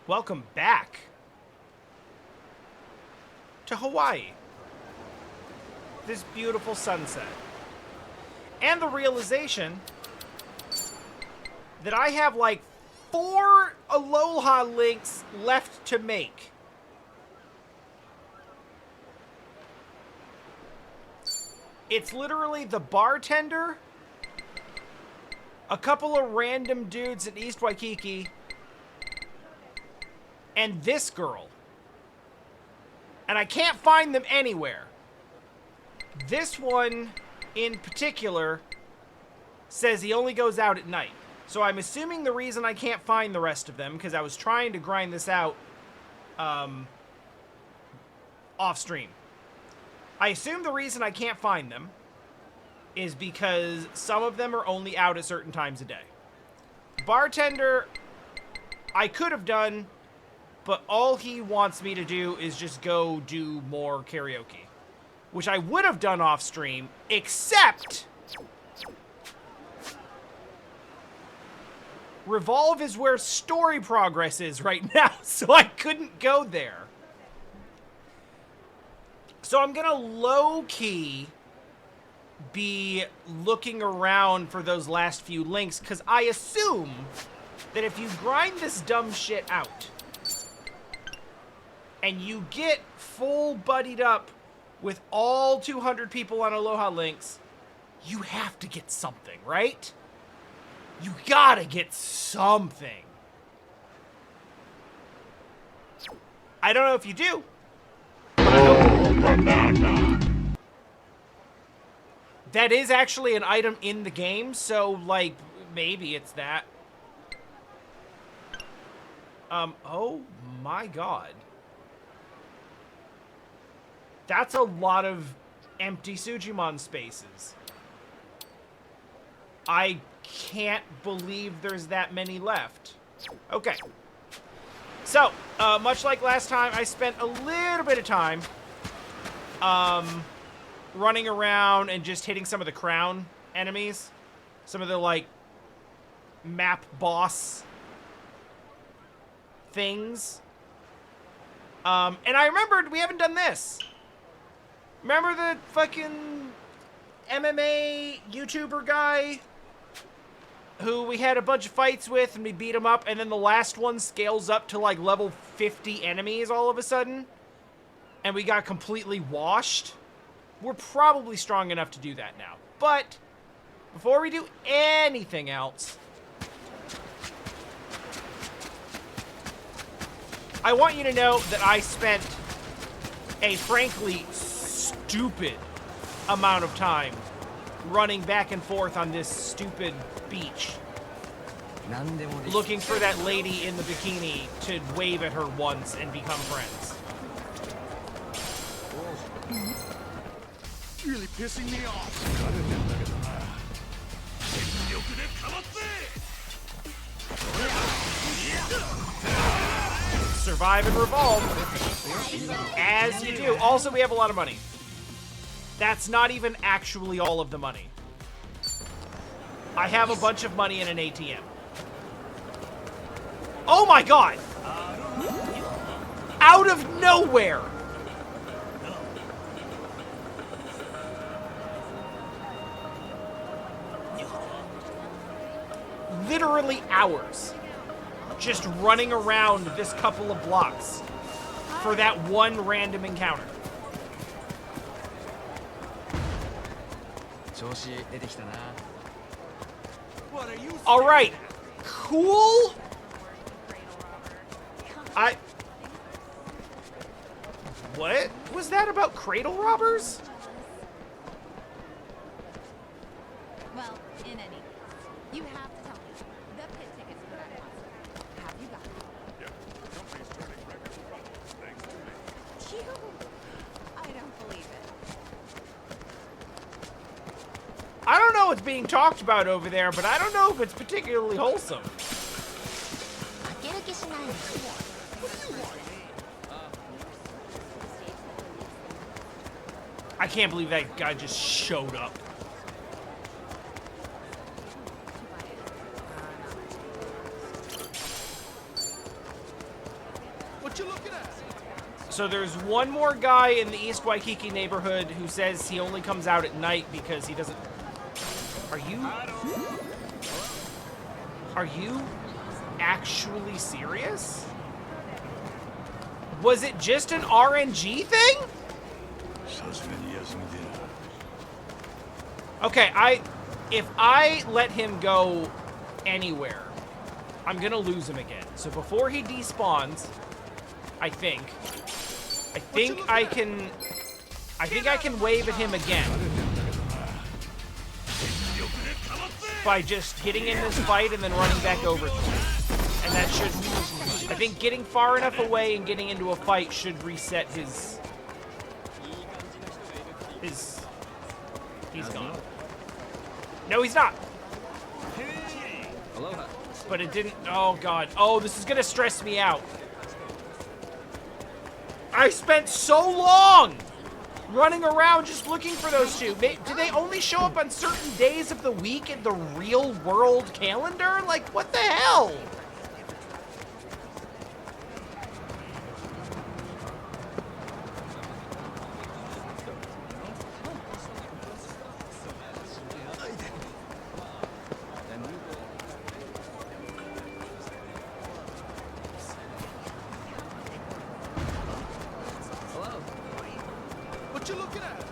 Welcome back to Hawaii. This beautiful sunset. And the realization that I have like 4 Aloha links left to make. It's literally the bartender, a couple of random dudes in East Waikiki, and this girl. And I can't find them anywhere. This one, in particular, says he only goes out at night. So I'm assuming the reason I can't find the rest of them, because I was trying to grind this out off stream. I assume the reason I can't find them is because some of them are only out at certain times a day. Bartender, I could have done, but all he wants me to do is just go do more karaoke, which I would have done off stream, except Revolve is where story progress is right now, so I couldn't go there. So I'm gonna low-key be looking around for those last few links, because I assume that if you grind this dumb shit out and you get full buddied up with all 200 people on Aloha links, you have to get something, right? You gotta get something. I don't know if you do. That is actually an item in the game, so, like, maybe it's that. Oh my god. That's a lot of empty Sujimon spaces. I can't believe there's that many left. Okay. So, much like last time, I spent a little bit of time running around and just hitting some of the crown enemies. Some of the, like, map boss things. And I remembered we haven't done this. Remember the fucking MMA YouTuber guy who we had a bunch of fights with and we beat him up, and then the last one scales up to like level 50 enemies all of a sudden, and we got completely washed? We're probably strong enough to do that now. But before we do anything else, I want you to know that I spent a frankly stupid amount of time running back and forth on this stupid beach, looking for that lady in the bikini to wave at her once and become friends. Really pissing me off. Survive and revolve, as you do. Also, we have a lot of money. That's not even actually all of the money. I have a bunch of money in an ATM. Oh my god! Out of nowhere! Literally hours. Just running around this couple of blocks for that one random encounter. All right, cool. What was that about cradle robbers? Well, in any, you have to tell me the pit tickets for that concert. Have you got them? Yeah, the company's turning record profits thanks to me. Phew! I don't believe it. I don't know what's being talked about over there, but I don't know if it's particularly wholesome. I can't believe that guy just showed up. What you looking at? So there's one more guy in the East Waikiki neighborhood who says he only comes out at night because he doesn't... Are you actually serious? Was it just an RNG thing? Okay, if I let him go anywhere, I'm gonna lose him again. So before he despawns, I think I can wave at him again by just getting in this fight and then running back over to him. And that should, I think getting far enough away and getting into a fight should reset his, he's gone. No, he's not. But it didn't, oh God. Oh, this is gonna stress me out. I spent so long running around just looking for those two. Do they only show up on certain days of the week in the real world calendar? Like, what the hell? What you looking at?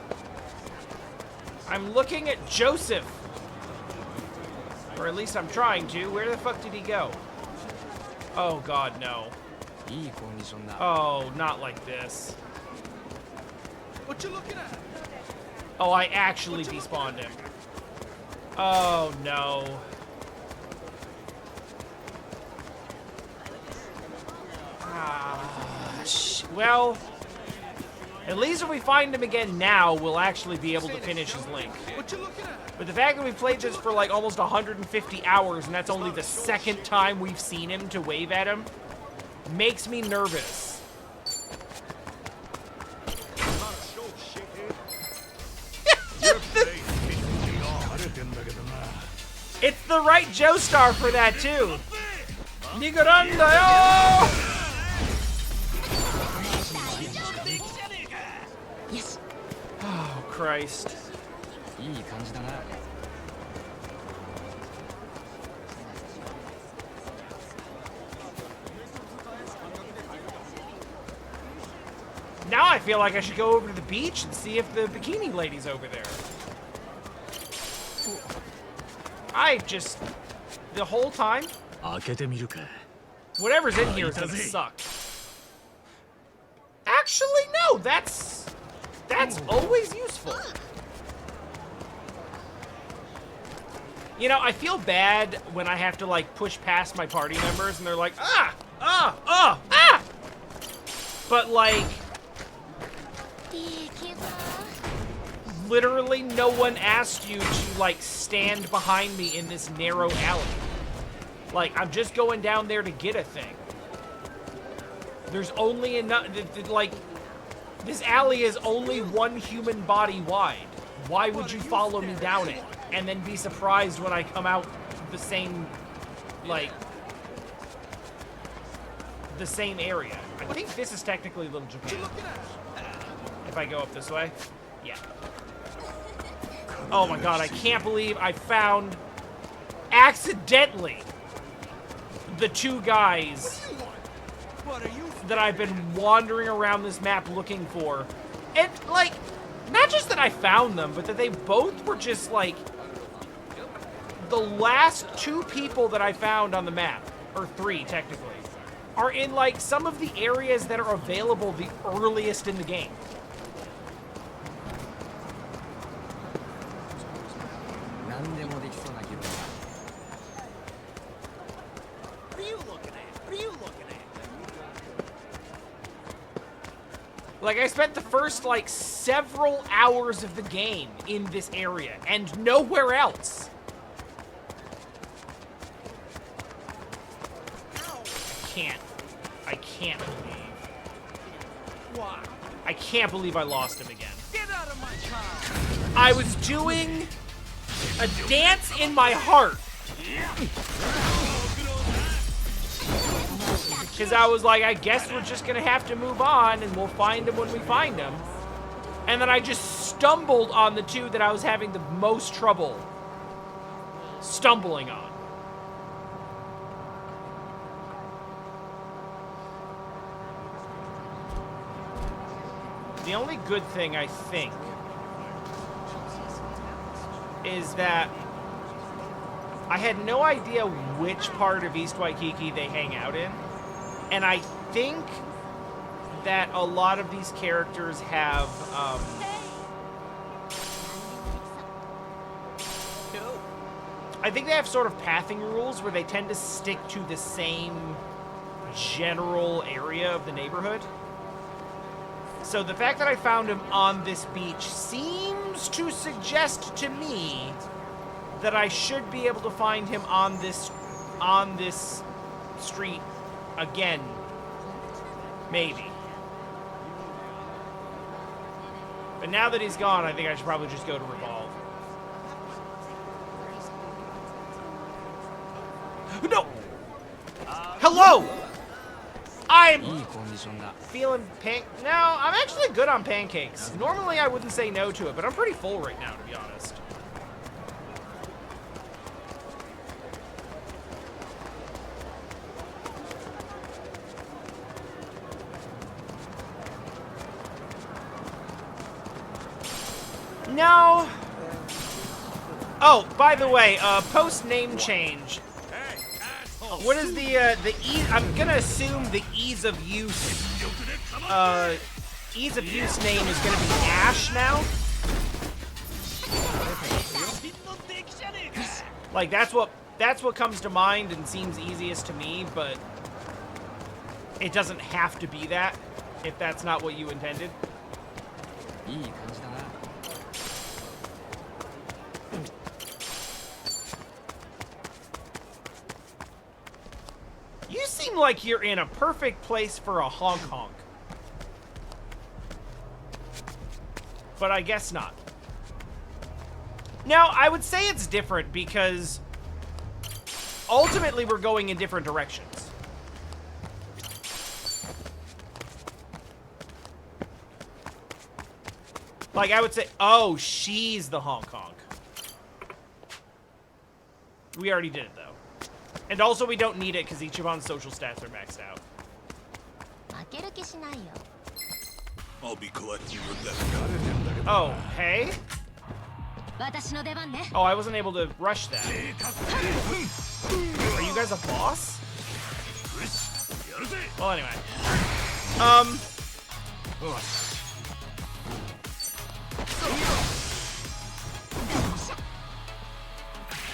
I'm looking at Joseph. Or at least I'm trying to. Where the fuck did he go? Oh God, no. Oh, not like this. What you looking at? Oh, I actually despawned him. Oh no. Well, at least if we find him again now, we'll actually be able to finish his link. What you looking at? But the fact that we've played this for like almost 150 hours and that's only the second time we've seen him to wave at him makes me nervous. It's the right Joestar for that too. Niguranda yo! Oh Christ. Now I feel like I should go over to the beach and see if the bikini lady's over there. I just... The whole time, whatever's in here is gonna suck. Actually, no, that's always useful. You know, I feel bad when I have to, like, push past my party members and they're like, ah! But, like... Literally no one asked you to, like, stand behind me in this narrow alley. Like, I'm just going down there to get a thing. There's only enough, like, this alley is only one human body wide. Why would you follow me down it and then be surprised when I come out the same, like, the same area? I think this is technically Little Japan. If I go up this way. Yeah. Oh my God, I can't believe I found, accidentally, the two guys that I've been wandering around this map looking for. And, like, not just that I found them, but that they both were just, like, the last two people that I found on the map, or three, technically, are in, like, some of the areas that are available the earliest in the game. Like, I spent the first, like, several hours of the game in this area, and nowhere else. I can't believe. Why? I can't believe I lost him again. Get out of my car! I was doing a dance in my heart. Because I was like, I guess we're just going to have to move on and we'll find them when we find them. And then I just stumbled on the two that I was having the most trouble stumbling on. The only good thing, I think, is that I had no idea which part of East Waikiki they hang out in. And I think that a lot of these characters have, I think they have sort of pathing rules where they tend to stick to the same general area of the neighborhood. So the fact that I found him on this beach seems to suggest to me that I should be able to find him on this street again. Maybe. But now that he's gone, I think I should probably just go to Revolve. No! Hello! I'm feeling no, I'm actually good on pancakes. Normally I wouldn't say no to it, but I'm pretty full right now, to be honest. No. Oh, by the way, post name change. What is the ease? I'm gonna assume the ease of use name is gonna be Ash now. Like that's what comes to mind and seems easiest to me, but it doesn't have to be that if that's not what you intended. You seem like you're in a perfect place for a honk-honk. But I guess not. Now, I would say it's different because ultimately we're going in different directions. Like, I would say, oh, she's the honk-honk. We already did it, though. And also, we don't need it because Ichiban's social stats are maxed out. I'll be collecting your debt. Oh, hey? Oh, I wasn't able to rush that. Are you guys a boss? Well, anyway.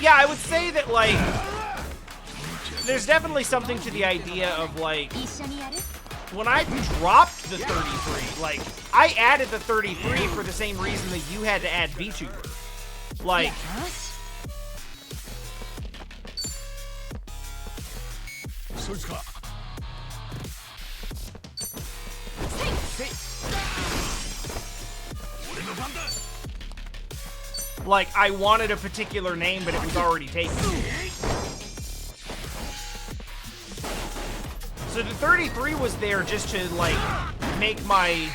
Yeah, I would say that, like, there's definitely something to the idea of, like, when I dropped the 33, like, I added the 33 for the same reason that you had to add VTuber. Like, like, I wanted a particular name, but it was already taken. So the 33 was there just to, like, make my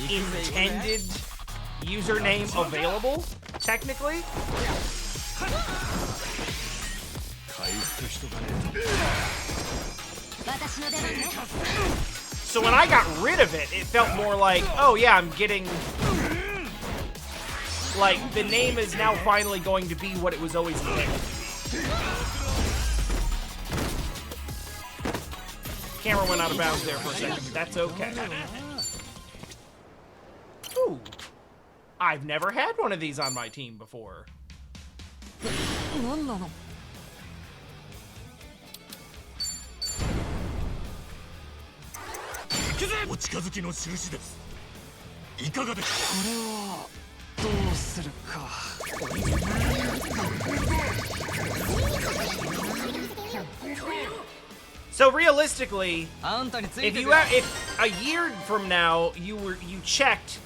intended username available, technically. So when I got rid of it, it felt more like, oh yeah, I'm getting... Like, the name is now finally going to be what it was always intended to be. Camera went out of bounds there for a second, but that's okay. Ooh. I've never had one of these on my team before. So realistically, if a year from now you checked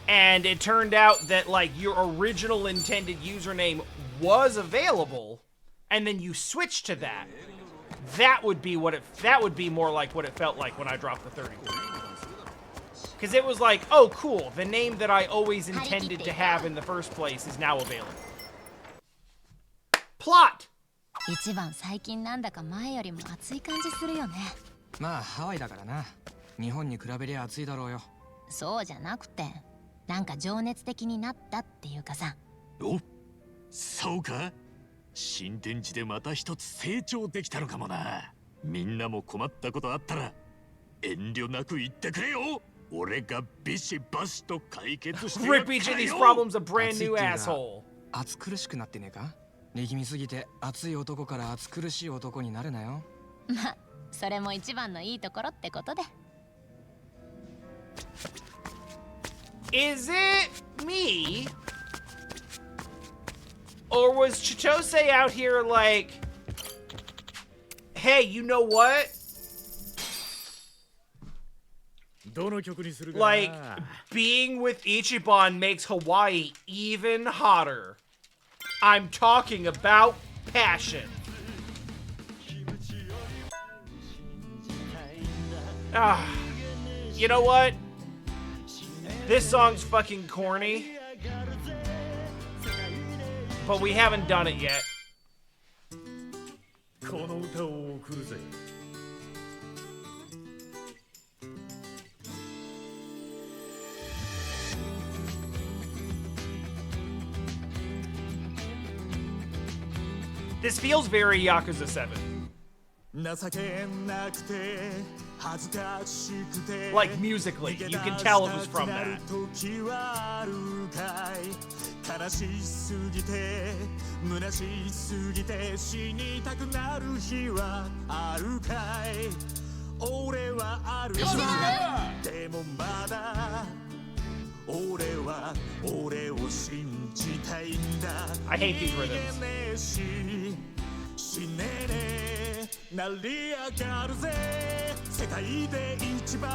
and it turned out that, like, your original intended username was available and then you switched to that, that would be more like what it felt like when I dropped the 31. Because it was like, oh, cool. The name that I always intended to have in the first place is now available. Plot! 一番最近なんだか前よりも暑い感じするよね。まあハワイだからな。日本に比べりゃ暑いだろうよ。そうじゃなくて、なんか情熱的になったっていうかさ。お、そうか。新天地でまた一つ成長できたのかもな。みんなも困ったことあったら遠慮なく言ってくれよ。俺がビシバシと解決してやっ Rip each か of よ。 these problems a brand new asshole. 暑苦しくなってねえか。力みすぎて暑い男から暑苦しい男になるなよ。まあ、それも一番のいいところってことで。Is it me? Or was Chitose out here like, hey, you know what? どの曲にするかな。 Like, being with Ichiban makes Hawaii even hotter. I'm talking about passion. Ah, you know what? This song's fucking corny. But we haven't done it yet. この歌を送るぜ。This feels very Yakuza 7. 情けなくて恥ずかしくて Like musically, you can tell it was from that. 時はあるかい。悲しすぎて虚しすぎて死にたくなる日はあるかい。俺はあるでもまだ俺は俺を信じたいんだ。 I hate these rhythms. 死ねね成り上がるぜ。世界で一番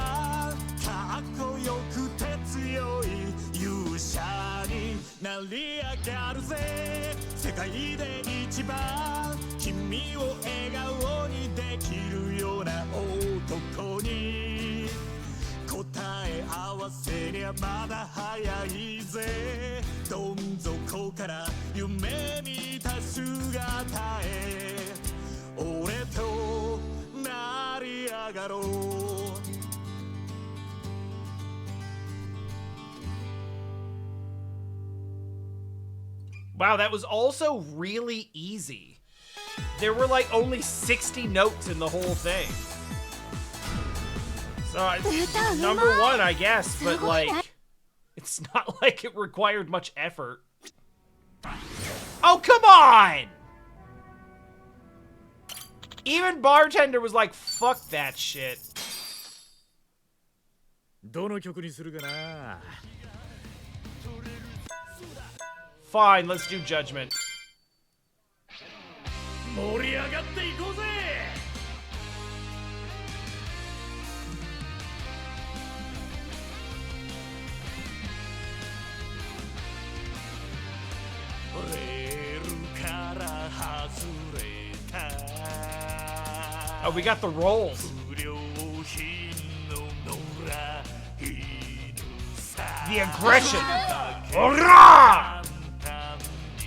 かっこよくて強い勇者になり上がるぜ。世界で一番君を笑顔にできるような男に答え合わせりゃまだ早いぜ。どん底から夢見た姿へ俺と成り上がろう。Wow, that was also really easy. There were like only 60 notes in the whole thing. So, number one, I guess, but like, it's not like it required much effort. Oh, come on! Even Bartender was like, fuck that shit. どの曲にするかな。 Fine, let's do Judgment. 盛り上がっていこうぜ。レールから外れた Oh, we got the rolls. 不良品の野良犬さ The aggression. Hurrah! 簡単に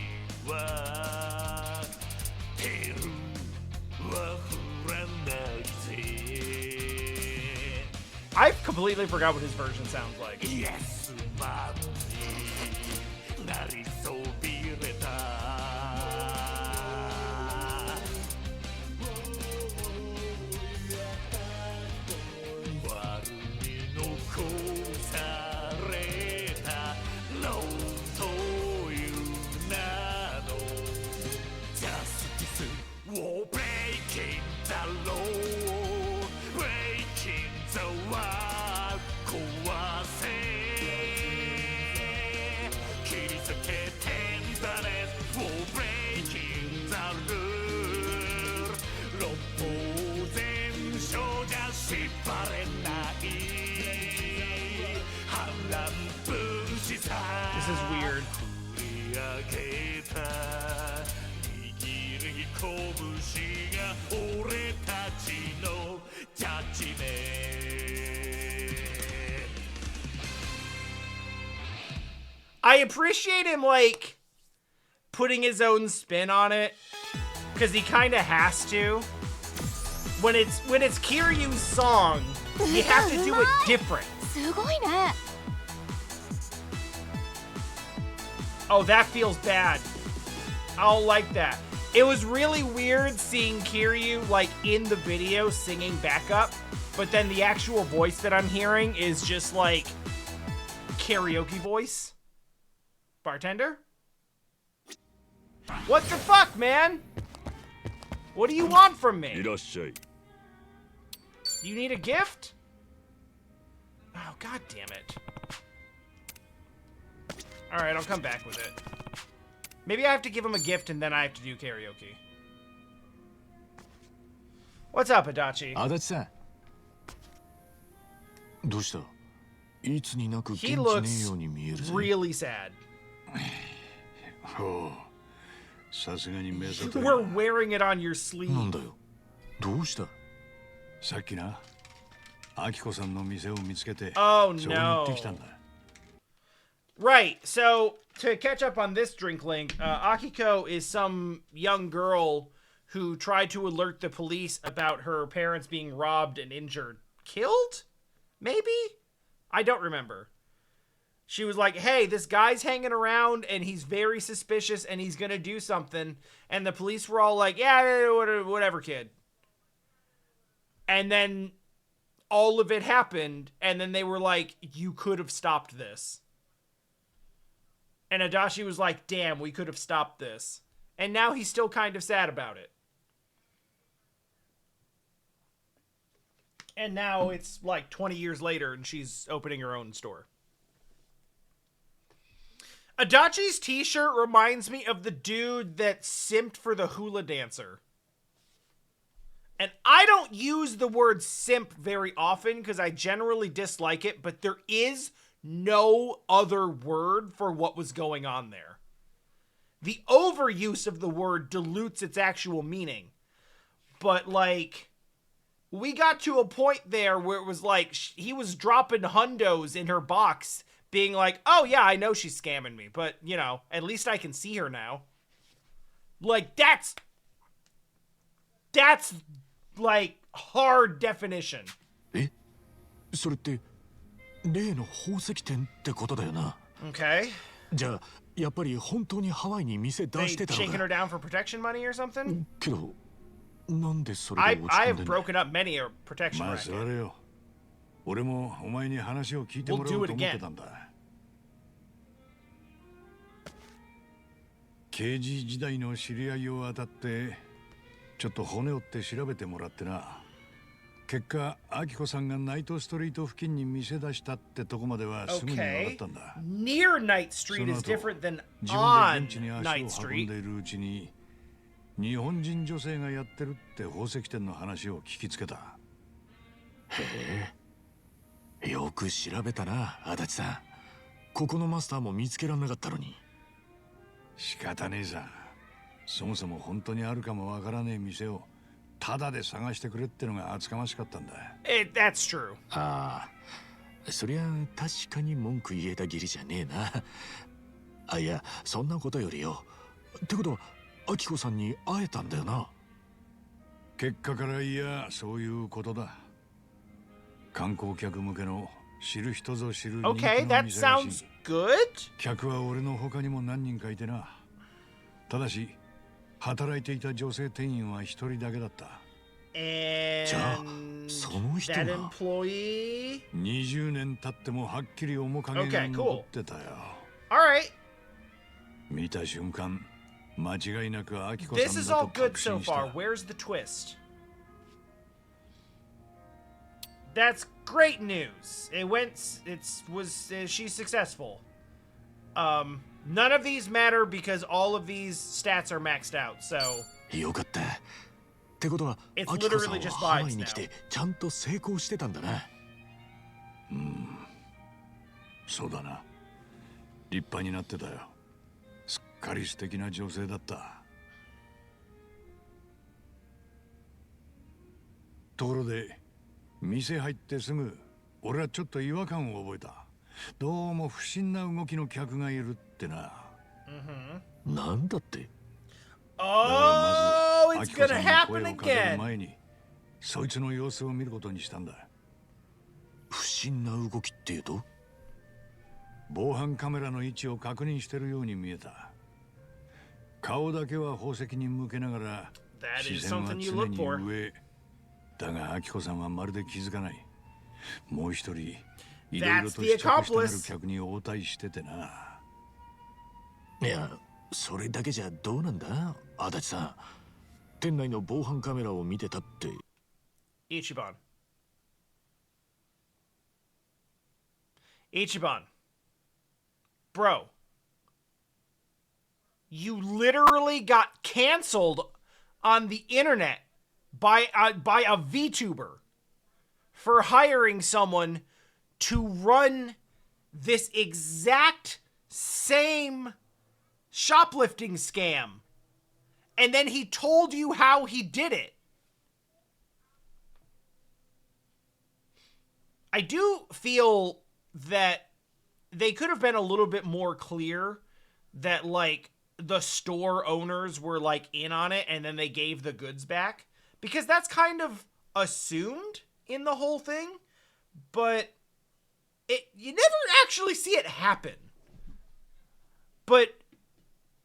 はテルは振らないぜ。 I completely forgot what his version sounds like. イエスマンになりそびれた。悪に残されたのという名のジャスティスをブレイキンだろう。ブレイキンザは壊せ切り裂けてんだね。をブレイキンザルール六法全書じゃ縛れない波乱分子さ。 This is weird. 振り上げた握り拳が俺たちのジャッジメント I appreciate him like putting his own spin on it because he kind of has to. When it's Kiryu's song, you have to do it different. すごいね。 Oh, that feels bad. I don't like that. It was really weird seeing Kiryu like in the video singing backup, but then the actual voice that I'm hearing is just like karaoke voice. Bartender? What the fuck, man? What do you want from me? いらっしゃい You need a gift? Oh, god damn it. Alright, I'll come back with it. Maybe I have to give him a gift and then I have to do karaoke. What's up, Adachi? 足立さんどうしたいつになく元気 He ねえ looks ように見えるぜ really sad. おうさすがに目ざとい We're wearing it on your なん sleeve. だよどうしたさっきなアキコさんの店を見つけて Oh そこに行ってきた no. んだ Right, so to catch up on this drink link, Akiko is some young girl who tried to alert the police about her parents being robbed and injured. Killed? Maybe? I don't remember. She was like, hey, this guy's hanging around and he's very suspicious and he's gonna do something. And the police were all like, yeah, whatever, kid. And then all of it happened, and then they were like, you could have stopped this. And Adachi was like, damn, we could have stopped this. And now he's still kind of sad about it. And now it's like 20 years later and she's opening her own store. Adachi's t-shirt reminds me of the dude that simped for the hula dancer. And I don't use the word simp very often because I generally dislike it, but there is no other word for what was going on there. The overuse of the word dilutes its actual meaning. But, like, we got to a point there where it was like he was dropping hundos in her box, being like, oh, yeah, I know she's scamming me, but, you know, at least I can see her now. Like, that's like, hard definition. えそれって例の宝石店ってことだよな Okay. じゃあやっぱり本当にハワイに店 They 出してたの shaking her か down for protection money or something? けどなんでそれ I で落ち込 have んでんだ broken up many a protection まあ座 racket. れよ俺もお前に話を聞いてもらおうと思ってたんだ刑事時代の知り合いを当たってちょっと骨折って調べてもらってな結果アキコさんがナイトストリート付近に店出したってとこまではすぐに分かっ Okay. たんだ Near Night そ Street の is 後 different than 自分 on で現地に Night 足を運ん Street. でいるうちに日本人女性がやってるって宝石店の話を聞きつけたよく調べたな足立さんここのマスターも見つけられなかったのに仕方ねえさそもそも本当にあるかもわからねえ店をタダで探してくれってのが厚かましかったんだ That's true. ああそりゃ確かに文句言えた義理じゃねえなあいやそんなことよりよってことはアキコさんに会えたんだよな結果からいやそういうことだ観光客向けの知る人ぞ知る人気 Okay, の that 店らし sounds い good. 客は俺の他にも何人かいてなただし働いていた女性店員は一人だけだった And その人 that が employee. 20年経ってもはっきり面影が Okay, 残ってたよ All right. 見た瞬間間違いなくアキコさ This ん is だ all と good 確 so 信した far. Where's the twist? That's great news. It went. She's successful. None of these matter because all of these stats are maxed out. So よかったってことは It's アキコさん literally は just ハワ vibes イに now. 来てちゃんと成功してたんだなそうだな立派になってたよすっかり素敵な女性だったところで店入ってすぐ俺はちょっと違和感を覚えた。どうも不審な動きの客がいるってな。なんだって。Oh, ま it's ず明子 gonna さんに happen 声をかける again. 前にそいつの様子を見ることにしたんだ。不審な動きっていうと？防犯カメラの位置を確認してるように見えた。顔だけは宝石に向けながら That 視 is 線は something you 常 look に for. 上。だが明子さんはまるで気づかない。もう一人いろいろと That's the 試着したがる accomplice. 客に応対しててな。いや、それだけじゃどうなんだ、足立さん。店内の防犯カメラを見てたって。Ichiban. Ichiban. Bro. You literally got canceled on the internet by a VTuber for hiring someone to run this exact same shoplifting scam. And then he told you how he did it. I do feel that they could have been a little bit more clear that, like, the store owners were, like, in on it and then they gave the goods back. Because that's kind of assumed in the whole thing. But you never actually see it happen. But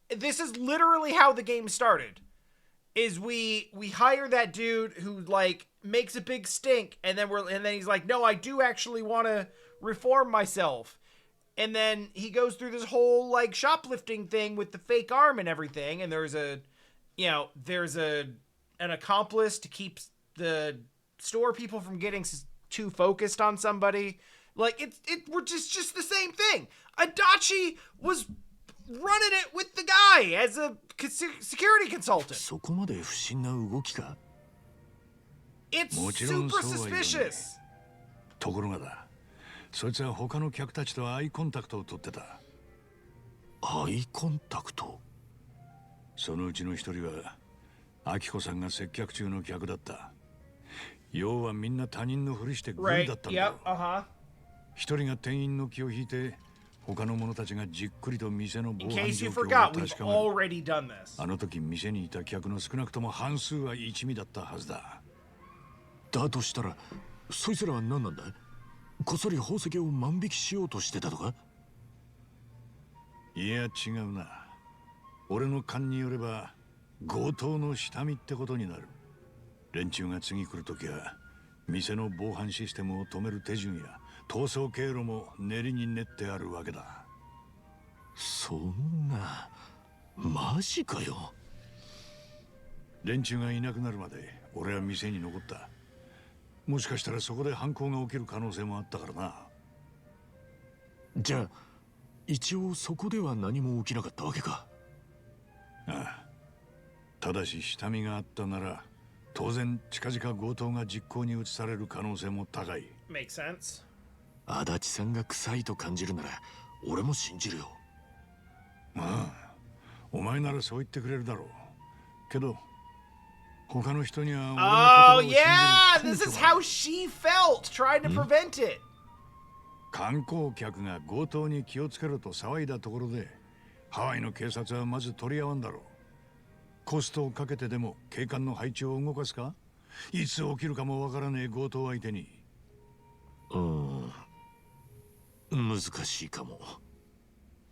this is literally how the game started. Is we hire that dude who, like, makes a big stink, and then he's like, no, I do actually want to reform myself. And then he goes through this whole, like, shoplifting thing with the fake arm and everything, and there's an accomplice to keep the store people from getting too focused on somebody. Like, we're just the same thing. Adachi was running it with the guy as a security consultant. そこまで不審な動きか。It's もちろん super そうは言わない。 suspicious. ところがだ、そいつは他の客たちとアイコンタクトを取ってた。アイコンタクト。そのうちの一人は明子さんが接客中の客だった。要はみんな他人のふりしてグル Right. だったんだよ。 Yep. Uh-huh. 一人が店員の気を引いて、他の者たちがじっくりと店の防 In 犯 case 状 you 況を forgot, 確 we've かめる。 already done this. あの時店にいた客の少なくとも半数は一味だったはずだ。だとしたら、そいつらは何なんだ？こっそり宝石を万引きしようとしてたとか？いや違うな。俺の勘によれば強盗の下見ってことになる。連中が次来るときは店の防犯システムを止める手順や逃走経路も練りに練ってあるわけだ。そんな、マジかよ。連中がいなくなるまで俺は店に残った。もしかしたらそこで犯行が起きる可能性もあったからな。じゃあ、一応そこでは何も起きなかったわけか。ああ、ただし下見があったなら当然近々強盗が実行に移される可能性も高い。 Makes sense. 足立さんが臭いと感じるなら俺も信じるよ。まあお前ならそう言ってくれるだろうけど、他の人には Oh 俺の言葉を信 yeah, じ this る is how she felt trying to prevent it. 観光客が強盗に気をつけろと騒いだところでハワイの警察はまず取り合わんだろう。コストをかけてでも警官の配置を動かすか？いつ起きるかもわからねえ強盗相手に。難しいかも。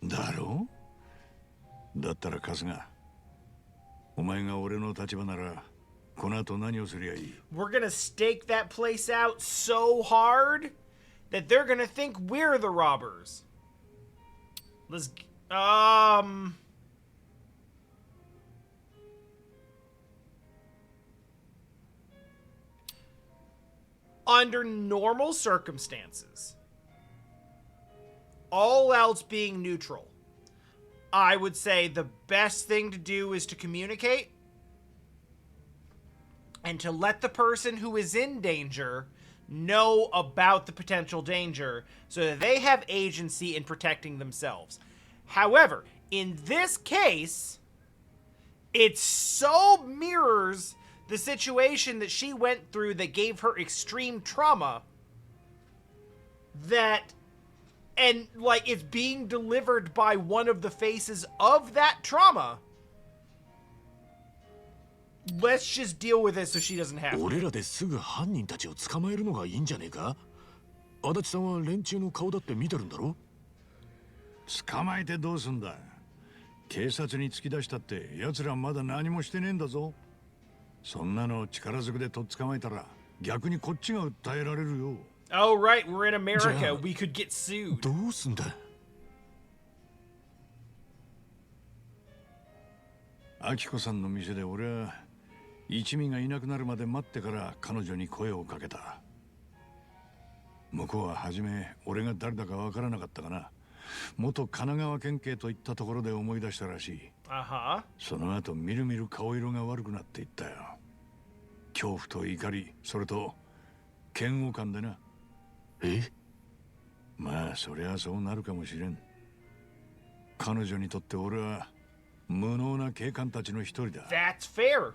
だろう？だったら春日、お前が俺の立場ならこの後何をすりゃいい？ We're gonna stake that place out so hard that they're gonna think we're the robbers. Let's under normal circumstances, all else being neutral, I would say the best thing to do is to communicate and to let the person who is in danger know about the potential danger so that they have agency in protecting themselves. However, in this case, it so mirrors the situation that she went through that gave her extreme trauma, that, and like it's being delivered by one of the faces of that trauma. Let's just deal with it so she doesn't have to. 俺らですぐ犯人たちを捕まえるのがいいんじゃねえか。足立さんは連中の顔だって見てるんだろ。捕まえてどうすんだ。警察に突き出したって奴らまだ何もしてねえんだぞ。そんなの力ずくでとっ捕まえたら逆にこっちが訴えられるよ。Oh right, we're in America. じゃあ We could get sued. どうすんだ。アキコさんの店で俺は一味がいなくなるまで待ってから彼女に声をかけた。向こうは初め俺が誰だかわからなかったかな。元神奈川県警といったところで思い出したらしい。Uh-huh. その後みるみる顔色が悪くなっていったよ。恐怖と怒り、それと嫌悪感でな。え？まあそりゃそうなるかもしれん。彼女にとって俺は無能な警官たちの一人だ。 That's fair.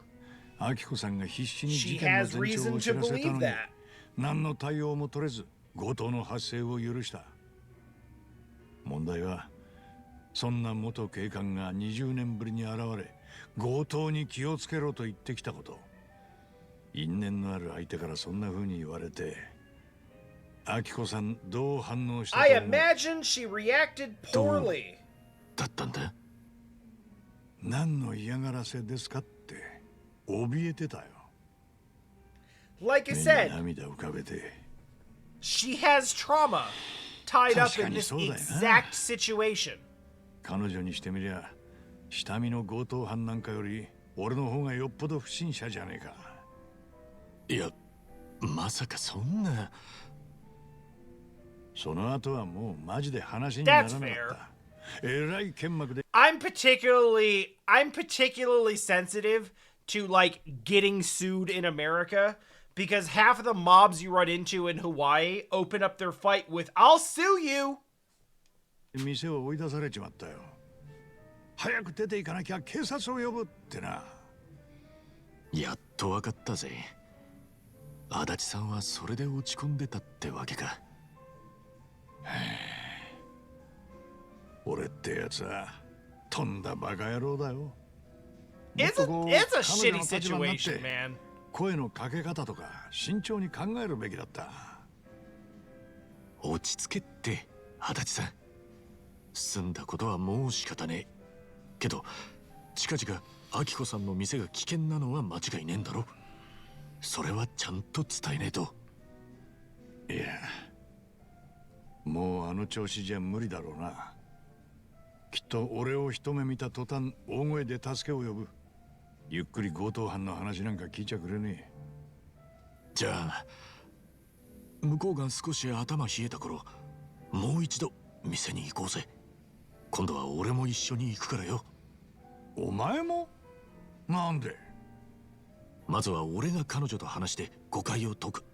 アキコさんが必死に She 事件の has 前兆 reason を知 to らせた believe のに that. 何の対応も取れず強盗の発生を許した。問題はそんな元警官が20年ぶりに現れ強盗に気をつけろと言ってきたこと。因縁のある相手からそんな風に言われてアキコさんどう反応したと I 思う。 imagine she reacted poorly. だったんだ。何の嫌がらせですかって怯えてたよ。 Like I 目に said, 涙浮かべて。 she has trauma tied up in this 確かにそうだよな。 exact situation. 彼女にしてみりゃ下見の強盗犯なんかより俺の方がよっぽど不審者じゃねえか。いや、まさかそんな。その後はもうマジで話にならなかった。えらい剣幕で。 I'm particularly sensitive to like getting sued in America because half of the mobs you run into in Hawaii open up their fight with "I'll sue you." 店を追い出されちまったよ。早く出て行かなきゃ警察を呼ぶってな。やっとわかったぜ。足立さんはそれで落ち込んでたってわけか。俺ってやつはとんだバカ野郎だよ。 It's a もっとこう it's a 彼女 shitty の立場になって situation, man. 声のかけ方とか慎重に考えるべきだった。落ち着けって足立さん。済んだことはもう仕方ねえ。けど近々アキコさんの店が危険なのは間違いねえんだろ。それはちゃんと伝えねえと。いやもうあの調子じゃ無理だろうな。きっと俺を一目見た途端大声で助けを呼ぶ。ゆっくり強盗犯の話なんか聞いちゃくれねえ。じゃあ向こうが少し頭冷えた頃もう一度店に行こうぜ。今度は俺も一緒に行くからよ。お前も？なんで？まずは俺が彼女と話して誤解を解く。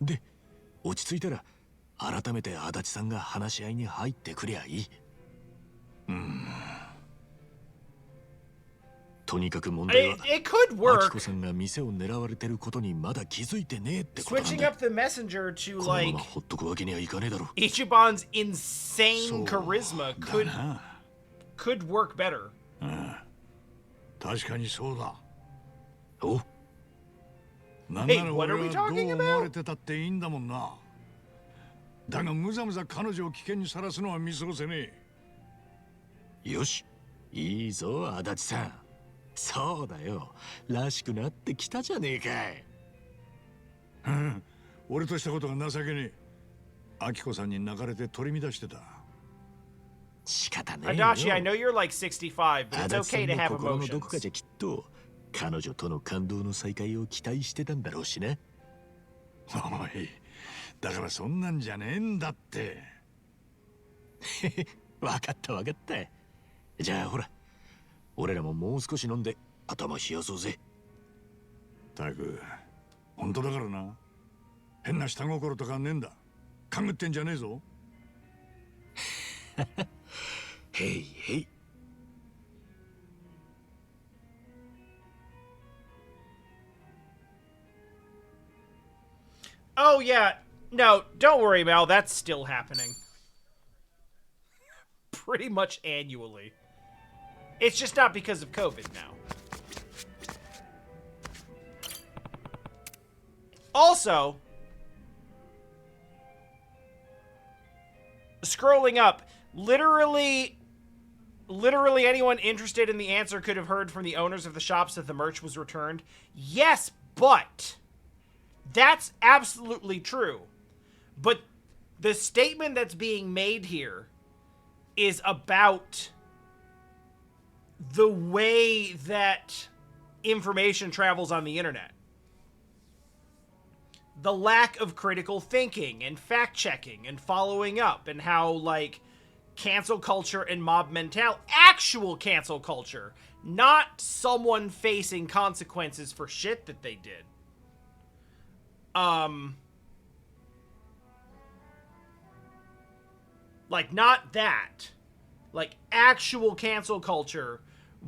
で落ち着いたら改めて足立さんが話し合いに入ってくりゃいい。とにかく問題は It could アキ work. コさんが店を狙われてることにまだ気づいてねえってことなん Switching だ。 up the messenger to このま like まほっとくわけにはいかねえだろ。 Ichiban's insane そう charisma だ could な。 could work better. 確かにそうだ。おなんな Hey, ら what 俺 are は we どう talking 思わ about? れてたっていいんだもんな。だがむざむざ彼女を危険にさらすのは見過ごせねえ。よし、いいぞ足立さん。そうだよ、らしくなってきたじゃねえかい。俺としたことが情けねえ。アキコさんに泣かれて取り乱してた。仕方ねえよ。 Adachi, I know you're like 65, but 足 it's 立さ okay ん to の have 心のどこか emotions. じゃきっと彼女との感動の再会を期待してたんだろうしな。おい、だからそんなんじゃねえんだって。わかったわかった。じゃあほら、俺らももう少し飲んで頭冷やそうぜ。たく、本当だからな。変な下心とかねえんだ。勘ぐってんじゃねえぞ。へいへい。Oh, yeah. No, don't worry, Mel. That's still happening. Pretty much annually. It's just not because of COVID now. Also, scrolling up, literally anyone interested in the answer could have heard from the owners of the shops that the merch was returned. Yes, but that's absolutely true. But the statement that's being made here is about the way that information travels on the internet. The lack of critical thinking and fact-checking and following up, and how, like, cancel culture and mob mentality, actual cancel culture, not someone facing consequences for shit that they did. Like, not that. Like, actual cancel culture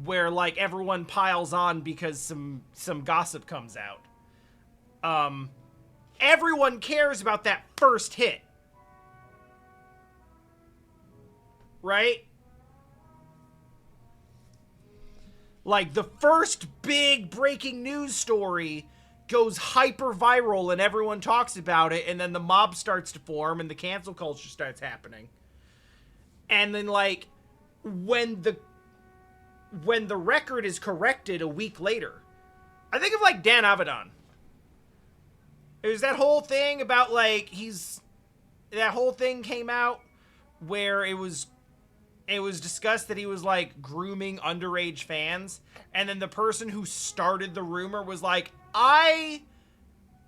where, like, everyone piles on because some gossip comes out. Everyone cares about that first hit. Right? Like, the first big breaking news story goes hyper viral and everyone talks about it, and then the mob starts to form and the cancel culture starts happening. And then, like, when the record is corrected a week later, I think of, like, Dan Avidan. It was that whole thing about, like, that whole thing came out where it was discussed that he was, like, grooming underage fans, and then the person who started the rumor was like, I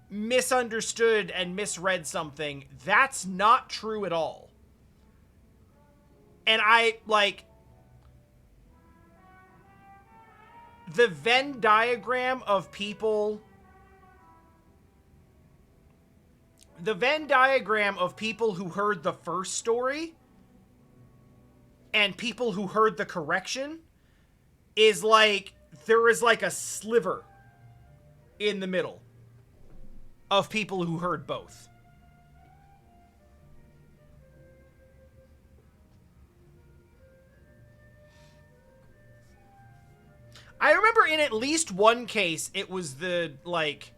misunderstood and misread something. That's not true at all. And the Venn diagram of people who heard the first story and people who heard the correction is like, there is like a sliver in the middle of people who heard both. I remember in at least one case, it was the, like,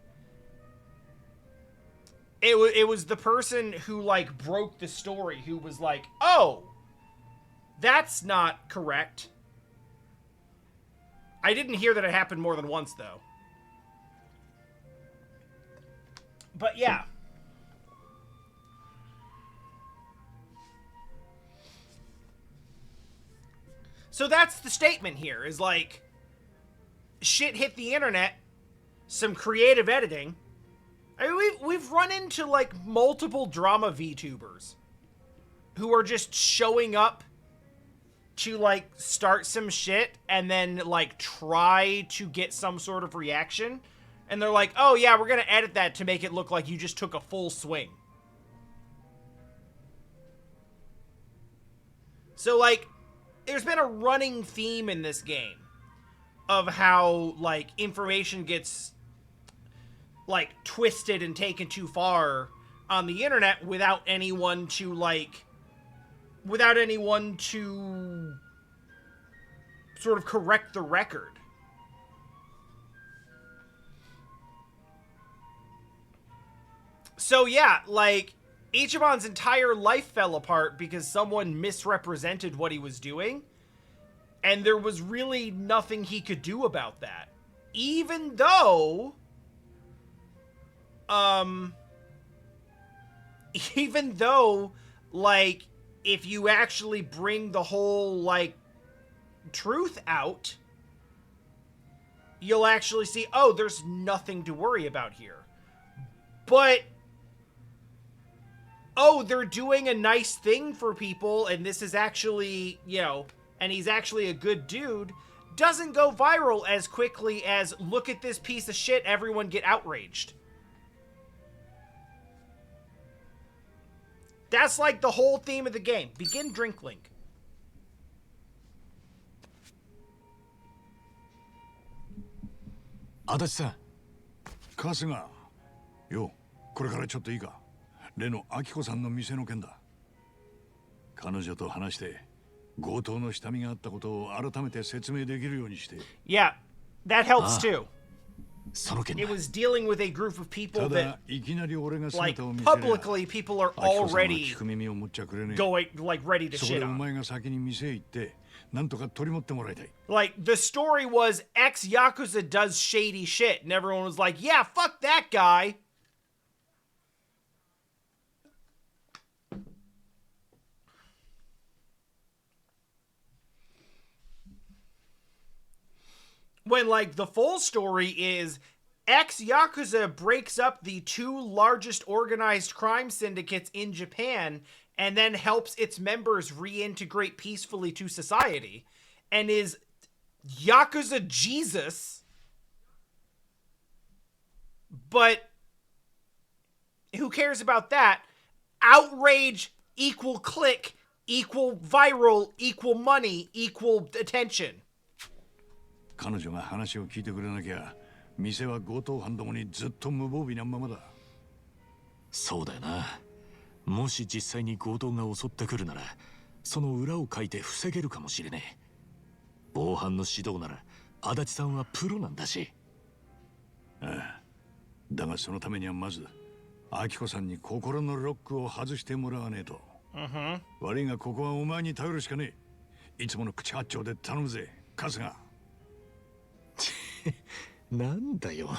it was the person who, like, broke the story who was like, oh, that's not correct. I didn't hear that it happened more than once, though. But yeah. So that's the statement here, is like, shit hit the internet, some creative editing. I mean, we've run into, like, multiple drama VTubers who are just showing up to, like, start some shit and then, like, try to get some sort of reaction. And they're like, oh yeah, we're gonna edit that to make it look like you just took a full swing. So, like, there's been a running theme in this game of how, like, information gets, like, twisted and taken too far on the internet without anyone to sort of correct the record. So yeah, like, Ichiban's entire life fell apart because someone misrepresented what he was doing, and there was really nothing he could do about that. Even though, like, if you actually bring the whole, like, truth out, you'll actually see, oh, there's nothing to worry about here. But, oh, they're doing a nice thing for people, and this is actually, you know, and he's actually a good dude, doesn't go viral as quickly as, look at this piece of shit, everyone get outraged. That's, like, the whole theme of the game. Begin Drink Link. Adachi-san. 春日よこれからちょっといいか。例のアキコさんの店の件だ。彼女と話して強盗の下見があったことを改めて説明できるようにして。Yeah, that helps too. その件だ It was dealing with a group of people た that, だいきなり俺が like, 姿を見せりゃ publicly people are アキコさんは already 聞く耳を持っちゃくれねえ。 going, like, ready to そこで shit お on. 前が先に店へ行ってなんとか取り持ってもらいたい。 Like, the story was ex-Yakuza does shady shit, and everyone was like, yeah, fuck that guy. When, like, the full story is ex-Yakuza breaks up the two largest organized crime syndicates in Japan and then helps its members reintegrate peacefully to society and is Yakuza Jesus. But who cares about that? Outrage equal click equal viral equal money equal attention. 彼女が話を聞いてくれなきゃ店は強盗犯どもにずっと無防備なままだ。そうだよな。もし実際に強盗が襲ってくるならその裏をかいて防げるかもしれねえ。防犯の指導なら足立さんはプロなんだし。ああ、だがそのためにはまずアキコさんに心のロックを外してもらわねえと。悪いがここはお前に頼るしかねえ。いつもの口八丁で頼むぜ春日。なんだよ、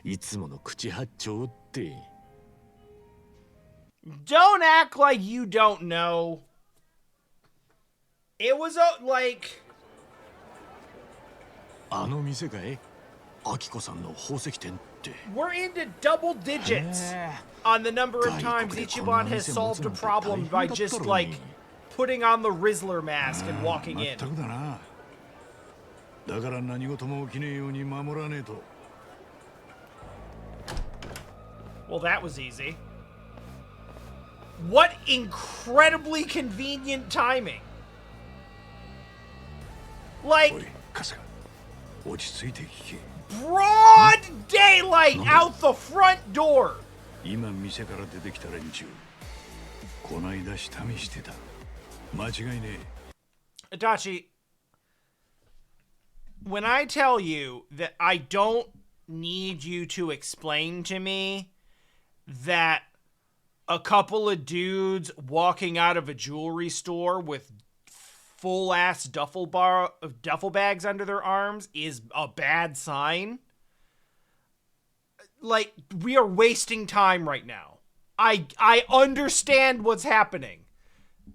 いつもの口八丁って。Don't act like you don't know. It was like あの店かい？アキコさんの宝石店って。we're into double digits on the number of times Ichiban has solved a problem by just like putting on the Rizzler mask and walking in. 全くだな。だから何事も起きねえように守らねえと。Well, that was easy. What incredibly convenient timing. お Like い、春日、落ち着いて聞け。broad daylight out the front door. 今店から出てきた連中、こないだ下見してた。間違いねえ。 Itachi, when I tell you that I don't need you to explain to me that a couple of dudes walking out of a jewelry store with full-ass duffel bags under their arms is a bad sign, like, we are wasting time right now. I understand what's happening.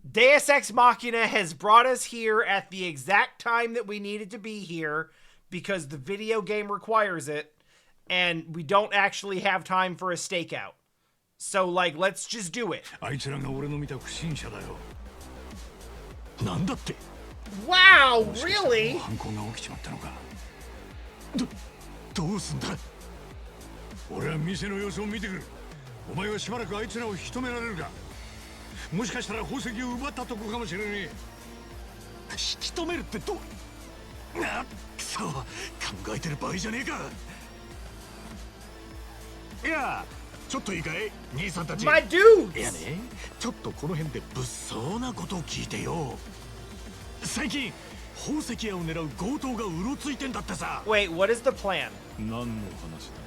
Deus Ex Machina has brought us here at the exact time that we needed to be here because the video game requires it, and we don't actually have time for a stakeout. So, like, let's just do it. あいつらが俺の見た不審者だよ。なんだって？ Wow, really? 犯行が起きちまったのか。どうすんだ？俺は店の様子を見てくる。お前はしばらくあいつらを引き止められるか。もしかしたら宝石を奪ったとこかもしれねえ。引き止めるってどう？なっくそ、考えてる場合じゃねえか。いや、ちょっといいかい兄さんたち。 My dudes! いやね、ちょっとこの辺で物騒なことを聞いてよ。最近宝石屋を狙う強盗がうろついてんだってさ。 Wait, what is the plan? 何の話だ。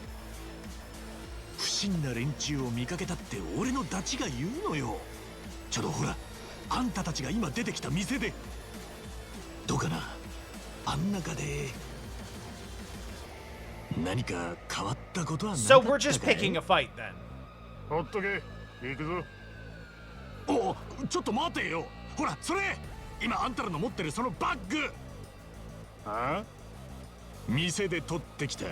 不審な連中を見かけたって俺のダチが言うのよ。ちょっとほら、あんたたちが今出てきた店でどうかな、あん中で何か変わったことはなかったか So い？ we're just picking a fight then. ほっとけ、行くぞ。お、ちょっと待てよ。ほら、それ今あんたらの持ってるそのバッグ。あ？店で取ってきた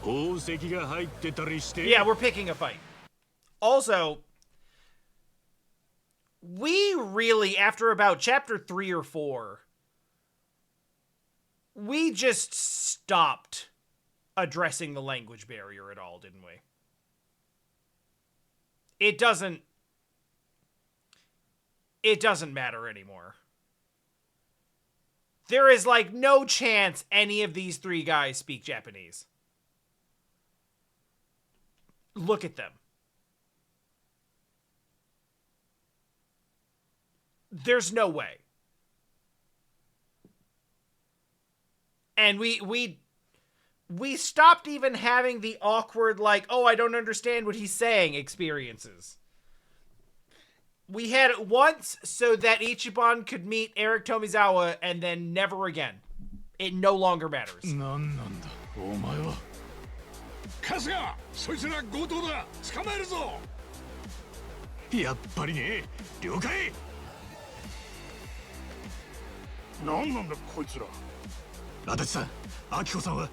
宝石が入ってたりして。 Yeah, we're picking a fight. Also, we really, after about chapter 3 or 4, we just stopped addressing the language barrier at all, didn't we? It doesn't matter anymore. There is, like, no chance any of these three guys speak Japanese. Look at them. There's no way. And we stopped even having the awkward, like, oh, I don't understand what he's saying experiences. We had it once so that Ichiban could meet Eric Tomizawa, and then never again. It no longer matters. なんなんだお前は春日そいつら強盗だ捕まえるぞやっぱりね了解なんなんだこいつら足立さん明子さんは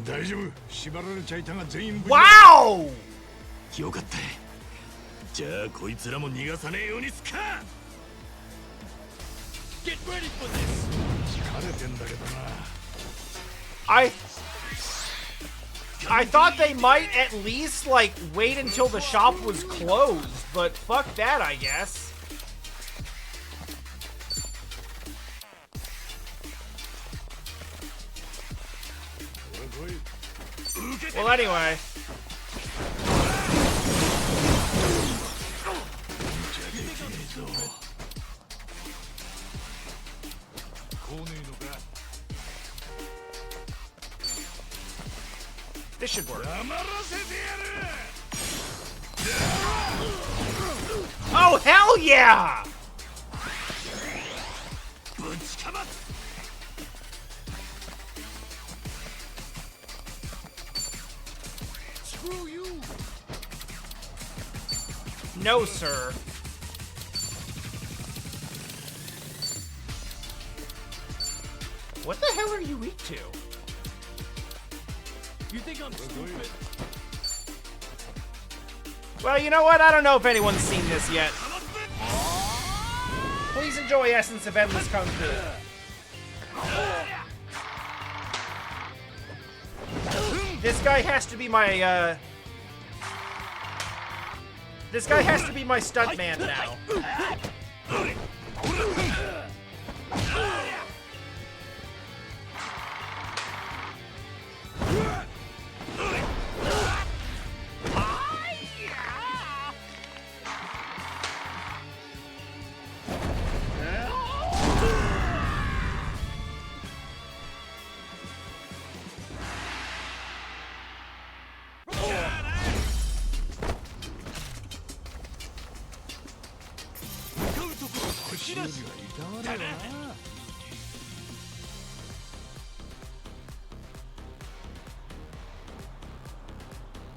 大丈夫縛られちゃいたが全員無事 Wow! よかったじゃあこいつらも逃がさねえようにすか Get ready for this 疲れてんだけどな I thought they might at least, like, wait until the shop was closed, but fuck that, I guess. Well, anyway. This should work. Oh, hell yeah! Screw you! No, sir. What the hell are you weak to? You think I'm stupid? Well, you know what? I don't know if anyone's seen this yet. Please enjoy Essence of Endless Kung Fu. This guy has to be my, This guy has to be my stuntman now.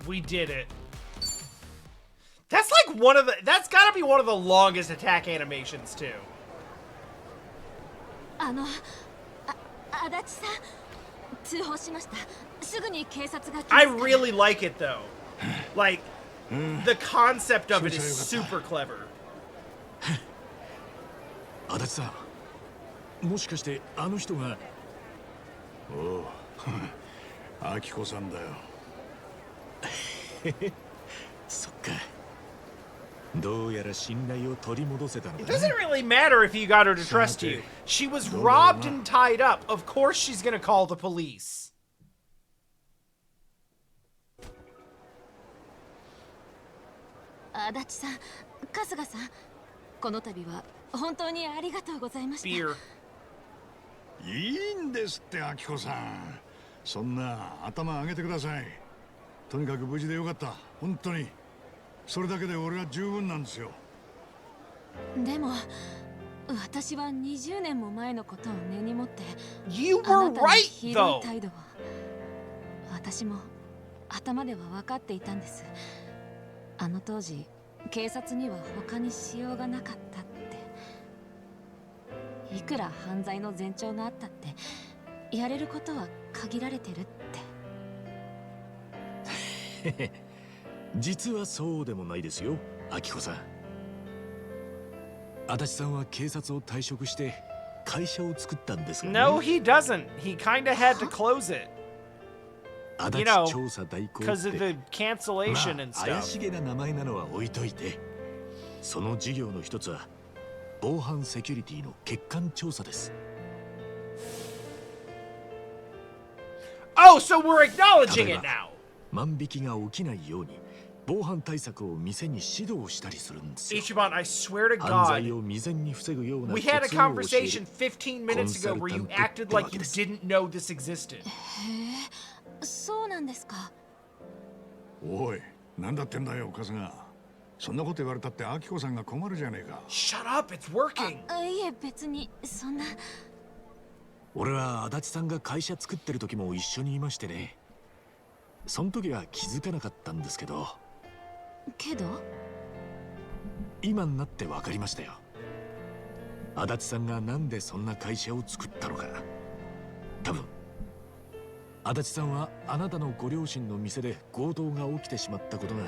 We did it. That's like one of the... That's gotta be one of the longest attack animations, too. I really like it, though. Like, the concept of it is super clever. 足立さんもしかしてあの人がおう明子さんだよそっかどうやら信頼を取り戻せたの It だ doesn't really matter if you got her to trust you. She was robbed and tied up. Of course she's gonna call the police. 足立さん、春日さん、この度は本当にありがとうございました。 Beer. いいんですって明子さんそんな頭上げてくださいとにかく無事でよかった本当にそれだけで俺は十分なんですよでも私は20年も前のことを根に持って You あな were たの right, ひど though. い態度を私も頭では分かっていたんですあの当時警察には他にしようがなかったっていくら犯罪の前兆があったってやれることは限られてるって実はそうでもないですよ明子さん足立さんは警察を退職して会社を作ったんですがね No, he doesn't. He kinda had to close it. 足 You 立 know, 調査代行っ Because of て the cancellation ま and あ怪 stuff. しげな名前なのは置いといてその事業の一つは防犯セキュリティの欠陥調査です Oh, so we're acknowledging 例え it ば now. 万引きが起きないように防犯対策を店に指導したりするんですよ。 Ichiban, I swear to 犯罪 God, を未然に防ぐような we コ had a ツを教え conversation る 15 minutes ago where you acted like you didn't know this existed. へえ、そうなんですか。おい、なんだってんだよ、春日。そんなこと言われたってアキコさんが困るじゃねえか。Shut up, it's working. いえ、別にそんな。俺は足立さんが会社作ってる時も一緒にいましてね。その時は気づかなかったんですけど、けど今になって分かりましたよ。足立さんがなんでそんな会社を作ったのか。多分足立さんはあなたのご両親の店で強盗が起きてしまったことが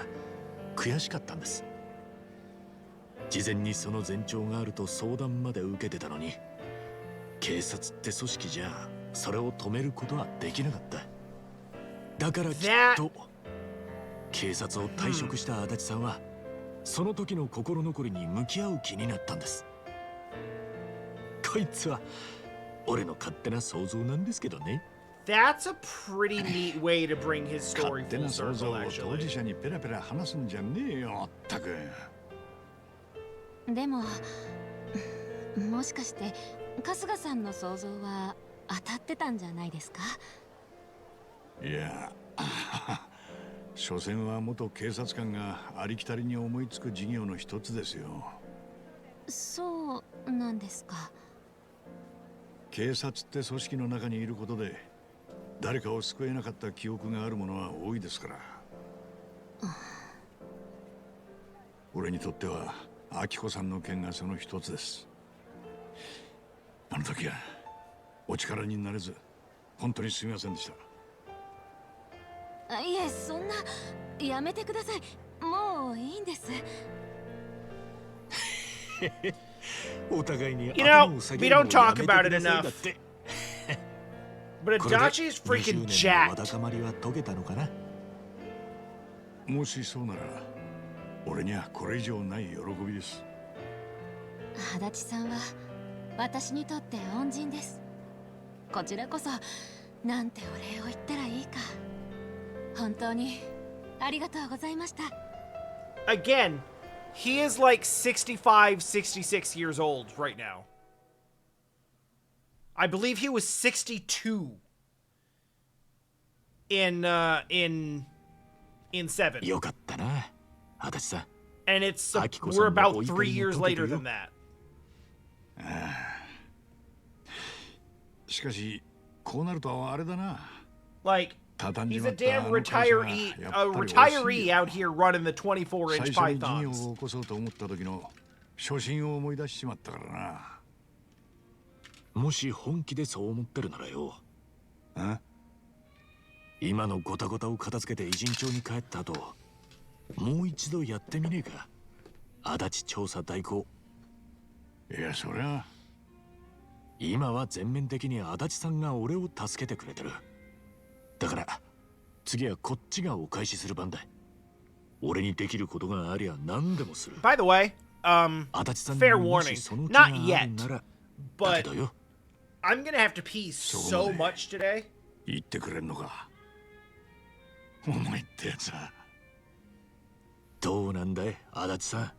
悔しかったんです。事前にその前兆があると相談まで受けてたのに、警察って組織じゃそれを止めることはできなかった。だからきっと警察を退職した足立さんはその時の心残りに向き合う気になったんです。こいつは俺の勝手な想像なんですけどね。That's a pretty neat way to bring his 勝 story 手 full な想像 circle, を当事 actually. 者にペラペラ話すんじゃねえよ、まったく。でももしかして春日さんの想像は当たってたんじゃないですか？いや、所詮は元警察官がありきたりに思いつく事業の一つですよ。そうなんですか。警察って組織の中にいることで誰かを救えなかった記憶がある者は多いですから。俺にとってはアキコさんの件がその一つです。あの時はお力になれず本当にすみませんでした。いえ、そんな、やめてください。もういいんです。お互いに You know, we don't talk about it enough. But これで Adachi is 20 freaking 年のわだ jacked. かまりは解けたのかな。もしそうなら俺にはこれ以上ない喜びです。足立さんは私にとって恩人です。こちらこそなんてお礼を言ったらいいか。本当にありがとうございました。Again, he is like 65, 66 years old right now. I believe he was 62 in 7. よかったな、足立さん。 And it's Akiko-san we're about のお怒 3りに years 解けて later るよ。 than that. しかしこうなるとあれだな。 Like 畳んじ he's ま a った damn あの会社が retiree, やっ a ぱり惜しい retiree よ。 out here running the 24-inch 最初に事業 pythons. を起こそうと思った時の初心を思い出しちまったからな。もし本気でそう思ってるならよ、あ？今のゴタゴタを片付けて偉人町に帰った後、もう一度やってみねえか。足立調査代行。いや、そりゃ今は全面的に足立さんが俺を助けてくれてる。だから次はこっちがお返しする番だ。俺にできることがありゃ何でもする。 By the way, 足立さんに fair もし warning, その気があ not る yet, ならだ but けどよ。 I'm gonna have to pee so much today. 言ってくれんのか。お前ってやつは。どうなんだい、足立さん。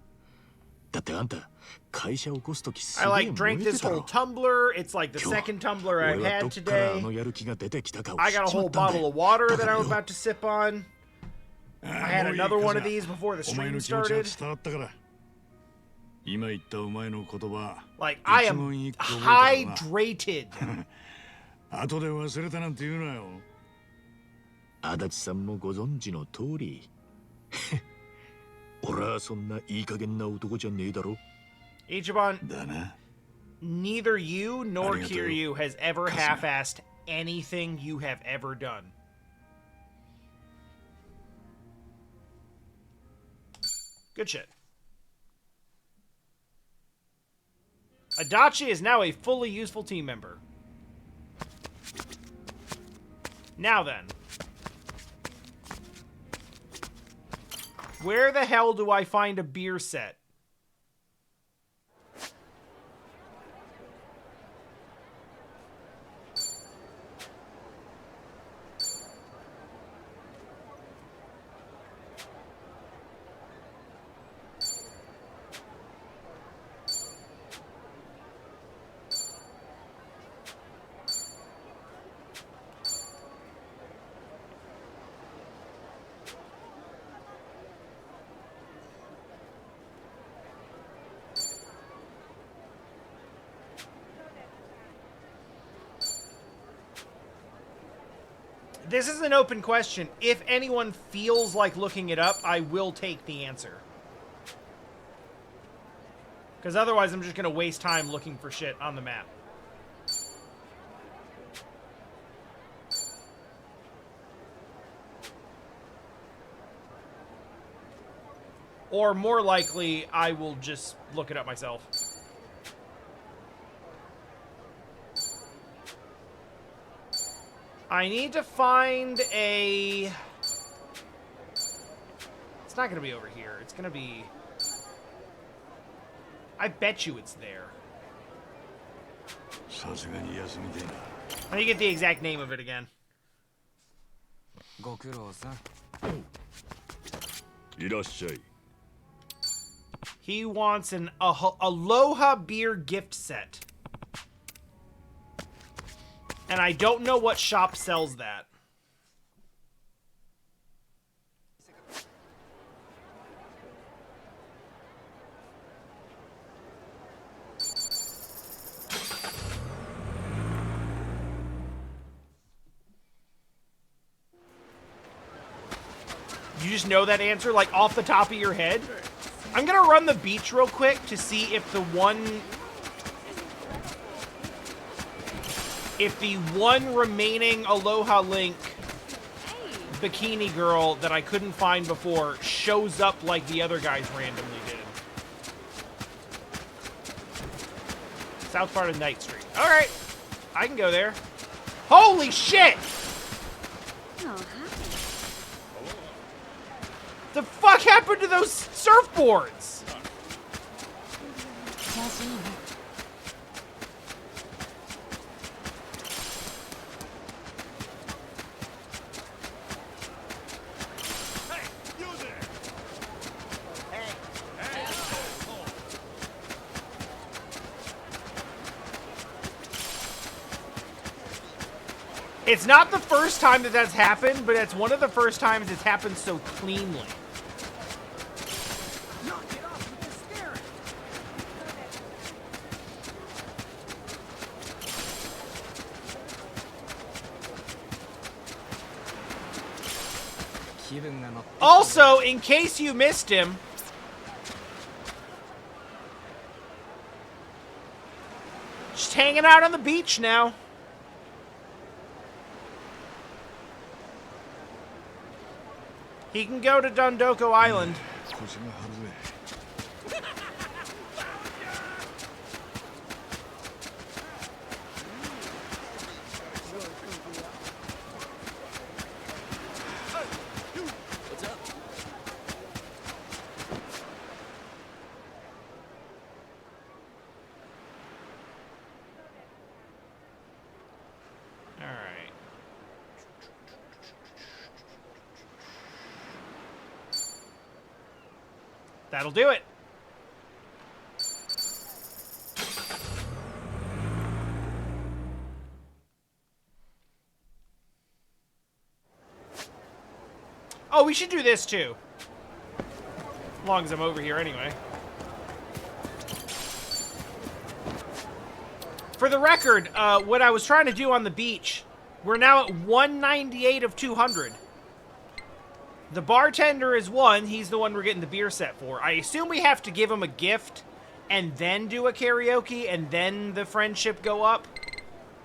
だってあんた会社を起こすときす I げえ like 燃え drank て this た whole ろ。 tumbler. It's like the 今 second 日 tumbler 俺 I've は had どっからあ today. のやる気が出てきたかを I 知っ got a ちま whole ったんだ bottle よ。 of water だ that から I'm よ、 about to sip on. I had another one of these before the お前 stream の気持ちは started. 伝わったから。今言ったお前の言葉、 Like I 一 am 言一句覚えたからな。 hydrated. 後で忘れたなんて言うなよ。足立さんもご存知の通り俺はそんないい加減な男じゃねえだろ。 Ichiban, だな。 neither you nor Arigato. Kiryu has ever Kazuma. half-assed anything you have ever done. Good shit. Adachi is now a fully useful team member. Now then. Where the hell do I find a beer set? This is an open question. If anyone feels like looking it up, I will take the answer. Because otherwise I'm just going to waste time looking for shit on the map. Or more likely, I will just look it up myself. I need to find a... It's not going to be over here. It's going to be... I bet you it's there. Let me get the exact name of it again. ご苦労さん。いらっしゃい。 He wants an Aloha beer gift set. And I don't know what shop sells that. You just know that answer, like, off the top of your head? I'm gonna run the beach real quick to see if the one remaining Aloha Link bikini girl that I couldn't find before shows up like the other guys randomly did. South part of Night Street. Alright. I can go there. Holy shit! The fuck happened to those surfboards? It's not the first time that that's happened, but it's one of the first times it's happened so cleanly. Also, in case you missed him, just hanging out on the beach now. He can go to Dondoko Island. That'll do it. Oh, we should do this too. As long as I'm over here anyway. For the record, what I was trying to do on the beach, we're now at 198 of 200. The bartender is one. He's the one we're getting the beer set for. I assume we have to give him a gift and then do a karaoke and then the friendship go up.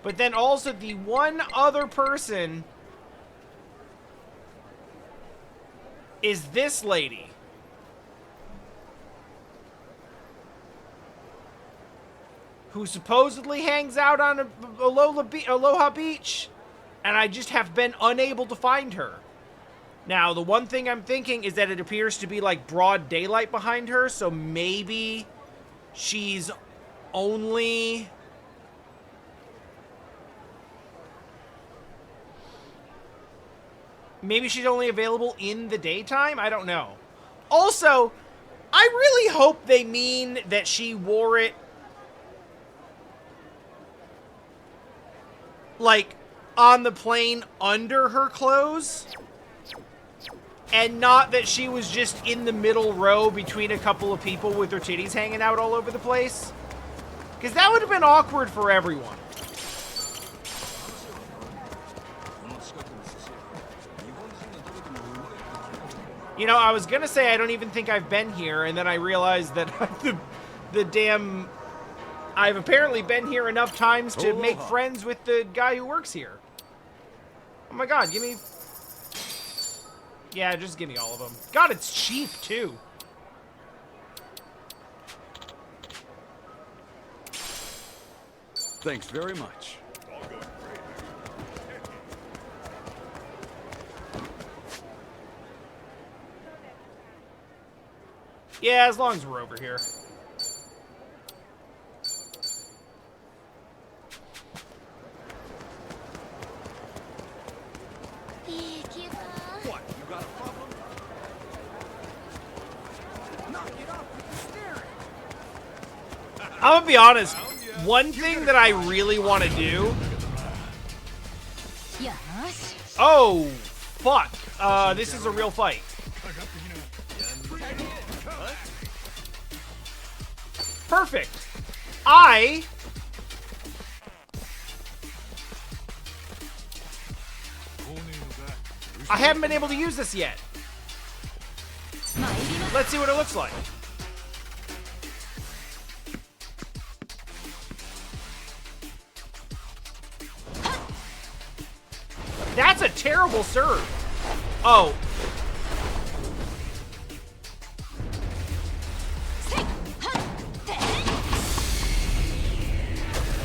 But then also the one other person is this lady. Who supposedly hangs out on Aloha Beach. And I just have been unable to find her. Now, the one thing I'm thinking is that it appears to be like broad daylight behind her, so maybe she's only... Maybe she's only available in the daytime? I don't know. Also, I really hope they mean that she wore it like on the plane under her clothes. And not that she was just in the middle row between a couple of people with their titties hanging out all over the place. Because that would have been awkward for everyone. You know, I was gonna say I don't even think I've been here, and then I realized that the damn... I've apparently been here enough times to make friends with the guy who works here. Oh my god, give me... Yeah, just give me all of them. God, it's cheap, too. Thanks very much. Yeah, as long as we're over here. What? You got a problem? Knock it off with the staring. I'm gonna be honest. One thing that I really want to do... Oh, fuck. This is a real fight. Perfect. I haven't been able to use this yet. Let's see what it looks like. That's a terrible serve. Oh.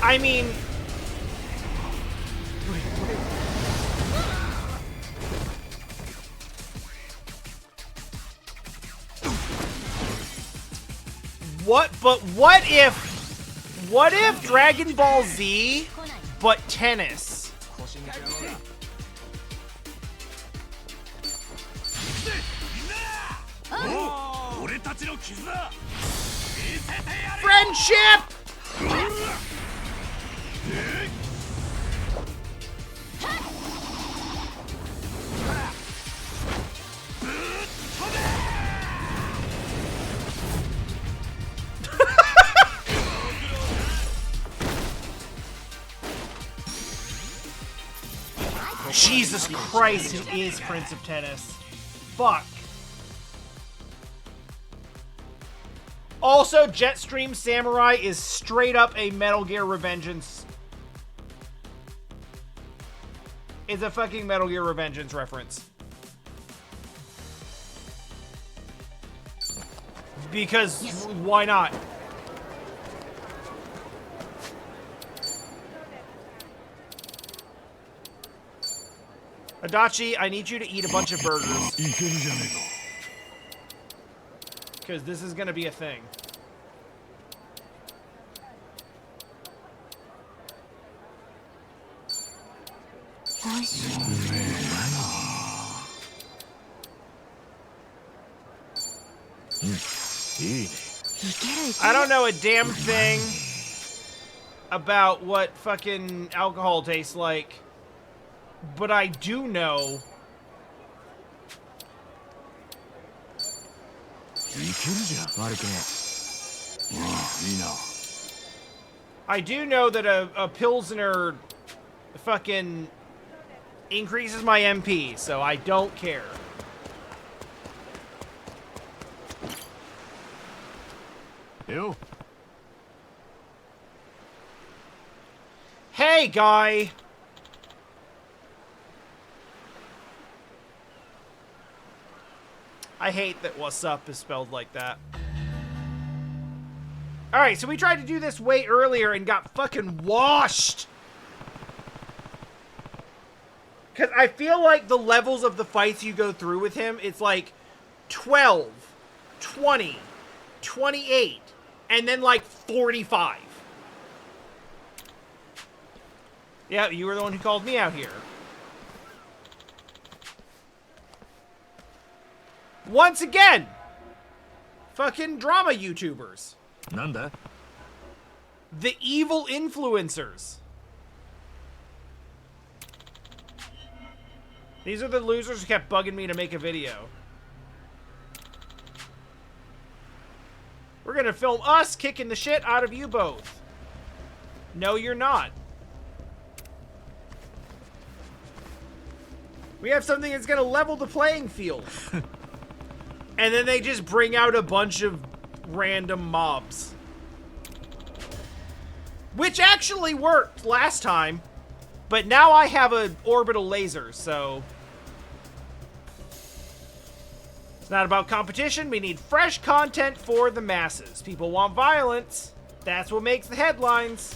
I mean... What? But what if... What if Dragon Ball Z, but tennis? Friendship! Jesus Christ, it is Prince of Tennis. Fuck. Also, Jetstream Samurai is straight up a Metal Gear Revengeance. It's a fucking Metal Gear Revengeance reference. Because, why not? Adachi, I need you to eat a bunch of burgers. Because this is going to be a thing. I don't know a damn thing about what fucking alcohol tastes like, but I do know that a Pilsner fucking increases my MP, so I don't care. Yo. Hey, guy! I hate that what's up is spelled like that. Alright, so we tried to do this way earlier and got fucking washed! Because I feel like the levels of the fights you go through with him, it's like 12, 20, 28, and then like 45. Yeah, you were the one who called me out here. Once again! Fucking drama YouTubers. Nanda? The evil influencers. These are the losers who kept bugging me to make a video. We're gonna film us kicking the shit out of you both. No, you're not. We have something that's gonna level the playing field. And then they just bring out a bunch of random mobs. Which actually worked last time. But now I have an orbital laser, so... It's not about competition. We need fresh content for the masses. People want violence. That's what makes the headlines.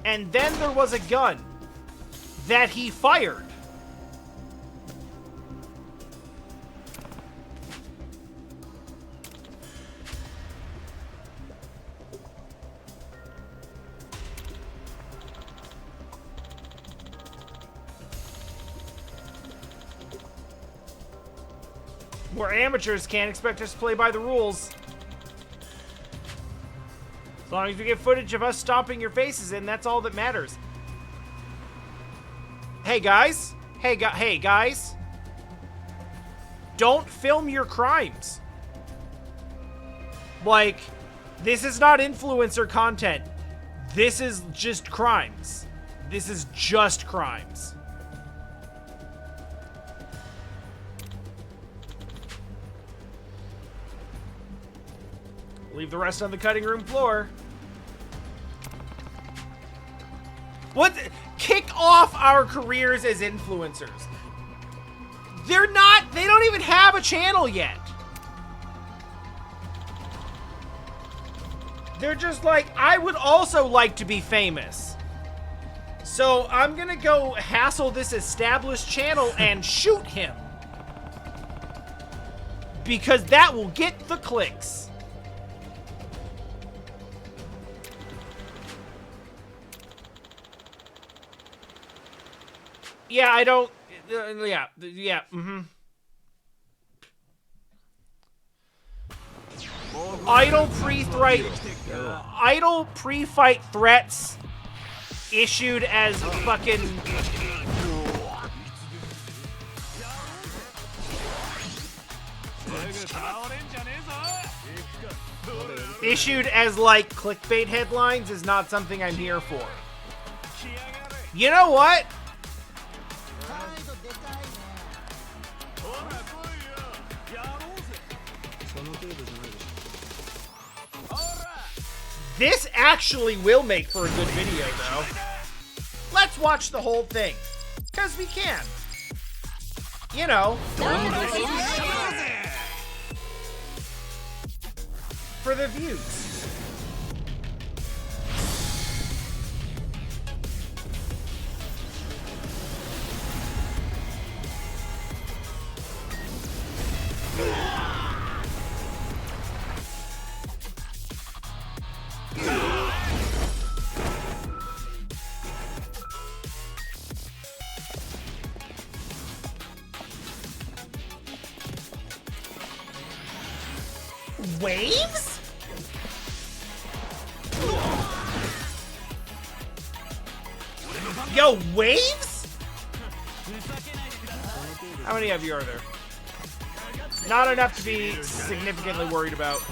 And then there was a gun that he fired. We're amateurs, can't expect us to play by the rules. As long as we get footage of us stomping your faces in, that's all that matters. Hey guys, hey guys. Don't film your crimes. Like, this is not influencer content. This is just crimes. This is just crimes. Leave the rest on the cutting room floor. What? Kick off our careers as influencers. They're not, they don't even have a channel yet. They're just like, I would also like to be famous. So I'm gonna go hassle this established channel and shoot him. Because that will get the clicks. Yeah, I don't... Idle pre-fight threats issued as fucking... issued as, like, clickbait headlines is not something I'm here for. You know what? This actually will make for a good video, though. Let's watch the whole thing. Because we can. You know. For the views. Waves? Yo, waves? How many of you are there? Not enough to be significantly worried about.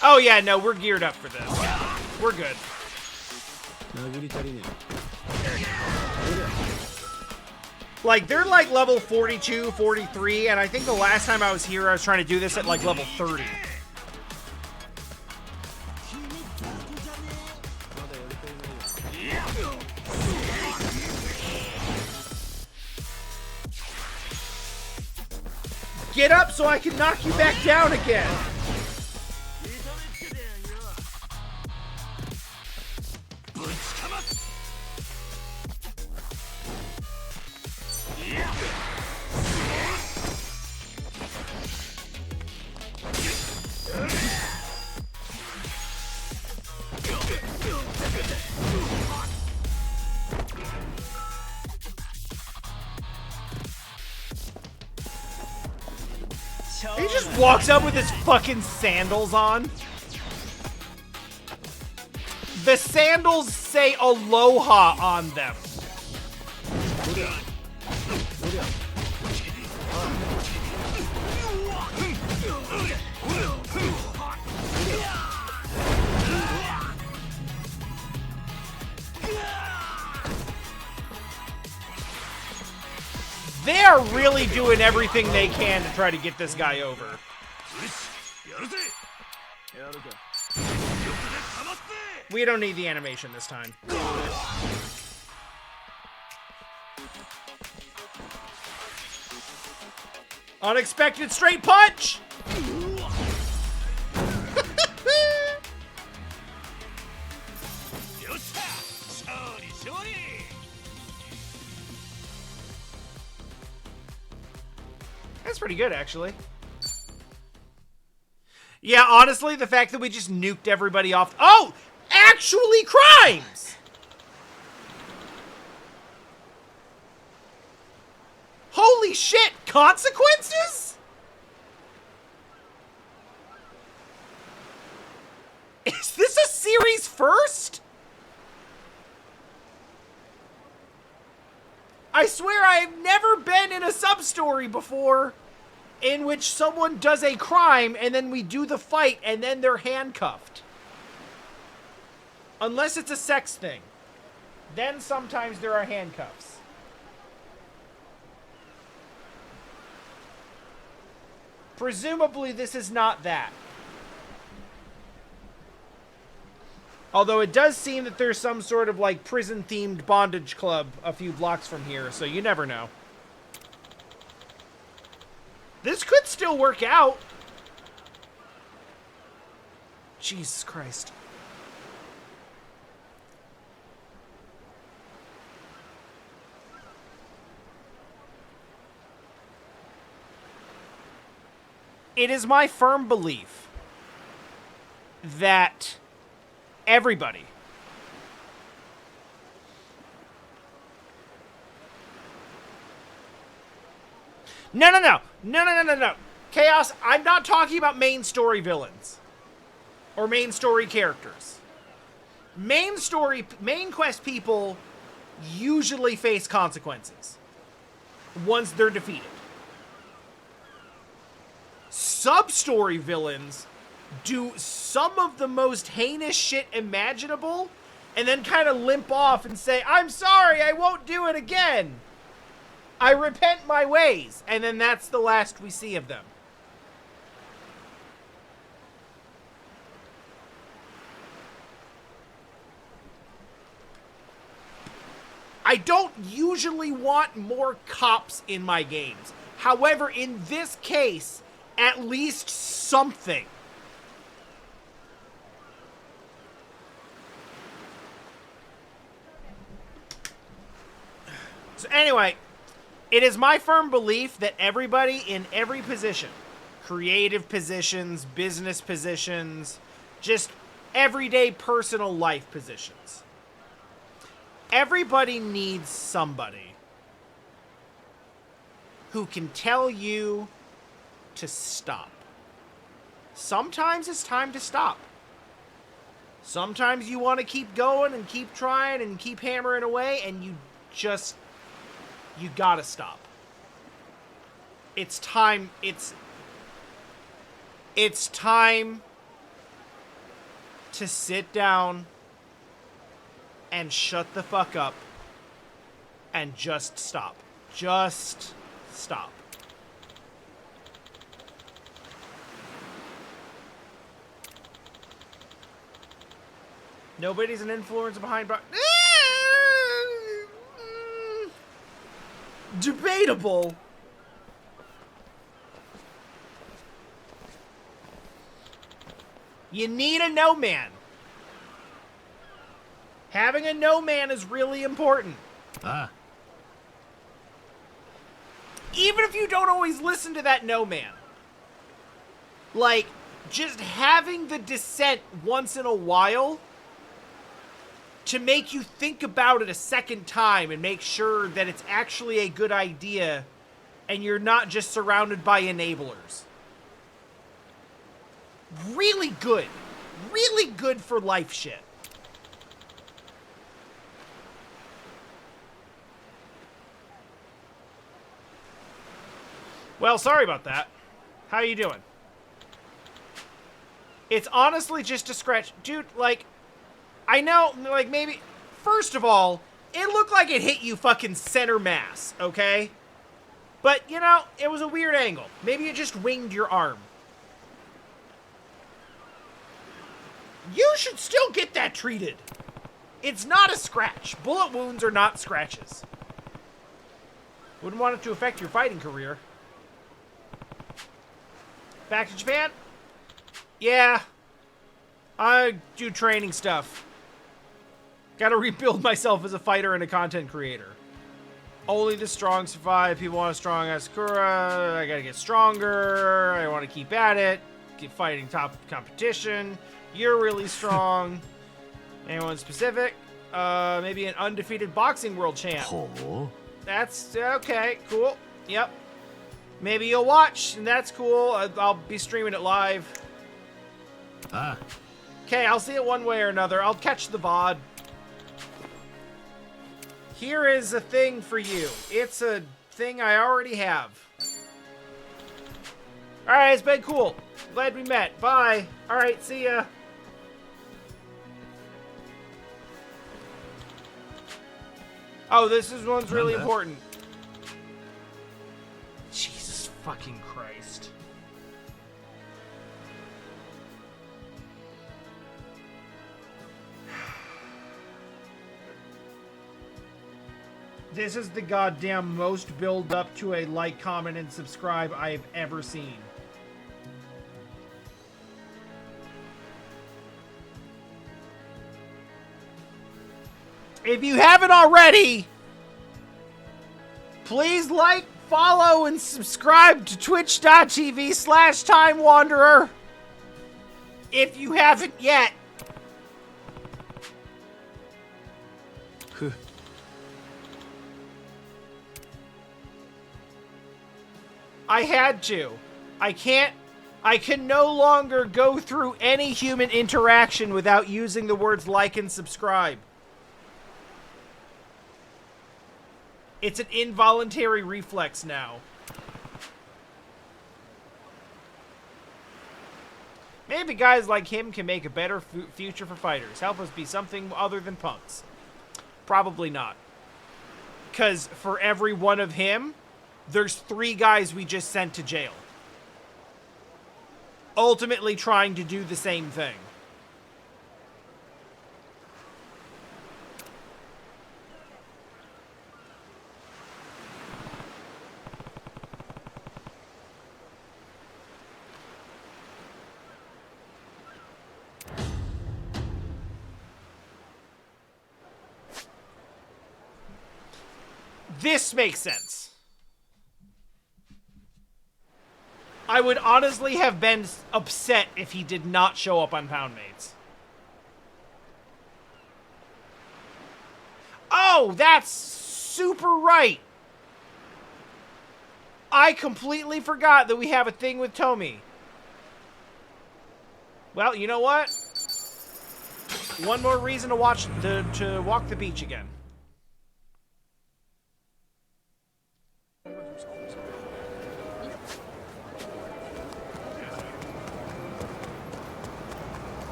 Oh yeah, no, we're geared up for this. We're good. Like, they're like level 42, 43, and I think the last time I was here, I was trying to do this at like level 30. Get up so I can knock you back down again. He just walks up with his fucking sandals on. The sandals say aloha on them. are really doing everything they can to try to get this guy over. We don't need the animation this time. Unexpected straight punch! That's pretty good, actually. Yeah, honestly, the fact that we just nuked everybody off... Oh! Actually crimes! Holy shit! Consequences? Is this a series first? I swear I have never been in a sub-story before in which someone does a crime and then we do the fight and then they're handcuffed. Unless it's a sex thing. Then sometimes there are handcuffs. Presumably this is not that. Although it does seem that there's some sort of like prison-themed bondage club a few blocks from here, so you never know. This could still work out. Jesus Christ. It is my firm belief that everybody No. Chaos, I'm not talking about main story villains or main story characters. Main quest people usually face consequences once they're defeated. Sub-story villains do some of the most heinous shit imaginable and then kind of limp off and say, I'm sorry, I won't do it again. I repent my ways. And then that's the last we see of them. I don't usually want more cops in my games. However, in this case, at least something. So anyway, it is my firm belief that everybody in every position, creative positions, business positions, just everyday personal life positions, everybody needs somebody who can tell you to stop. Sometimes it's time to stop. Sometimes you want to keep going and keep trying and keep hammering away, and you gotta stop. It's time. It's time to sit down and shut the fuck up and just stop. Just stop. Nobody's an influencer behind... Debatable. You need a no man. Having a no man is really important. Ah. Even if you don't always listen to that no man. Like, just having the dissent once in a while to make you think about it a second time and make sure that it's actually a good idea and you're not just surrounded by enablers. Really good. Really good for life shit. Well, sorry about that. How you doing? It's honestly just a scratch. Dude, like... I know, like, maybe... First of all, it looked like it hit you fucking center mass, okay? But, you know, it was a weird angle. Maybe it just winged your arm. You should still get that treated. It's not a scratch. Bullet wounds are not scratches. Wouldn't want it to affect your fighting career. Back to Japan? Yeah. I do training stuff. Gotta rebuild myself as a fighter and a content creator. Only the strong survive. People want a strong Asakura. I gotta get stronger. I want to keep at it. Keep fighting top competition. You're really strong. Anyone specific? Maybe an undefeated boxing world champ.ほ That's okay. Cool. Yep. Maybe you'll watch, and that's cool. I'll be streaming it live. う。ああ。 Okay, I'll see it one way or another. I'll catch the VOD. Here is a thing for you. It's a thing I already have. Alright, it's been cool. Glad we met. Bye. Alright, see ya. Oh, this is one's really important. Jesus fucking Christ. This is the goddamn most build up to a like, comment, and subscribe I have ever seen. If you haven't already, please like, follow, and subscribe to twitch.tv/TimeWanderer. If you haven't yet. I had to. I can no longer go through any human interaction without using the words like and subscribe. It's an involuntary reflex now. Maybe guys like him can make a better future for fighters. Help us be something other than punks. Probably not. Because for every one of him, there's 3 guys we just sent to jail. Ultimately trying to do the same thing. This makes sense. I would honestly have been upset if he did not show up on Poundmates. Oh, that's super right. I completely forgot that we have a thing with Tomy. Well, you know what? One more reason to walk the beach again.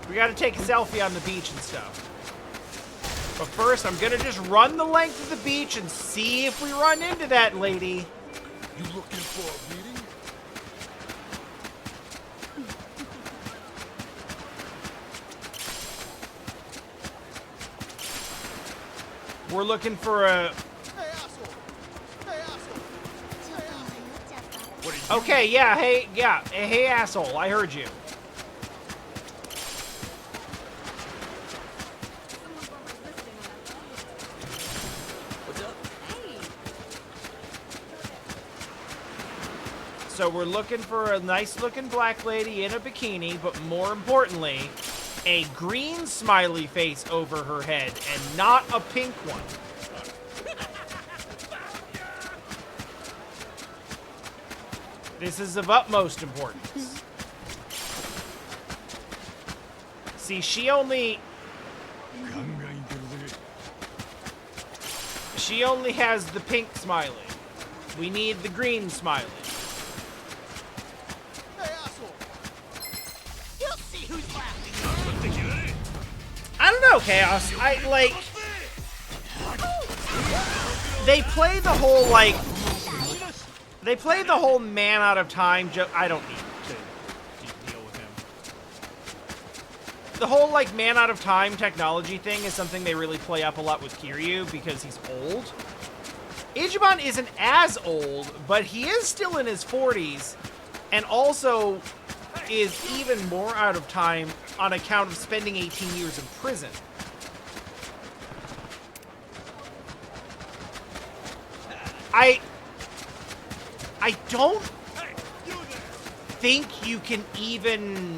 We gotta take a selfie on the beach and stuff. But first, I'm gonna just run the length of the beach and see if we run into that lady. You looking for a meeting? We're looking for a... Hey, asshole! Hey, asshole! Hey, asshole! What are you Okay, yeah, hey, asshole, I heard you. So we're looking for a nice-looking black lady in a bikini, but more importantly, a green smiley face over her head and not a pink one. This is of utmost importance. See, she only has the pink smiley. We need the green smiley. I don't know, Chaos. They play the whole, like... They play the whole man out of time joke. I don't need to deal with him. The whole, like, man out of time technology thing is something they really play up a lot with Kiryu because he's old. Ichiban isn't as old, but he is still in his 40s, and also is even more out of time on account of spending 18 years in prison. I don't think you can even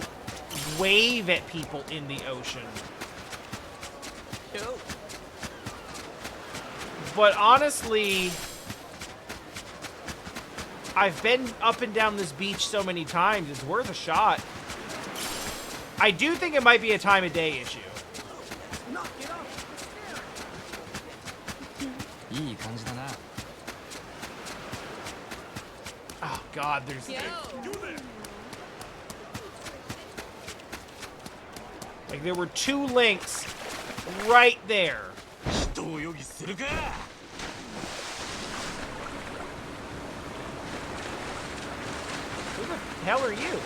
wave at people in the ocean. But honestly, I've been up and down this beach so many times, it's worth a shot. I do think it might be a time of day issue. いい感じだな。 Oh God, there's... Like, there were 2 links right there. 人を泳ぎするか。 Who the hell are you?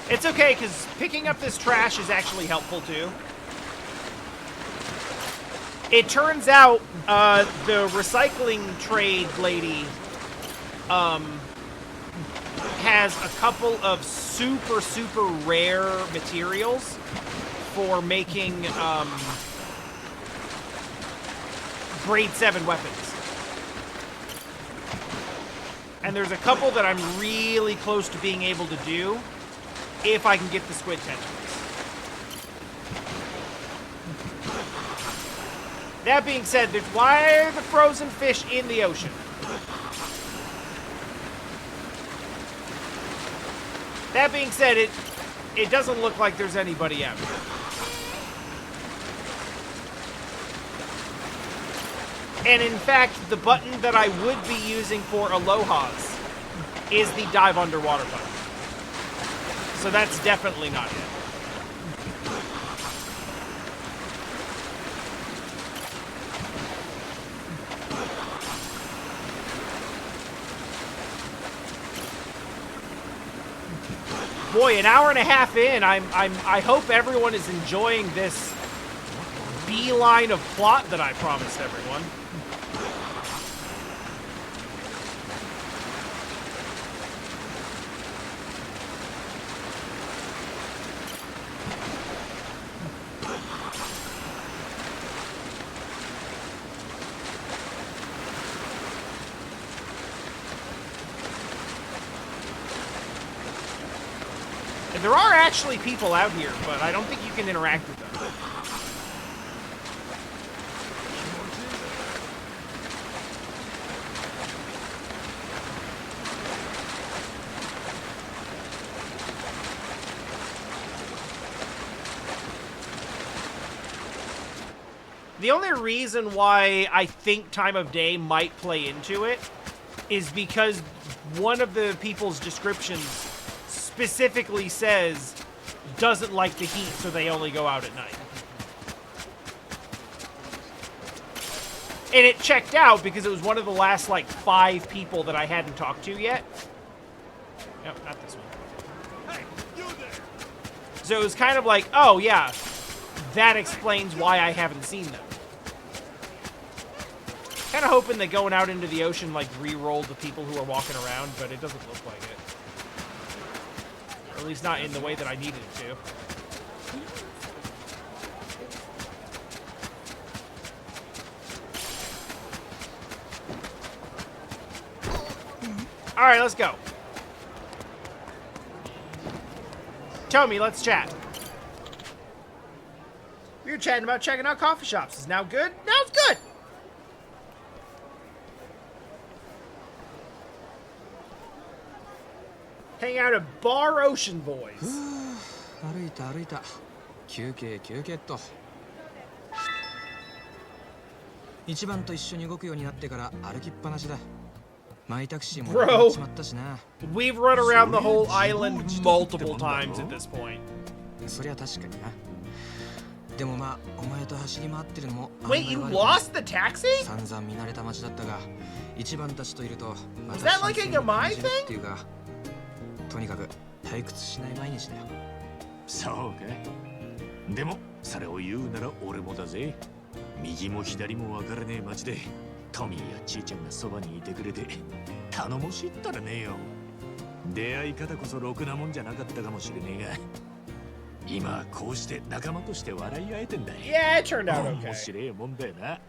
It's okay, because picking up this trash is actually helpful, too. It turns out, the recycling trade lady, has a couple of super, super rare materials for making, grade 7 weapons. And there's a couple that I'm really close to being able to do if I can get the squid tentacles. That being said, why are the frozen fish in the ocean? That being said, it doesn't look like there's anybody out here. And in fact, the button that I would be using for Alohas is the dive underwater button. So that's definitely not it. Boy, an hour and a half in, I hope everyone is enjoying this beeline of plot that I promised everyone. There are actually people out here, but I don't think you can interact with them. The only reason why I think time of day might play into it is because one of the people's descriptions specifically says doesn't like the heat, so they only go out at night. And it checked out because it was one of the last, like, 5 people that I hadn't talked to yet. Nope, not this one. Hey, you there. So it was kind of like, oh, yeah, that explains why I haven't seen them. Kind of hoping that going out into the ocean, like, re-rolled the people who are walking around, but it doesn't look like it. Or at least not in the way that I needed it to. Alright, let's go. Tommy, let's chat. We were chatting about checking out coffee shops. Is now good? Now it's good! Hang out at Bar Ocean Boys. 歩いた歩いた。休憩休憩っと。一番と一緒に動くようになってから歩きっぱなしだ。マイタクシーもなくなっちまったしな。 We've run around the whole island multiple times at this point. そりゃ確かにな。でもまあお前と走り回ってるのも Wait, you lost the taxi? 散々見慣れた街だったが、一番たちといると Is that like a Yamai っ thing? ていうか、とにかく退屈しない毎日だよ。そうか。でもそれを言うなら俺もだぜ。右も左も分からねえ街でトミーやちーちゃんがそばにいてくれて頼もしいったらねえよ。出会い方こそろくなもんじゃなかったかもしれねえが、今こうして仲間として笑い合えてんだよ。 Yeah, it turned out 面 okay. 白いもんだよな。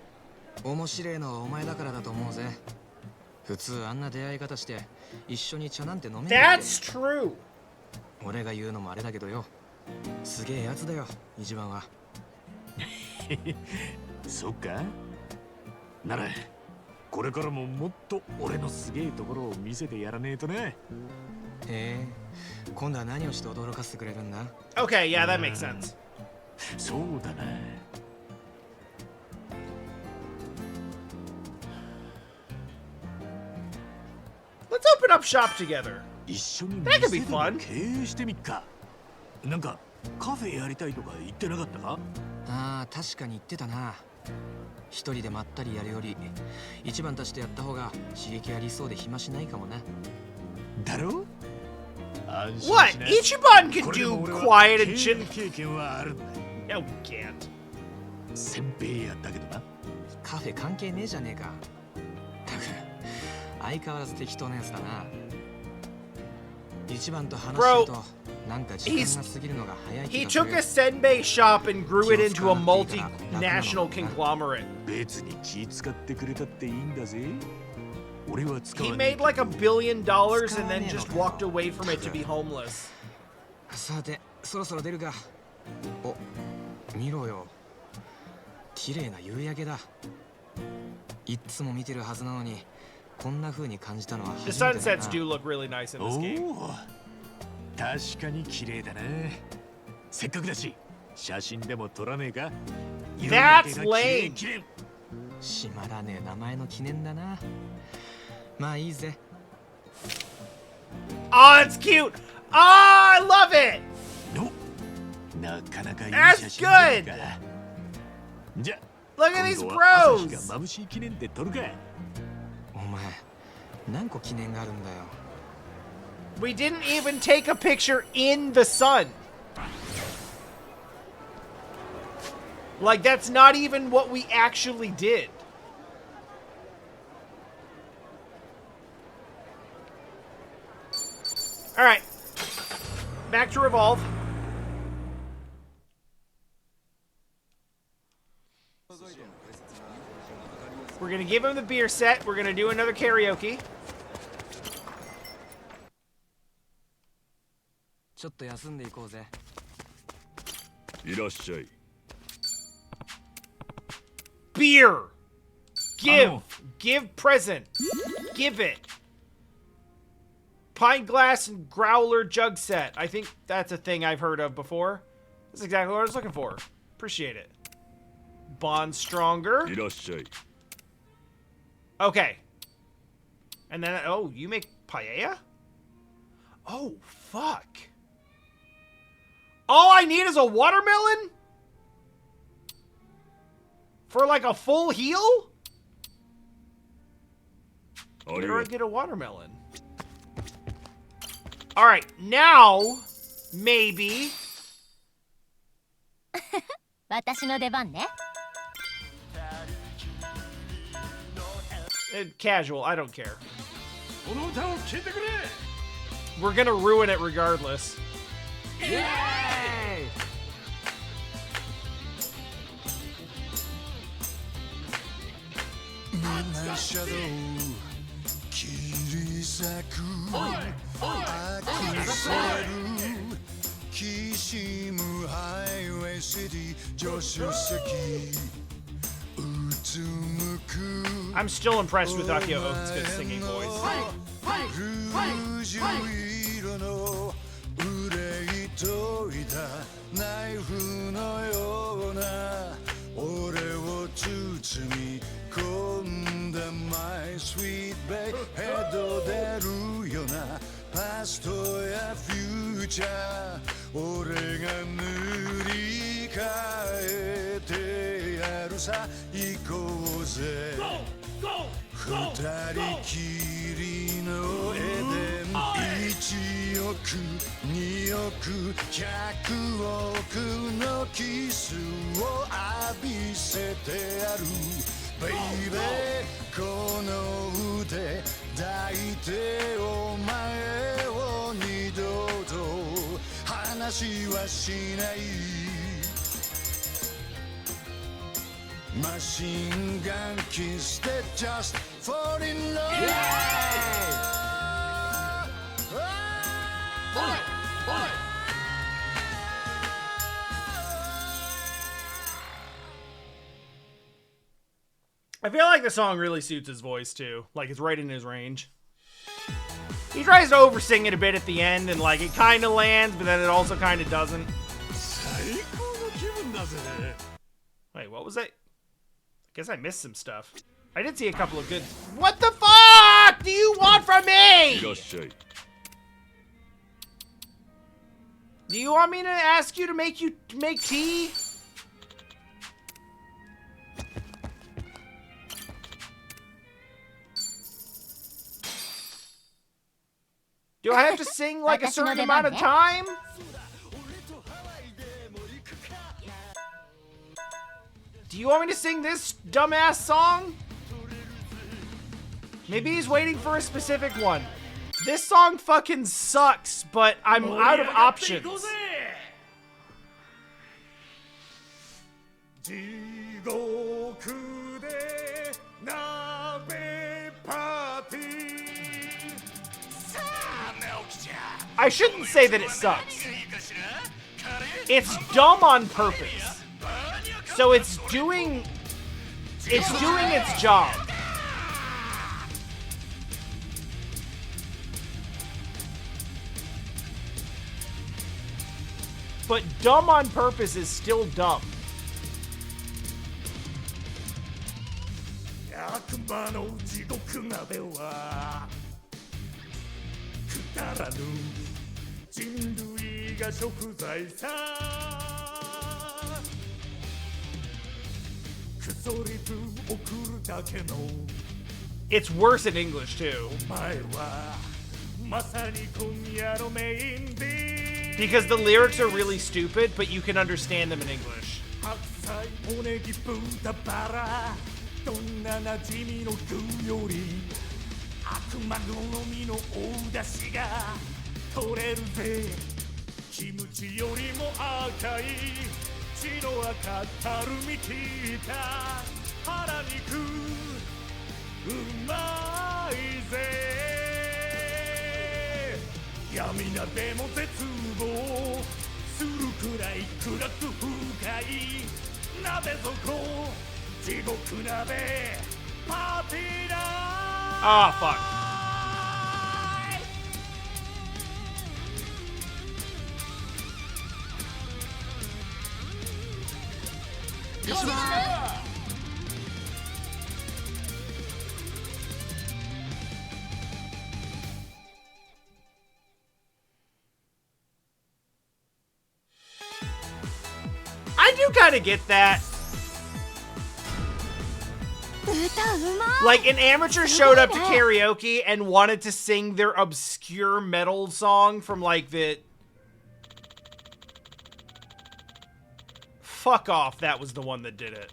面白いのはお前だからだと思うぜ。普通あんな出会い方して一緒に茶なんて飲めない。 That's true. 俺が言うのもあれだけどよ、すげえやつだよ一番は。そっか。ならこれからももっと俺のすげえところを見せてやらねえとな。へえ、今度は何をして驚かせてくれるんだ？ Okay, yeah, that makes sense. そうだな。Let's open up shop together. 一緒に That could be 店でも fun. 経営してみっか。なんかカフェやりたいとか言ってなかったか？ああ、確かに言ってたな。一人でまったりやるより一番たちとやった方が刺激ありそうで暇しないかもな。だろ？安心し What? な。 Ichiban can これでも do 俺は quiet and 経営 chill. 経験はあるんだ。 No, we can't. 先輩やったけどな。カフェ関係ねえじゃねえか。たく相変わらず適当なやつだな。一番と話してるとなんか時間が過ぎるのが早い気 He がす took る。 a senbei shop and grew it into a multinational conglomerate. 別に気使ってくれたっていいんだぜ。俺は使 He わねえ made like $1 billion and then 使 just わねえのかよ。 walked away from it to be homeless. さて、そろそろ出るか。お、見ろよ。綺麗な夕焼けだ。いっつも見てるはずなのに、こんな風に感じたのは The 初めてだ sunsets な。 do look really nice in お this game. お、確かに綺麗だな。せっかくだし写真でも撮らねえか。 That's lame. 綺麗。しまらねえ名前の記念だな。まあいいぜ。 Oh, it's cute. Oh, I love it. のなかなかいい That's 写真じゃないか。じゃ Look at these 今度は朝日 bros. が眩しい記念で撮るか。お前、何個記念があるんだよ。 We didn't even take a picture in the sun. Like, that's not even what we actually did. Alright. Back to Revolve. We're gonna give him the beer set. We're gonna do another karaoke. ちょっと休んでいこうぜ。いらっしゃい。 Beer. Give. Give present. Give it. Pine glass and growler jug set. I think that's a thing I've heard of before. That's exactly what I was looking for. Appreciate it. Bond stronger. いらっしゃい。 Okay. And then, oh, you make paella? Oh, fuck. All I need is a watermelon? For like a full heal? Where do I get a watermelon? Alright, now, maybe. 私の出番ね。 Casual, I don't care. この歌を聴いてくれ。 We're gonna ruin it regardless. イエーイ。ナシャドウ切り裂く秋せるきしむハイウェイシティ助手席うつむく I'm still impressed with Akio Otsuka's singing voice. ルジュ色の憂いといたナイフのような俺を包み込んだ My sweet babe ヘパストやフューチャー俺が塗り替えてやるさ行こうぜ二人きりのエデン1億2億100億のキスを浴びせてやるベイベーこの腕抱いてお前を二度と話はしないマシンガンキスで just fall in love、I feel like the song really suits his voice too. Like it's right in his range. He tries to oversing it a bit at the end, and like it kind of lands, but then it also kind of doesn't. Wait, what was that? I guess I missed some stuff. I did see a couple of good. What the fuck do you want from me? Do you want me to ask you to make tea? Do I have to sing like a certain amount of time? Do you want me to sing this dumbass song? Maybe he's waiting for a specific one. This song fucking sucks, but I'm out of options. I shouldn't say that it sucks. It's dumb on purpose. So it's doing its job. But dumb on purpose is still dumb. It's worse in English too. Because the lyrics are really stupid, but you can understand them in English. Oh, fuck. I do kind of get that. Like, an amateur showed up to karaoke and wanted to sing their obscure metal song from, like, the... Fuck off, that was the one that did it.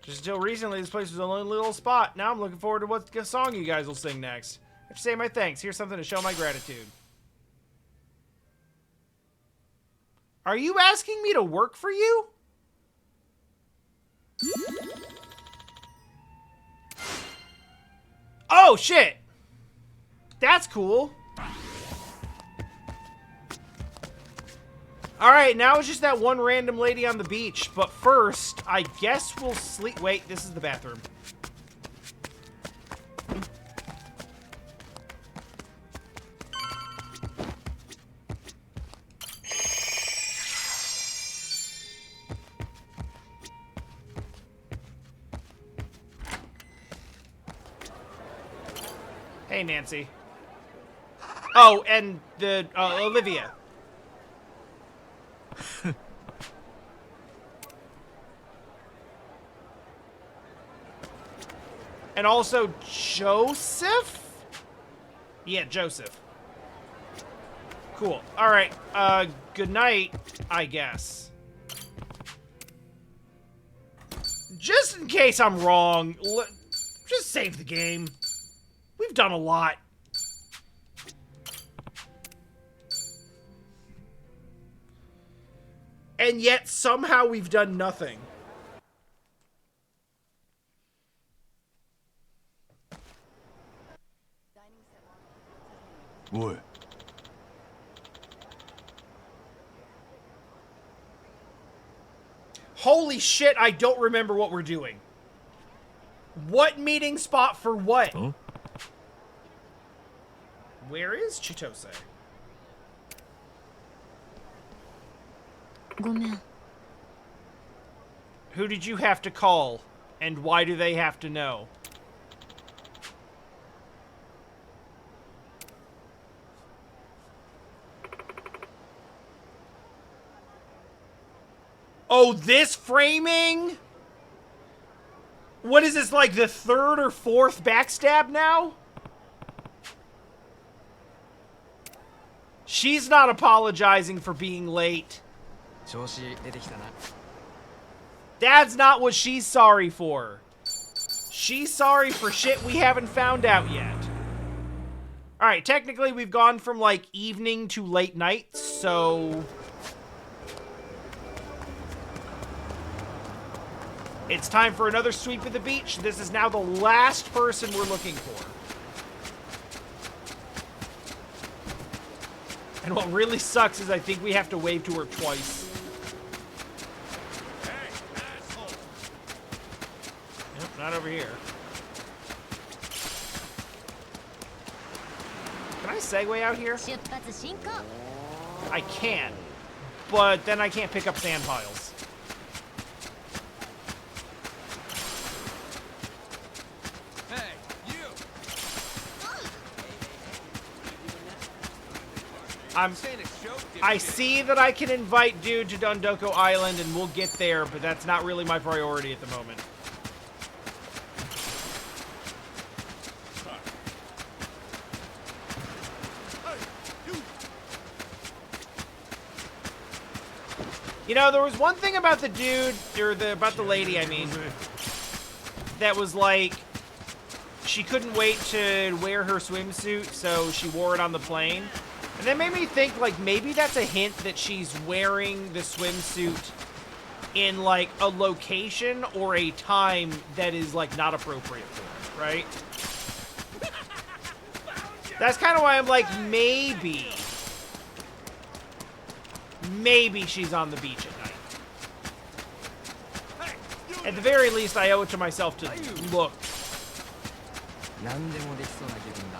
Just until recently, this place was a lonely little spot. Now I'm looking forward to what song you guys will sing next. I have to say my thanks. Here's something to show my gratitude. Are you asking me to work for you? Oh, shit! That's cool. Alright, now it's just that one random lady on the beach. But first, I guess we'll sleep. Wait, this is the bathroom. Hey, Nancy. Oh, and the Olivia. And also Joseph? Yeah, Joseph. Cool. All right. Good night, I guess. Just in case I'm wrong, just save the game. We've done a lot. And yet, somehow, we've done nothing.おい Holy shit, I don't remember what we're doing. What meeting spot for what? Huh? Where is Chitose? ごめん。 Who did you have to call? And why do they have to know? Oh, this framing? What is this, like the third or fourth backstab now? She's not apologizing for being late. 調子出てきたな That's not what she's sorry for. She's sorry for shit we haven't found out yet. Alright, technically we've gone from, like, evening to late night, so... It's time for another sweep of the beach. This is now the last person we're looking for. And what really sucks is I think we have to wave to her twice. Nope, not over here. Can I segue out here? 出発進行。 I can. But then I can't pick up sand piles. Hey, you! I see that I can invite dude to Dondoko Island and we'll get there, but that's not really my priority at the moment. You know, there was one thing about the dude, or about the lady, I mean, that was like, she couldn't wait to wear her swimsuit, so she wore it on the plane. And that made me think, like, maybe that's a hint that she's wearing the swimsuit in, like, a location or a time that is, like, not appropriate for it, right? That's kind of why I'm like, maybe she's on the beach at night. At the very least, I owe it to myself to look. 何でもできそうな気分だ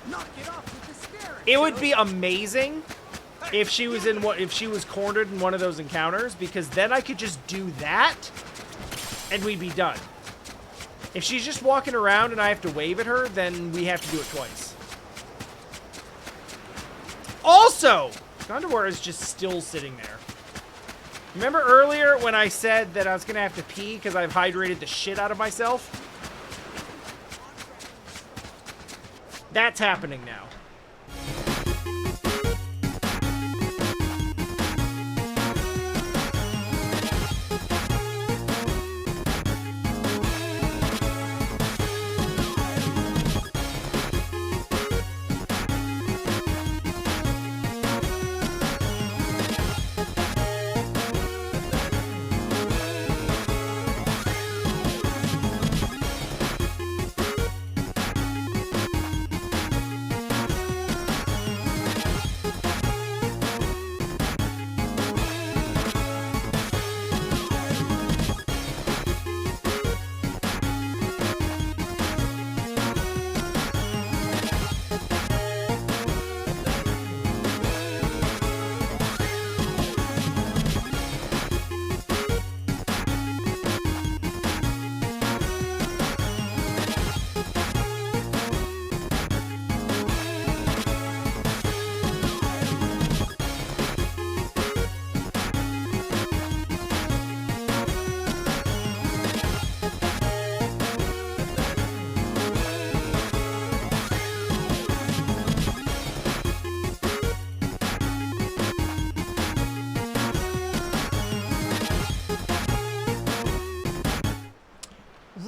Knock it off with the staring! It would be amazing if she was cornered in one of those encounters, because then I could just do that and we'd be done. If she's just walking around and I have to wave at her, then we have to do it twice. Also, Gondor is just still sitting there. Remember earlier when I said that I was going to have to pee because I've hydrated the shit out of myself? That's happening now.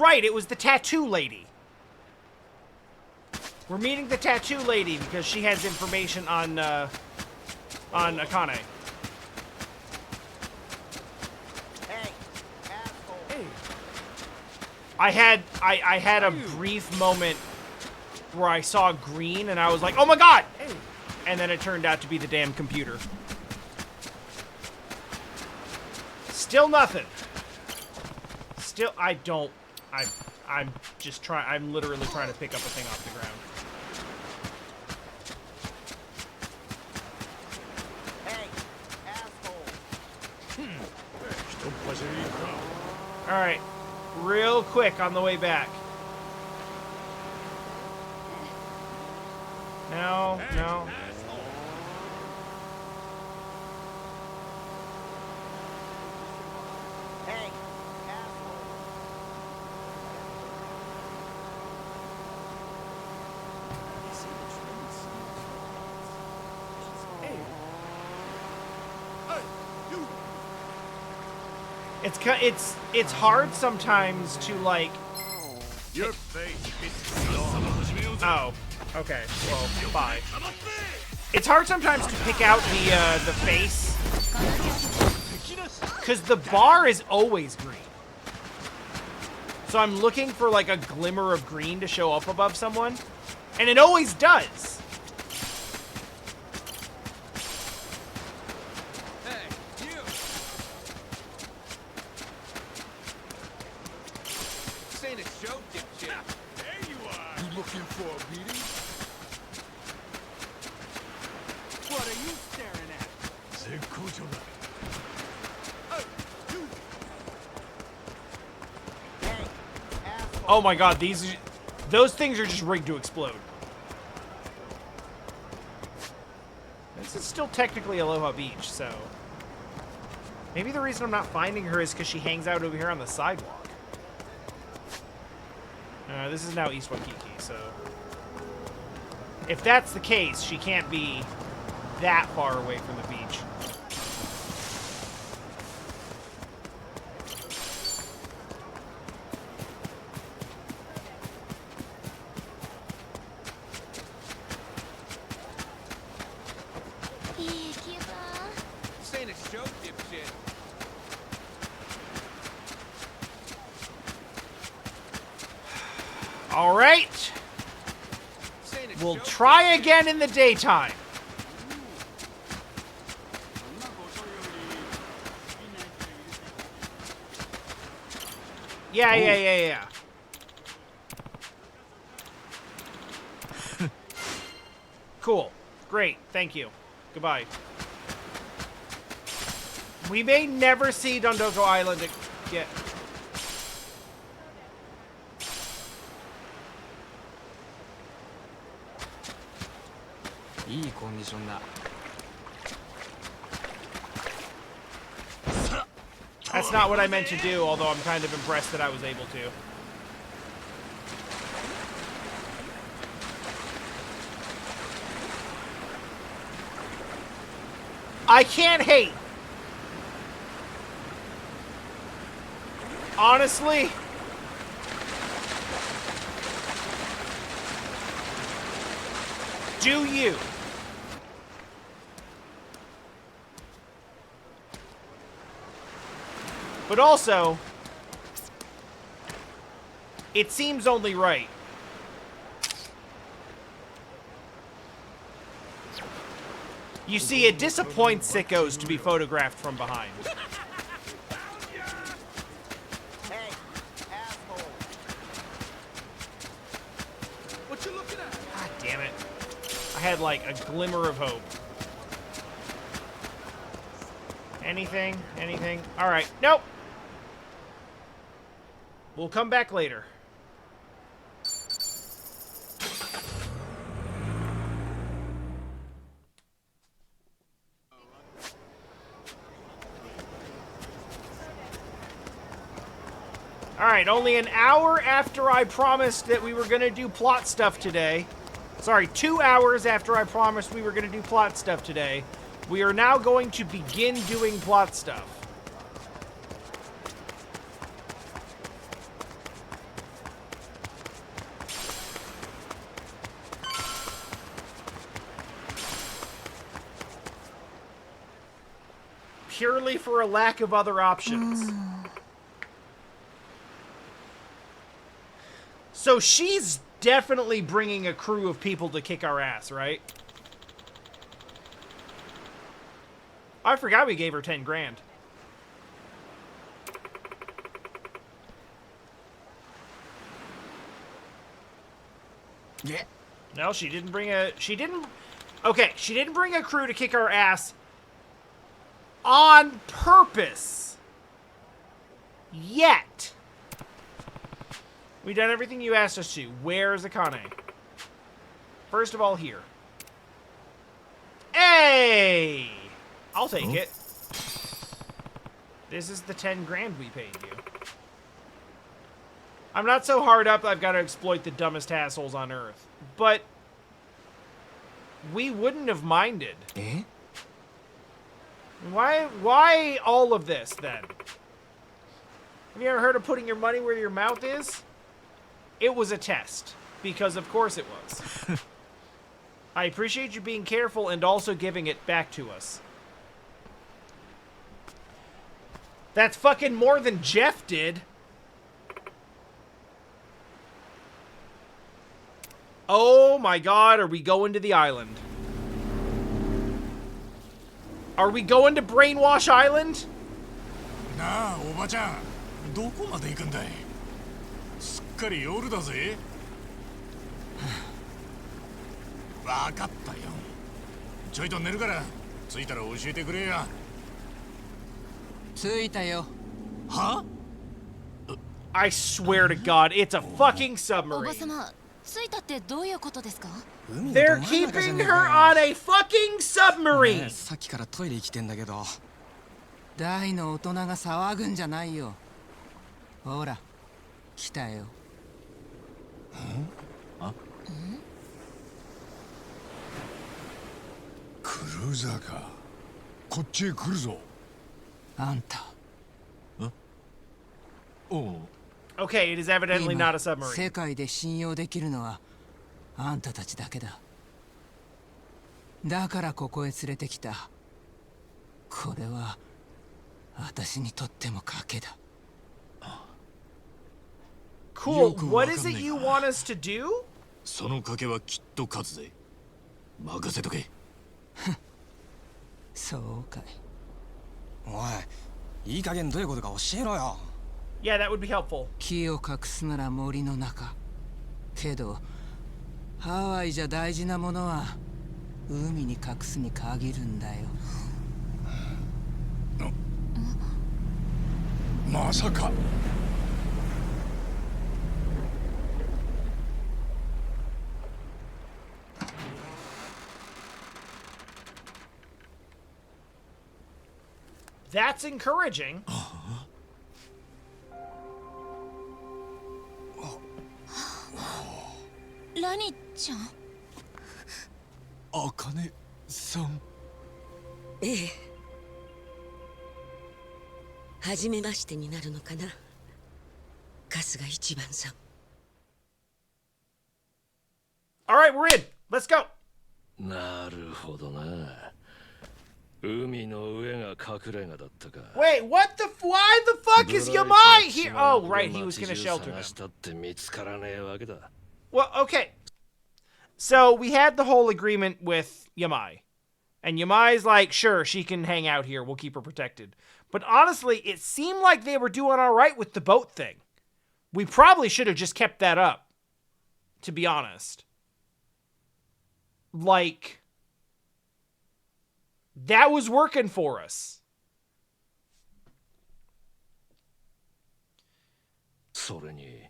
right. It was the tattoo lady. We're meeting the tattoo lady because she has information on Akane. Hey, asshole. Hey. I had a brief moment where I saw green and I was like, oh my god! And then it turned out to be the damn computer. Still nothing. Still, I'm just trying, I'm literally trying to pick up a thing off the ground. Alright, real quick on the way back. No, no. Hey, asshole. It's hard sometimes to like. Your face. Oh, okay. Well, bye. It's hard sometimes to pick out the face because the bar is always green. So I'm looking for like a glimmer of green to show up above someone, and it always does. Oh my god, those things are just rigged to explode. This is still technically Aloha Beach, so maybe the reason I'm not finding her is because she hangs out over here on the sidewalk. This is now East Waikiki, so if that's the case, she can't be that far away from the beach. All right. We'll try again in the daytime. Yeah. Cool. Great. Thank you. Goodbye. We may never see Dondoko Island again. That's not what I meant to do, although I'm kind of impressed that I was able to. I can't hate. Honestly. Do you? But also, it seems only right. You see, it disappoints sickos to be photographed from behind. Hey, asshole. What you looking at? God damn it. I had like a glimmer of hope. Anything? Anything? All right. Nope. We'll come back later. All right, only an hour after I promised that we were going to do plot stuff today. Sorry, 2 hours after I promised we were going to do plot stuff today. We are now going to begin doing plot stuff. purely for a lack of other options. So she's definitely bringing a crew of people to kick our ass, right? I forgot we gave her 10 grand. Yeah. No, she didn't bring a... Okay, she didn't bring a crew to kick our ass on purpose. Yet. We've done everything you asked us to. Where's Akane? First of all, here. Hey! I'll take it. This is the 10 grand we paid you. I'm not so hard up I've got to exploit the dumbest assholes on Earth. But we wouldn't have minded. Eh? Why all of this, then? Have you ever heard of putting your money where your mouth is? It was a test. Because of course it was. I appreciate you being careful and also giving it back to us. That's fucking more than Jeff did. Oh my god, are we going to the island? Are we going to Brainwash Island? なあおばちゃん、どこまで行くんだい。すっかり夜だぜ。わかったよ。ちょいと寝るから、着いたら教えてくれや。着いたよ。は？ I swear to God, it's a fucking おば submarine. さま、着いたってどういうことですか？ They're keeping her on a fucking submarine. さっきからトイレ行きてんだけど。大の大人が騒ぐんじゃないよ。ほら、来たよ。クルーザーか。こっちへ来るぞ。あんた。おう。 Okay, it is evidently not a 世 submarine. 界で信用できるのはあんたたちだけだ。だからここへ連れてきた。これは私にとっても賭けだ。Cool. What is it you want us to do? その賭けはきっと勝つぜ。任せとけ。そうかい。おい、いい加減どういうことか教えろよ。Yeah, that would be helpful. 木を隠すなら森の中。けどハワイじゃ大事なものは海に隠すに限るんだよ。まさか。That's encouraging. ラニちゃん。あかねさん。ええ。初めましてになるのかな。春日一番さん。All right, we're in. Let's go. なるほどな。海の上が隠れ家だったか。 Wait, what the? Why the fuck is Yamai here? Oh, right, he was gonna shelter them. したって見つからねえわけだ。 Well, okay. So we had the whole agreement with Yamai. And Yamai's like, sure, she can hang out here. We'll keep her protected. But honestly, it seemed like they were doing all right with the boat thing. We probably should have just kept that up, to be honest. Like, that was working for us. それに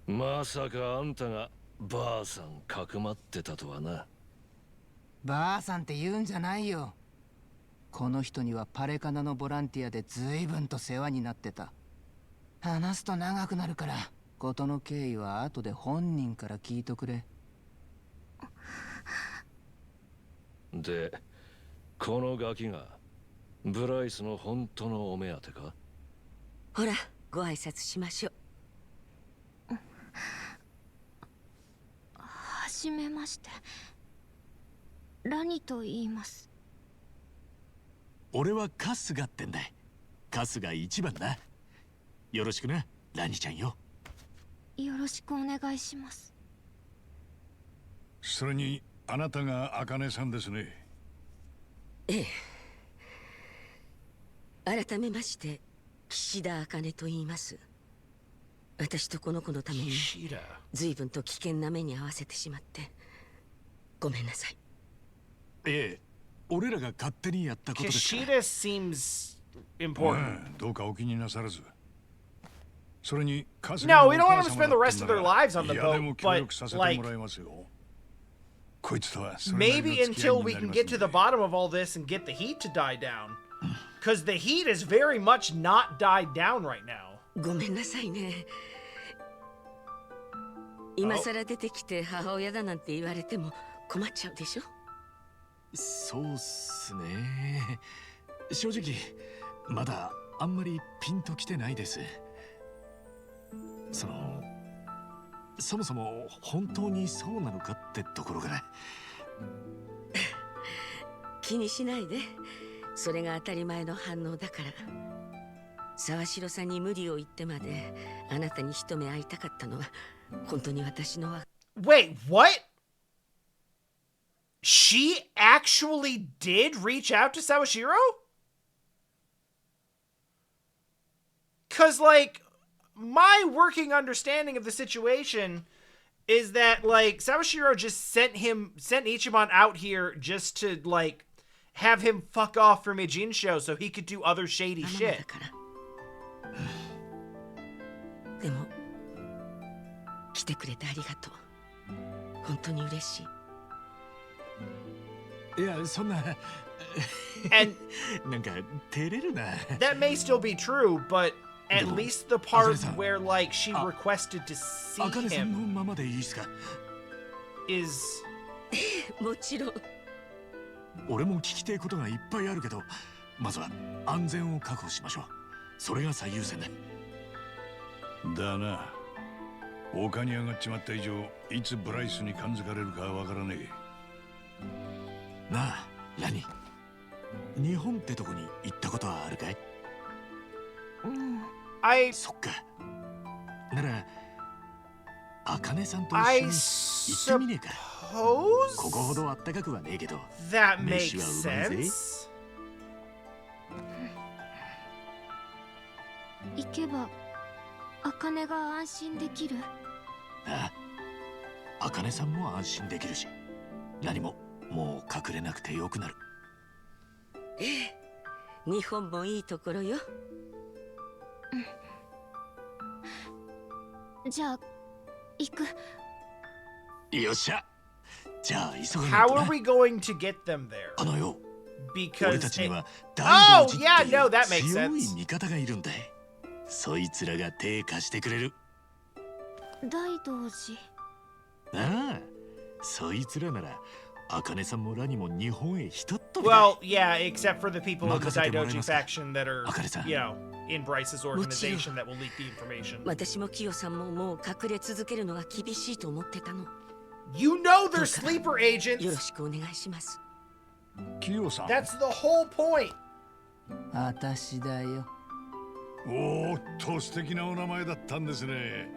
まさかあんたがばあさんかくまってたとはな。ばあさんって言うんじゃないよ。この人にはパレカナのボランティアで随分と世話になってた。話すと長くなるから事の経緯は後で本人から聞いとくれ。でこのガキがブライスの本当のお目当てか。ほら、ご挨拶しましょう。はじめまして。ラニと言います。俺は春日ってんだ。春日一番だ。よろしくな、ラニちゃんよ。よろしくお願いします。それにあなたが茜さんですね。ええ。改めまして岸田茜と言います。私とこの子のために随分と危険な目に遭わせてしまってごめんなさい。ええ、俺らが勝手にやったことですから。 Kishida seems important. どうかお気になさらず。それに No, we don't want them to spend the rest of their lives on the boat, but like maybe until we can get to the bottom of all this and get the heat to die down. Because the heat is very much not died down right now. ごめんなさいね。今さら出てきて母親だなんて言われても困っちゃうでしょ。そうっすね。正直まだあんまりピンときてないです。そもそも本当にそうなのかってところがね。気にしないで。それが当たり前の反応だから。沢城さんに無理を言ってまであなたに一目会いたかったのは本当に私のは。 Wait, what? She actually did reach out to Sawashiro? Because, like, my working understanding of the situation is that, like, Sawashiro just sent Ichiban out here just to, like, have him fuck off from Ijin-sho so he could do other shady shit. でも来てくれてありがとう。本当に嬉しい。いや、そんな。And なんか照れるな。 that may still be true, but at least the part where, like, she requested to see 茜さんの him ままでいいっすか。 is... もちろん。俺も聞きたいことがいっぱいあるけど、まずは安全を確保しましょう。それが最優先だ。だな。丘に上がっちまった以上、いつブライスに感づかれるかわからねえ。なあ、ラニ。日本ってとこに行ったことはあるかい？そっか。なら、茜さんと一緒に行ってみねえか。ここほどあったかくはねえけど、飯はうまいぜ。行けば茜が安心できる。ああ、茜さんも安心できるし、何ももう隠れなくてよくなる。ええ、日本もいいところよ。じゃあ行く。よっしゃ。じゃあ急がない How とな。 are we going to get them there? あのよ、 Because 俺たちには Oh, 大道寺 yeah, ってい no, う that makes 強い sense. 味方がいるんだ。そいつらが手貸してくれる。大道寺。ああ、そいつらなら茜さんもラニも日本へひとっ飛び Well, yeah, except for the people in the 任せてもらえ Daidoji ますか？ faction that are, 茜さん。 you know, in Bryce's organization that will leak the information. 私もキヨさんももう隠れ続けるのが厳しいと思ってたの。 You know they're どうか sleeper よろ agents. しくお願いします。キヨさん。 That's the whole point. 私だよ。おーっと素敵なお名前だったんですね。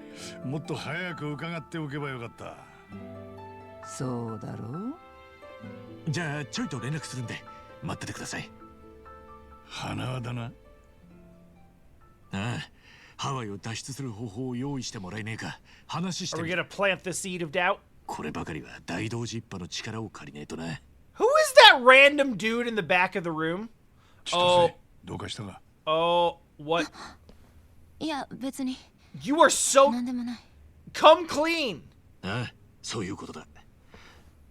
もっと早く伺っておけばよかった。そうだろう。じゃあちょいと連絡するんで待っててください。花輪だな。ああ、ハワイを脱出する方法を用意してもらえねえか。話して Are we み gonna plant the seed of doubt? こればかりは大道寺一派の力を借りねえとな。 Who is that random dude in the back of the room? 千歳、どうかしたか？ Oh, what? いや別に。 You are so なんでもない。 come clean. ああ、そういうことだ。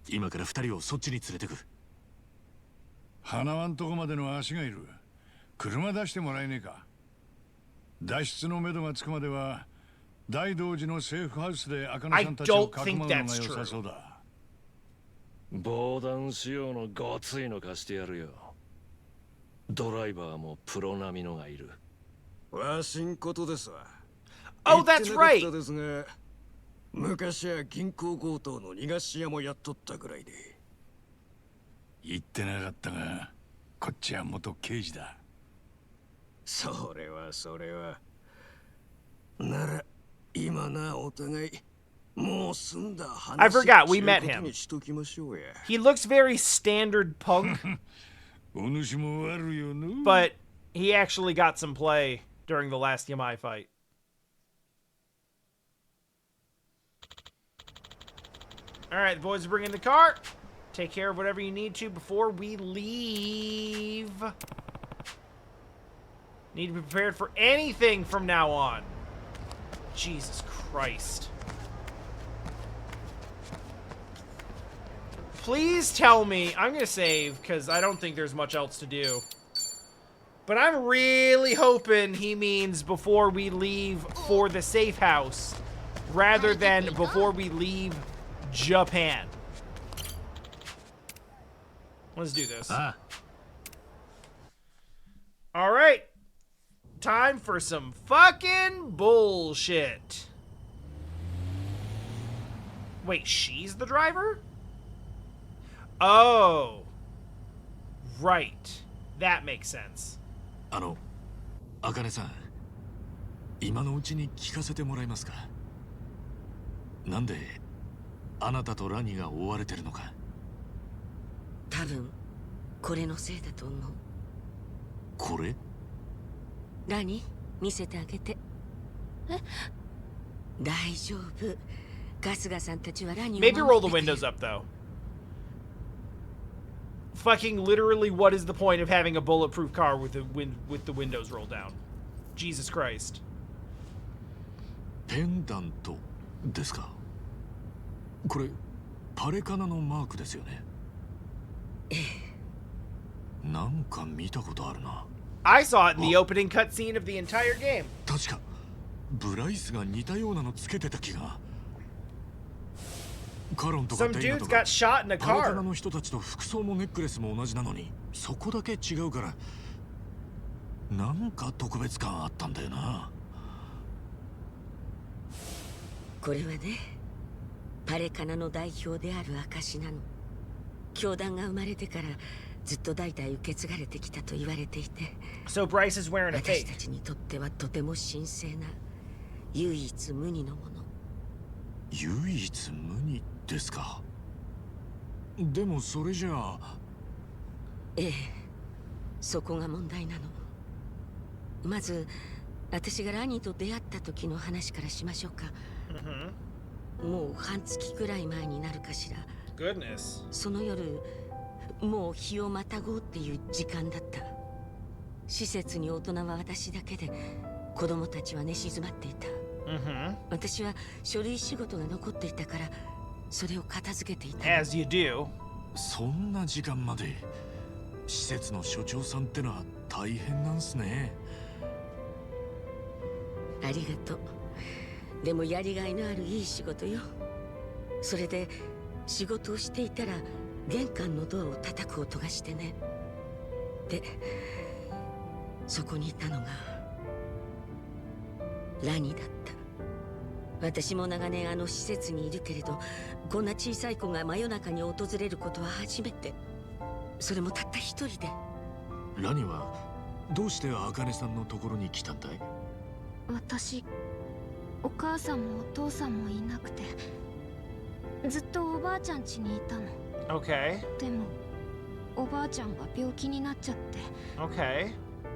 今から二人をそっちに連れてく。花輪んとこまでの足がいる。車出してもらえねえか。脱出のめどがつくまでは大道寺のセーフハウスで茜さんたちをかくまうのが良さそうだ。防弾仕様のごついの貸してやるよ。ドライバーもプロ並みのがいる。わしんことですわ。 Oh, that's 言ってなかった right. ですが、昔は銀行強盗の逃がし屋もやっとったぐらいで。言ってなかったが、こっちは元刑事だ。それはそれは。なら今なお互いもう済んだ話。 I forgot we met ってこと him. にしときましょうや。 He looks very standard punk, お主も悪いよな。 but he actually got some play during the last Yamai fight. Alright, the boys are bringing the car. Take care of whatever you need to before we leave. Need to be prepared for anything from now on. Jesus Christ. Please tell me... I'm gonna save, because I don't think there's much else to do. But I'm really hoping he means before we leave for the safe house, rather than before we leave Japan. Let's do this. Alright. Time for some fucking bullshit. Wait, she's the driver? Oh. Right. That makes sense. あかねさん、今のうちに聞かせてもらえますか。なんであなたとラニが追われてるのか。多分これのせいだと思う。これ？ラニ、見せてあげて。え？大丈夫。春日さんたちはラニを守って Maybe roll the windows up though. Fucking literally, what is the point of having a bulletproof car with the windows rolled down? Jesus Christ. ペンダントですか。これパレカナのマークですよね。ええ。なんか見たことあるな。I saw it in the opening cutscene of the entire game. 確かブライスが似たようなのつけてた気が。カロンとか Some デイナ dudes と got か shot in a パレカナ car. の人たちと服装もネックレスも同じなのに、そこだけ違うからなんか特別感あったんだよな。これはね、パレカナの代表である証なの。教団が生まれてからずっと代々受け継がれてきたと言われていて、 So Bryce is wearing a 私 fake. たちにとってはとても神聖な唯一無二のもの。唯一無二ですか。でもそれじゃあ。ええ、そこが問題なの。まず私がラニーと出会った時の話からしましょうか。もう半月くらい前になるかしら。 Goodness. その夜、もう日をまたごうっていう時間だった。施設に大人は私だけで、子供たちは寝静まっていた。私は書類仕事が残っていたからそれを片付けていた。 As you do. そんな時間まで施設の所長さんってのは大変なんすね。ありがとう。でもやりがいのあるいい仕事よ。それで仕事をしていたら玄関のドアを叩く音がしてね。でそこにいたのがラニだった。私も長年あの施設にいるけれど、こんな小さい子が真夜中に訪れることは初めて。それもたった一人で。ラニはどうして茜さんのところに来たんだい？私、お母さんもお父さんもいなくて、ずっとおばあちゃん家にいたの。 Okay. でもおばあちゃんが病気になっちゃって、 Okay.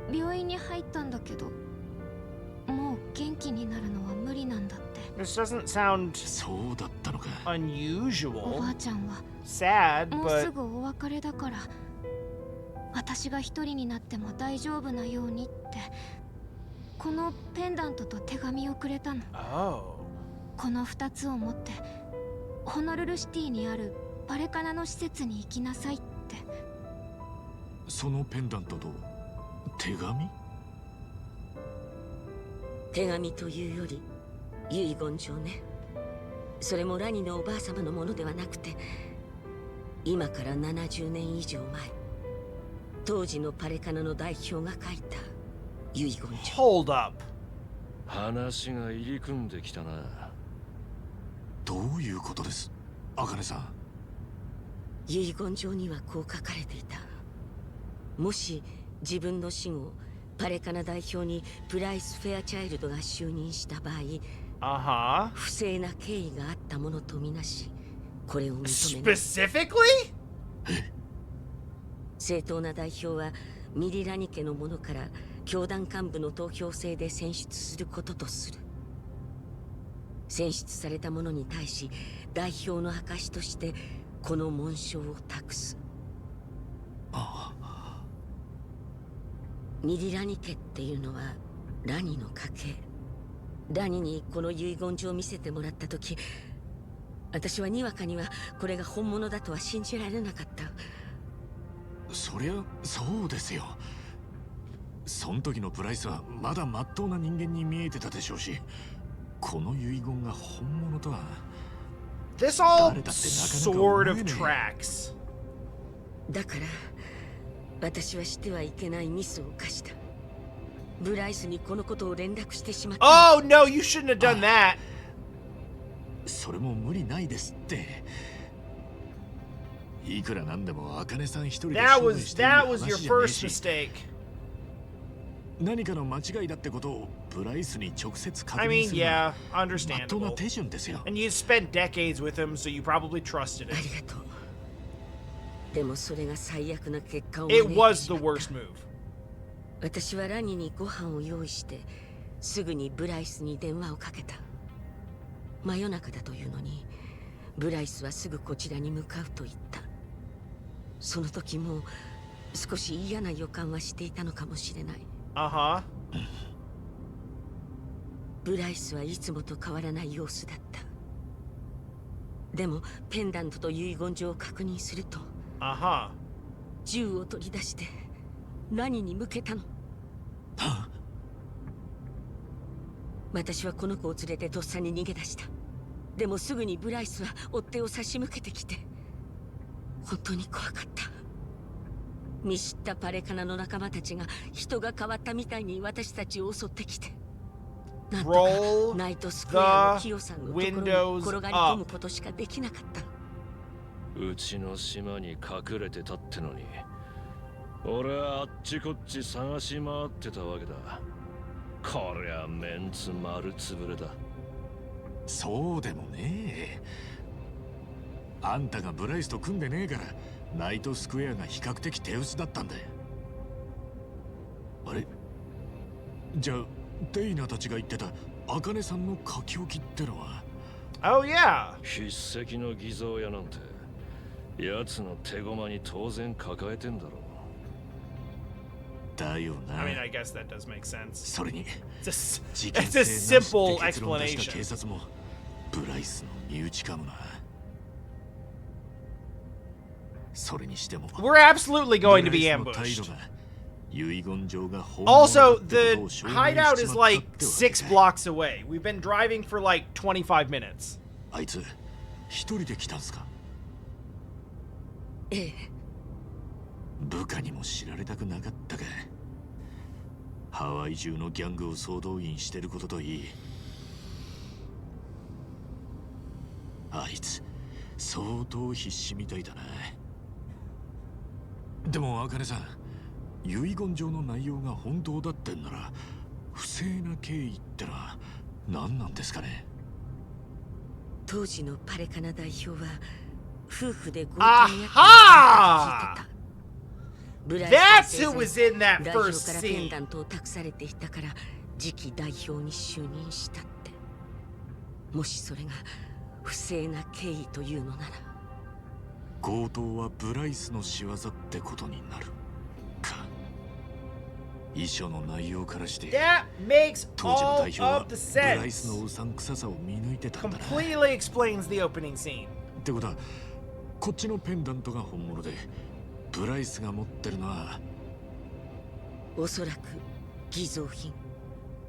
病院に入ったんだけど、もう元気になるのは無理なんだって。 This doesn't sound そうだったのか。お unusual. ばあちゃんは Sad, もうす but ぐお別れだから、私が一人になっても大丈夫なようにって、このペンダントと手紙をくれたの。 oh. この2つを持ってホノルルシティにあるパレカナの施設に行きなさいって。そのペンダントと手紙？手紙というより遺言状ね。それもラニのおばあ様のものではなくて、今から70年以上前、当時のパレカナの代表が書いた遺言状。 Hold up. 話が入り組んできたな。どういうことです、茜さん？遺言状にはこう書かれていた。もし自分の死後パレカナ代表にプライス・フェアチャイルドが就任した場合、不正な経緯があったものとみなし、これを認めない。Specifically? 正当な代表はミリラニ家の者から教団幹部の投票制で選出することとする。選出された者に対し代表の証としてこの紋章を託す。ミリラニ家っていうのはラニの家系。ラニにこの遺言状を見せてもらった時、私はにわかにはこれが本物だとは信じられなかった。そりゃそうですよ。その時のプライスはまだ真っ当な人間に見えてたでしょうし、この遺言が本物とは。 This all sort of tracks. だから私はしてはいけないミスを犯した。ブライスにこのことを連絡してしまった。 Oh no, you shouldn't have done that. それも無理ないですって。いくらなんでも茜さん一人で That 処理 was している話 your じゃねえ first し、 mistake. 何かの間違いだってことをブライスに直接確 I 認 mean, するのは yeah, まっとうな understandable. 手順ですよ。 And you spent decades with him, so you probably trusted あ him. りがとう。でもそれが最悪な結果を It 招いて was し the まった。 worst move. 私はラニにご飯を用意してすぐにブライスに電話をかけた。真夜中だというのにブライスはすぐこちらに向かうと言った。その時も少し嫌な予感はしていたのかもしれない。Uh-huh. ブライスはいつもと変わらない様子だった。でもペンダントと遺言状を確認すると、Uh-huh. 銃を取り出して何に向けたの。私はこの子を連れてとっさに逃げ出した。でもすぐにブライスは追っ手を差し向けてきて、本当に怖かった。見知ったパレカナの仲間たちが人が変わったみたいに私たちを襲ってきて、なんとか Roll ナイトスクエアの the キヨさんのところに windows 転がり込むことしかできなかった。うちの島に隠れてたってのに、俺はあっちこっち探し回ってたわけだ。こりゃメンツ丸つぶれだ。そうでもねえ。あんたがブライスと組んでねえからナイトスクエアが比較的手薄だったんだよ。あれ、じゃあデイナたちが言ってた茜さんの書き置きってのは。 Oh yeah. 筆跡の偽造屋なんて奴の手駒に当然抱えてんだろう。だよな。 I mean, I guess that does make sense. それに It's 事 a, 件 it's 性 a なしって simple 結論出した explanation. 警察もブライスの身内かもな。それにしても We're absolutely going to be ブライスの態 ambushed. 度が遺言状が本物だ Also, ってことを the 証明 hideout しち is まったっ like てわけ 6 blocks away. We've been driving for like 25 minutes. あいつ一人で来たんすか。ええ、部下にも知られたくなかったか。ハワイ中のギャングを総動員してることといい、あいつ相当必死みたいだな。でも茜さん、遺言状の内容が本当だってんなら不正な経緯ってのは何なんですかね。当時のパレカナ代表は夫婦で強盗にやっていたと聞いてた。ブライ That's ス先 who 生 was in that 代表 first からペン scene. ダントを託されていたから次期代表に就任したって。もしそれが不正な経緯というのなら、強盗はブライスの仕業ってことになるか。遺書の内容からして That makes 当時の all 代表は of the ブライス sense. のうさんくささを見抜いてたんだな。 Completely explains the opening scene. ってことはこっちのペンダントが本物でブライスが持ってるのはおそらく偽造品。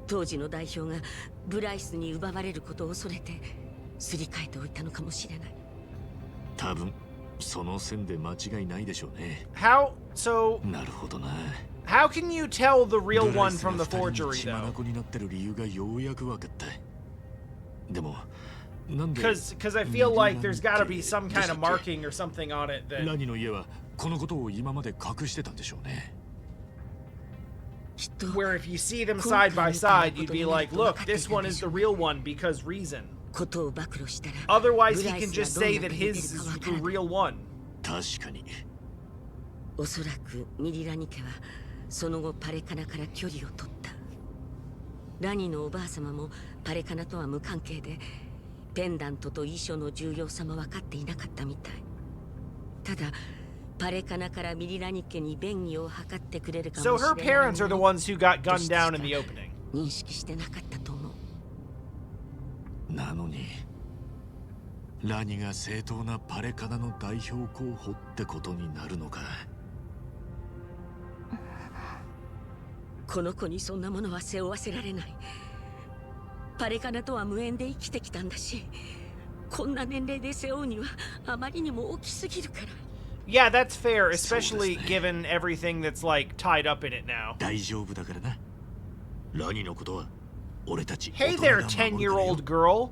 当時の代表がブライスに奪われることを恐れてすり替えておいたのかもしれない。多分その線で間違いないでしょうね。 So なるほどな。 how can you tell the real ブライ one スが from the 二人 forgery に血眼 though? になってる理由がようやく分かった。でもなんで Because I feel like there's got to be some kind of marking or something on it ラ that ニの家はこのことを今まで隠してたんでしょうね。where if you see them side by side, you'd be like, look, this one is the real one because reason. Otherwise, he can just say that his is the real one. 確かに。おそらくミリラニ家はその後パレカナから距離を取った。ラニのおばあ様もパレカナとは無関係で、ペンダントと遺書の重要さも分かっていなかったみたい。ただパレカナからミリラニ家に便宜を図ってくれるかもしれない。So her parents are the ones who got gunned down in the opening. 認識してなかったと思う。なのにラニが正当なパレカナの代表候補ってことになるのか。この子にそんなものは背負わせられない。パレカナとは無縁で生きてきたんだし、こんな年齢で背負うにはあまりにも大きすぎるから。Yeah, that's fair, especially given everything that's like tied up in it now. 大丈夫だからな。ラニのことは俺たち。Hey there, 10-year-old girl.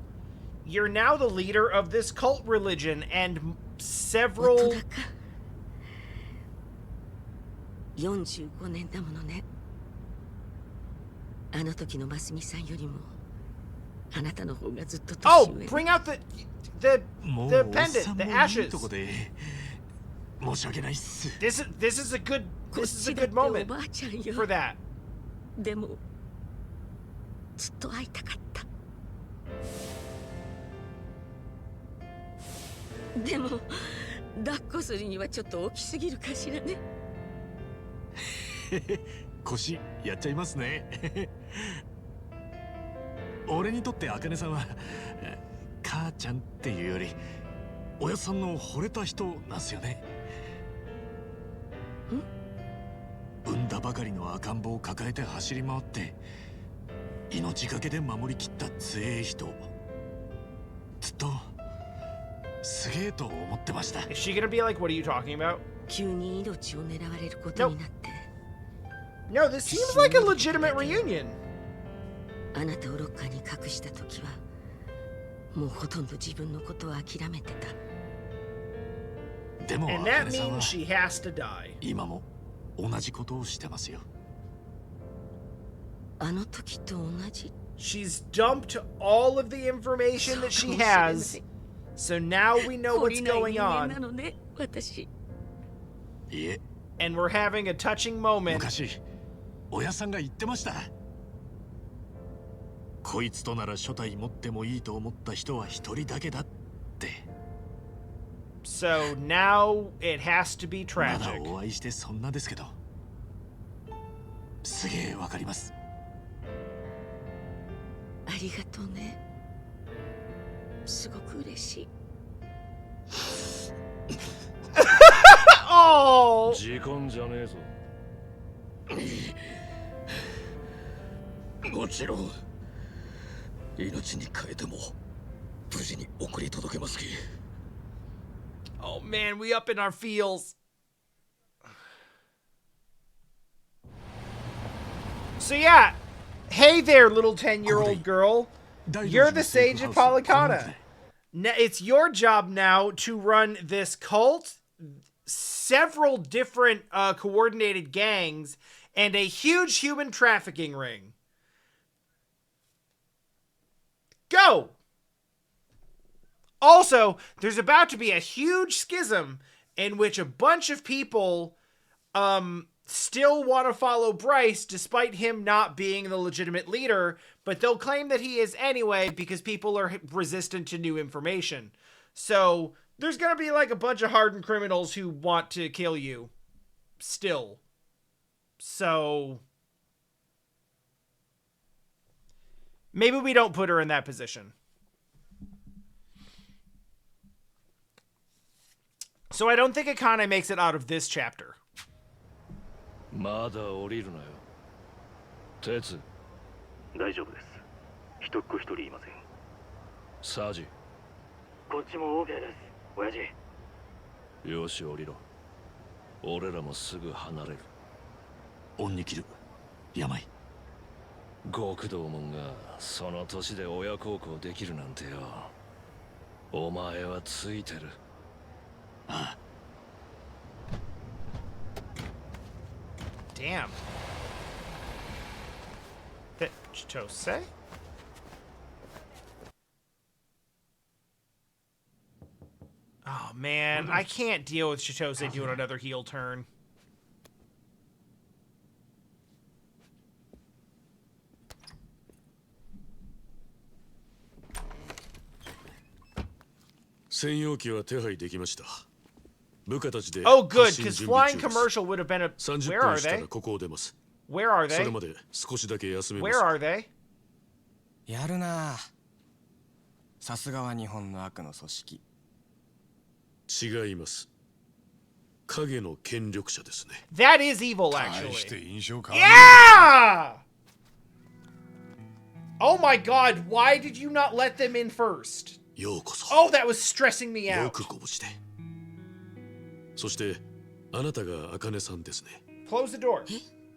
You're now the leader of this cult religion and several. 45年だものね。あの時のマスミさんよりもあなたの方がずっと年 Oh, 上。 bring out the pendant, the ashes. 申し訳ないっす。This is a good moment for that. でもずっと会いたかった。でも抱っこするにはちょっと大きすぎるかしらね。腰やっちゃいますね。俺にとって茜さんは母ちゃんっていうよりおやさんの惚れた人なんすよね。産んだばかりの赤ん坊を抱えて走り回って命がけで守りきった強え人、ずっとすげえと思ってました。 Is she gonna be like, what are you talking about? 急に命を狙われることになって。No, this seems like a legitimate reunion. あなたをロッカーに隠した時はもうほとんど自分のことを諦めてた。でも And that 茜さん means は she has to die. 今も同じことをしてますよ。あの時と同じ。 She's dumped all of the information that she has. So now we know what's going on. なのね、私。いえ。 And we're having a touching moment. 昔親さんが言ってました。こいつとなら初代持ってもいいと思った人は一人だけだって。So now it has to be まだ tragic. お会いしてそんなですけど、すげえわかります。ありがとうね。すごく嬉しい。Oh! 時間じゃねえぞ。もちろん命に代えても無事に送り届けますき。 Oh man, we up in our feels. So yeah, hey there, little 10-year-old girl. You're the sage of Polycana. It's your job now to run this cult, several different coordinated gangs, and a huge human trafficking ring. Go! Also, there's about to be a huge schism in which a bunch of people still want to follow Bryce despite him not being the legitimate leader, but they'll claim that he is anyway because people are resistant to new information. So there's going to be like a bunch of hardened criminals who want to kill you still. So maybe we don't put her in that position. So I don't think Akane makes it out of this chapter. まだ降りるなよ。鉄。大丈夫です。一っ子一人いません。サジ。こっちも OK です。親父。よし降りろ。俺らもすぐ離れる。恩に切る。病。極道門がその年で親孝行できるなんてよ。お前はついてる。ああ。Damn. That Chitose? Oh man, I can't deal with Chitose doing another heel turn. Oh, good, because flying commercial would have been a. Where are they? Where are they? Where are they? やるな。さすがは日本の悪の組織。違います。影の権力者ですね。That is evil, 大し actually. て印象変わる。 Yeah! Oh my god, why did you not let them in first? ようこそ。Oh, that was stressing me よ out. くご無事で。そしてあなたが茜さんですね。 Close the door.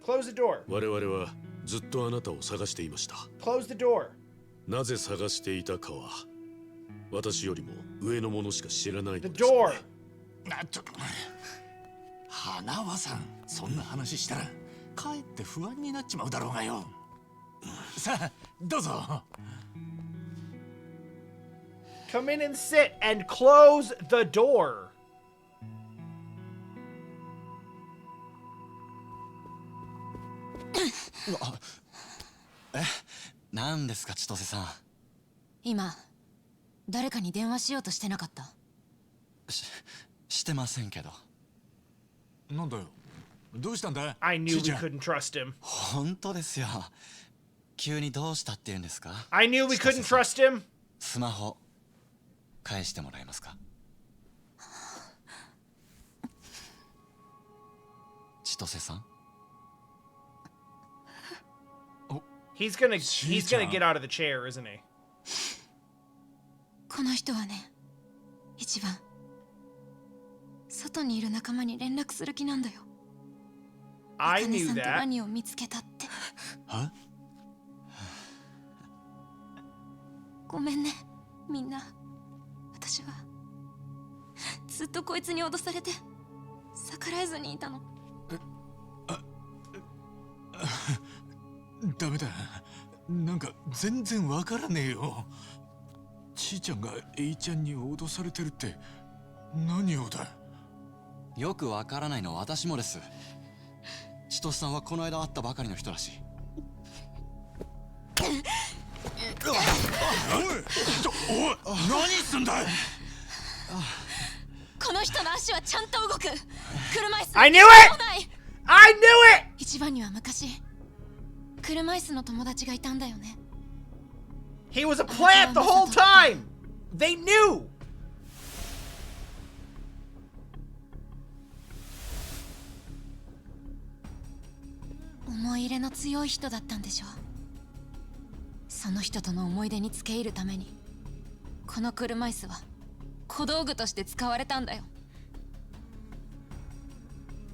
Close the door. 我々はずっとあなたを探していました。 Close the door. なぜ探していたかは私よりも上の者しか知らないの The です、ね。 door. ちょっと花輪さん、そんな話したらかえって不安になっちまうだろうがよ。さあ、どうぞ。Come in and sit and close the door. 何ですか千歳さん。今誰かに電話しようとしてなかった？してませんけど。なんだよ。どうしたんだ？ I knew we couldn't trust him. 本当ですよ。急にどうしたって言うんですか？ I knew we couldn't trust him. スマホ返してもらえますか？千歳さん。He's gonna get out of the chair, isn't he? この人はね、一番外にいる仲間に連絡する気なんだよ。 I 茜 knew さんと that. ラニを見つけたって。は？ごめんね、みんな。私はずっとこいつに脅されて逆らえずにいたの。ダメだ。なんか全然わからねえよ。ちーちゃんがエイちゃんに脅されてるって何をだ。よくわからないのは私もです。千歳さんはこの間会ったばかりの人らしい。おい、何すんだい。この人の足はちゃんと動く。車椅子。 I knew it! I knew it! 一番には昔車椅子の友達がいたんだよね。 He was a plant the whole time. They knew. 思い入れの強い人だったんでしょう。その人との思い出に付け入るためにこの車椅子は小道具として使われたんだよ。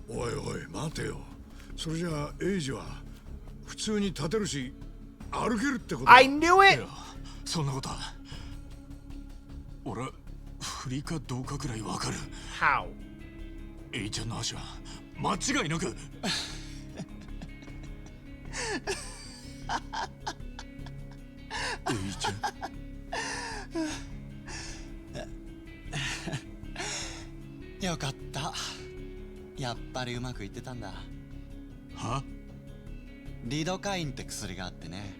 おいおい待てよ。それじゃあエイジは普通に立てるし歩けるってこと？ I knew it! そんなことは。俺は不利かどうかくらいわかる。 How? エイちゃんの足は間違いなく。エイちゃん。よかった。やっぱりうまくいってたんだ。は？リドカインって薬があってね。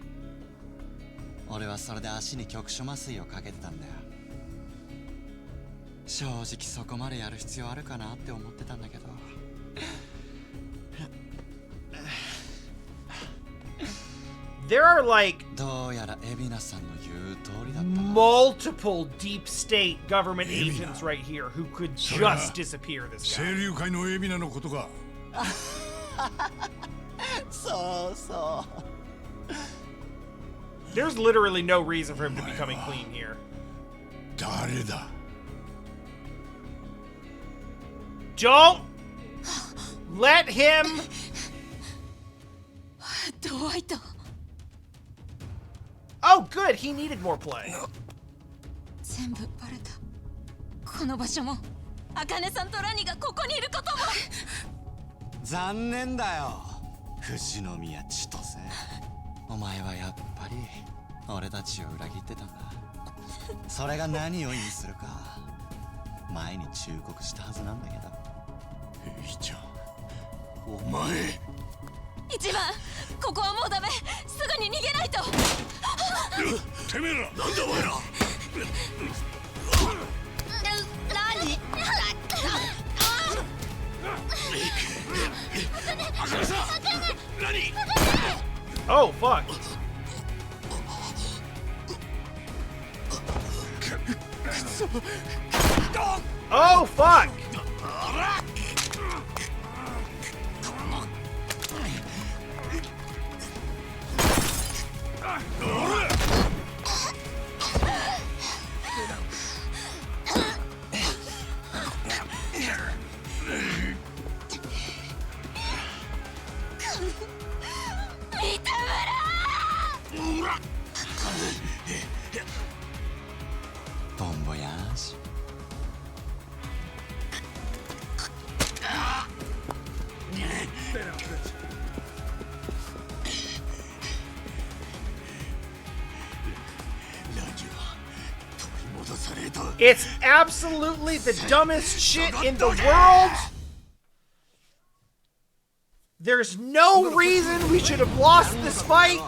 俺はそれで足に局所麻酔をかけてたんだよ。正直そこまでやる必要あるかなって思ってたんだけど。There are like どうやらエビナさんの言う通りだったな。 multiple deep state government agents right here who could just disappear this guy. 清流会のエビナのことか。そうそう。There's literally no reason for him to be coming clean here. 誰だ？ Don't let him. ドワイト。 Oh, good. He needed more play. 全部バレた。この場所も、茜さんとラニがここにいることも。残念だよ。富士宮千歳。お前はやっぱり俺たちを裏切ってたんだ。それが何を意味するか前に忠告したはずなんだけど。エイちゃん、お前。一番、ここはもうダメ。すぐに逃げないと。てめえら、なんだお前ら。何Oh, fuck. Oh, fuck. Bon voyage. It's absolutely the dumbest shit in the world. There's no reason we should have lost this fight.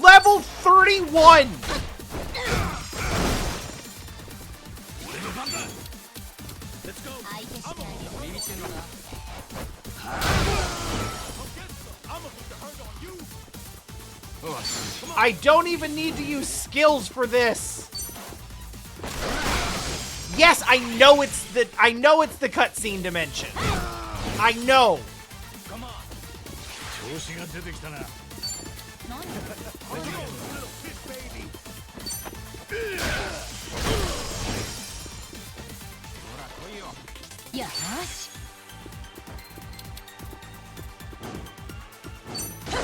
Level 31. Let's go. I don't even need to use skills for this. Yes, I know it's the cutscene dimension. I know. Come on.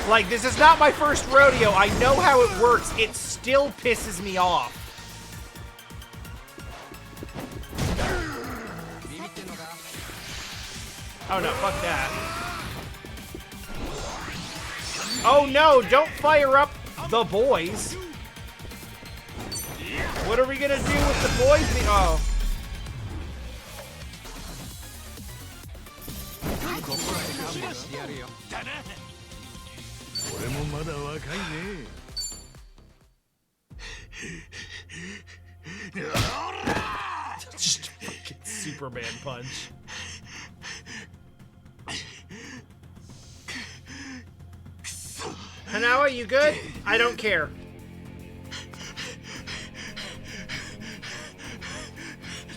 Like, this is not my first rodeo. I know how it works. It still pisses me off. Oh no, fuck that. Oh no, don't fire up the boys. What are we gonna do with the boys? Oh. Just a fucking Superman punch. Hanawa, you good? I don't care.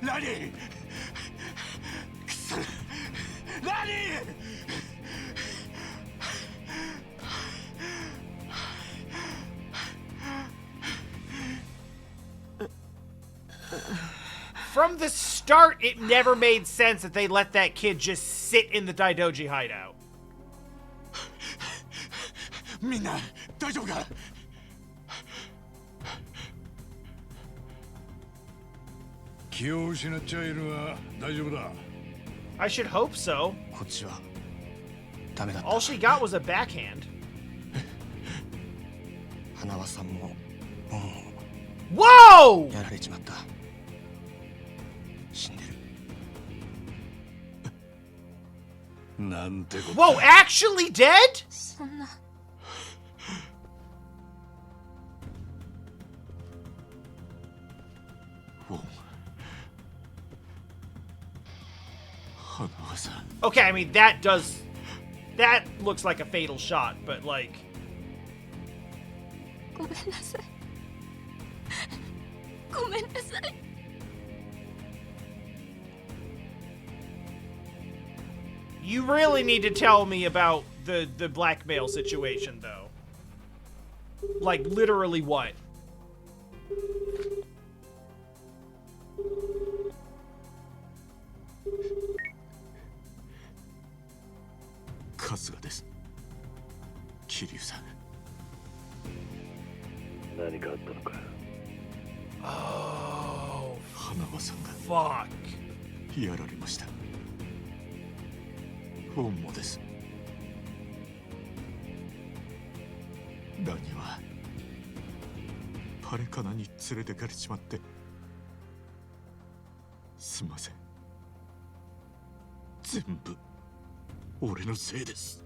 Nani? Nani? From the start, it never made sense that they let that kid just sit in the Daidoji hideout. みんな大丈夫か？気を失っちゃいるが大丈夫だ。I should hope so. こっちはダメだった。 All she got was a backhand. 花輪さんもも Whoa! うやられちまった。死んでる。なんてこと。 Whoa, actually dead? そんな。Okay, I mean, that looks like a fatal shot, but like... ごめんなさい。ごめんなさい。You really need to tell me about the blackmail situation, though. Like, literally what? Oh, 花輪さんが fuck. やられました。 Oh, やられました。 fuck. やられました。 Fuck. やられました。 Fuck. やられました。 Fuck. ラニはパレカナに連れてかれちまってすんません。全部俺のせいです。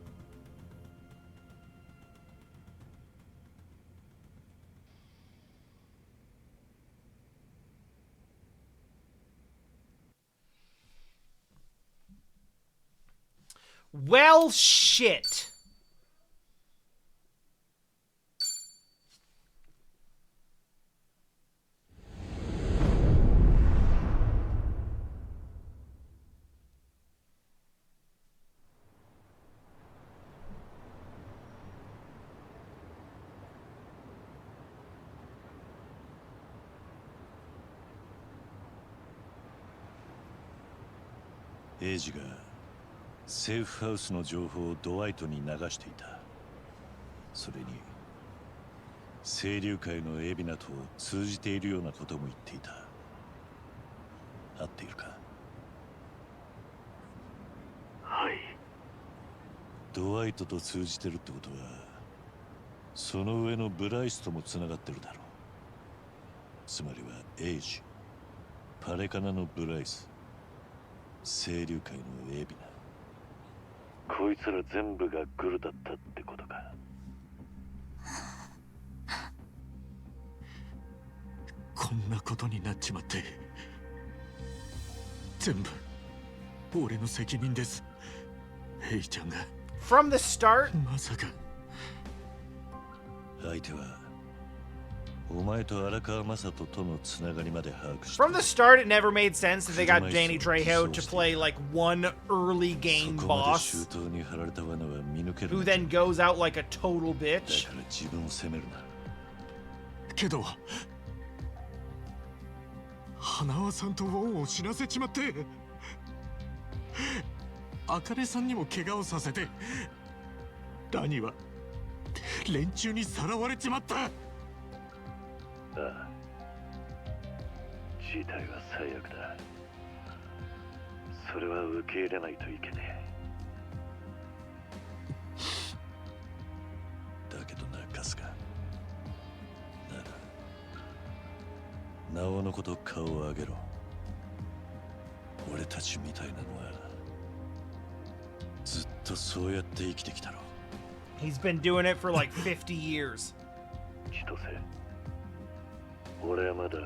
Well, shit.エイジがセーフハウスの情報をドワイトに流していた。それに清流会のエビナと通じているようなことも言っていた。合っているか？はい。ドワイトと通じてるってことはその上のブライスともつながってるだろう。つまりはエイジ、パレカナのブライス、清流会のエビナ。こいつら全部がグルだったってことか。こんなことになっちまって全部俺の責任です。ヘイちゃんが From the start? まさか相手はお前と荒川雅人とのつながりまで把握して。 From the start, it never made sense that they got Danny Trejo to play like one early game boss who then goes out like a total bitch. だから自分を責めるな。けど花輪さんとウォンを死なせちまって茜さんにも怪我をさせてラニは連中にさらわれちまった。ああ、事態は最悪だ。それは受け入れないといけねえ。だけどな、カスカ。なら、なおのこと顔を上げろ。俺たちみたいなのはずっとそうやって生きてきたろ。He's been doing it for like 50 years. 千歳、俺はまだ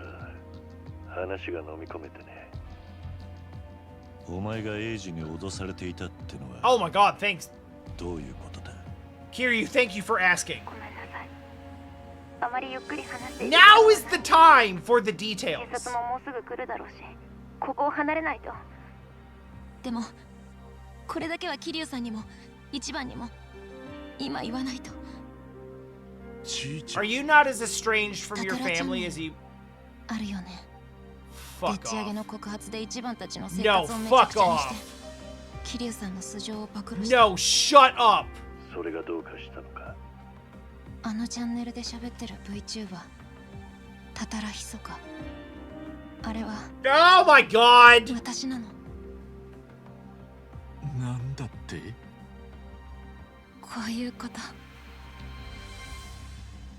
話が飲み込めてね。お前がエイジに脅されていたってのは Oh my god, thanks. どういうことだ？ Kiryu, thank you for asking. ごめんなさい。あまりゆっくり話していて。 Now is the time for the details. 警察ももうすぐ来るだろうし、ここを離れないと。でもこれだけは桐生さんにも一番にも今言わないと。 Are you not as estranged from your family as you? あるよね。でっち上げの告発で一番たちの生 No, 活をめちゃくちゃにして fuck off. 桐生さんの素性を暴露した。 No, shut up. それがどうかしたのか。あのチャンネルで喋ってる VTuber タタラヒソカ、あれは Oh my god. 私なの。なんだって？こういうこと。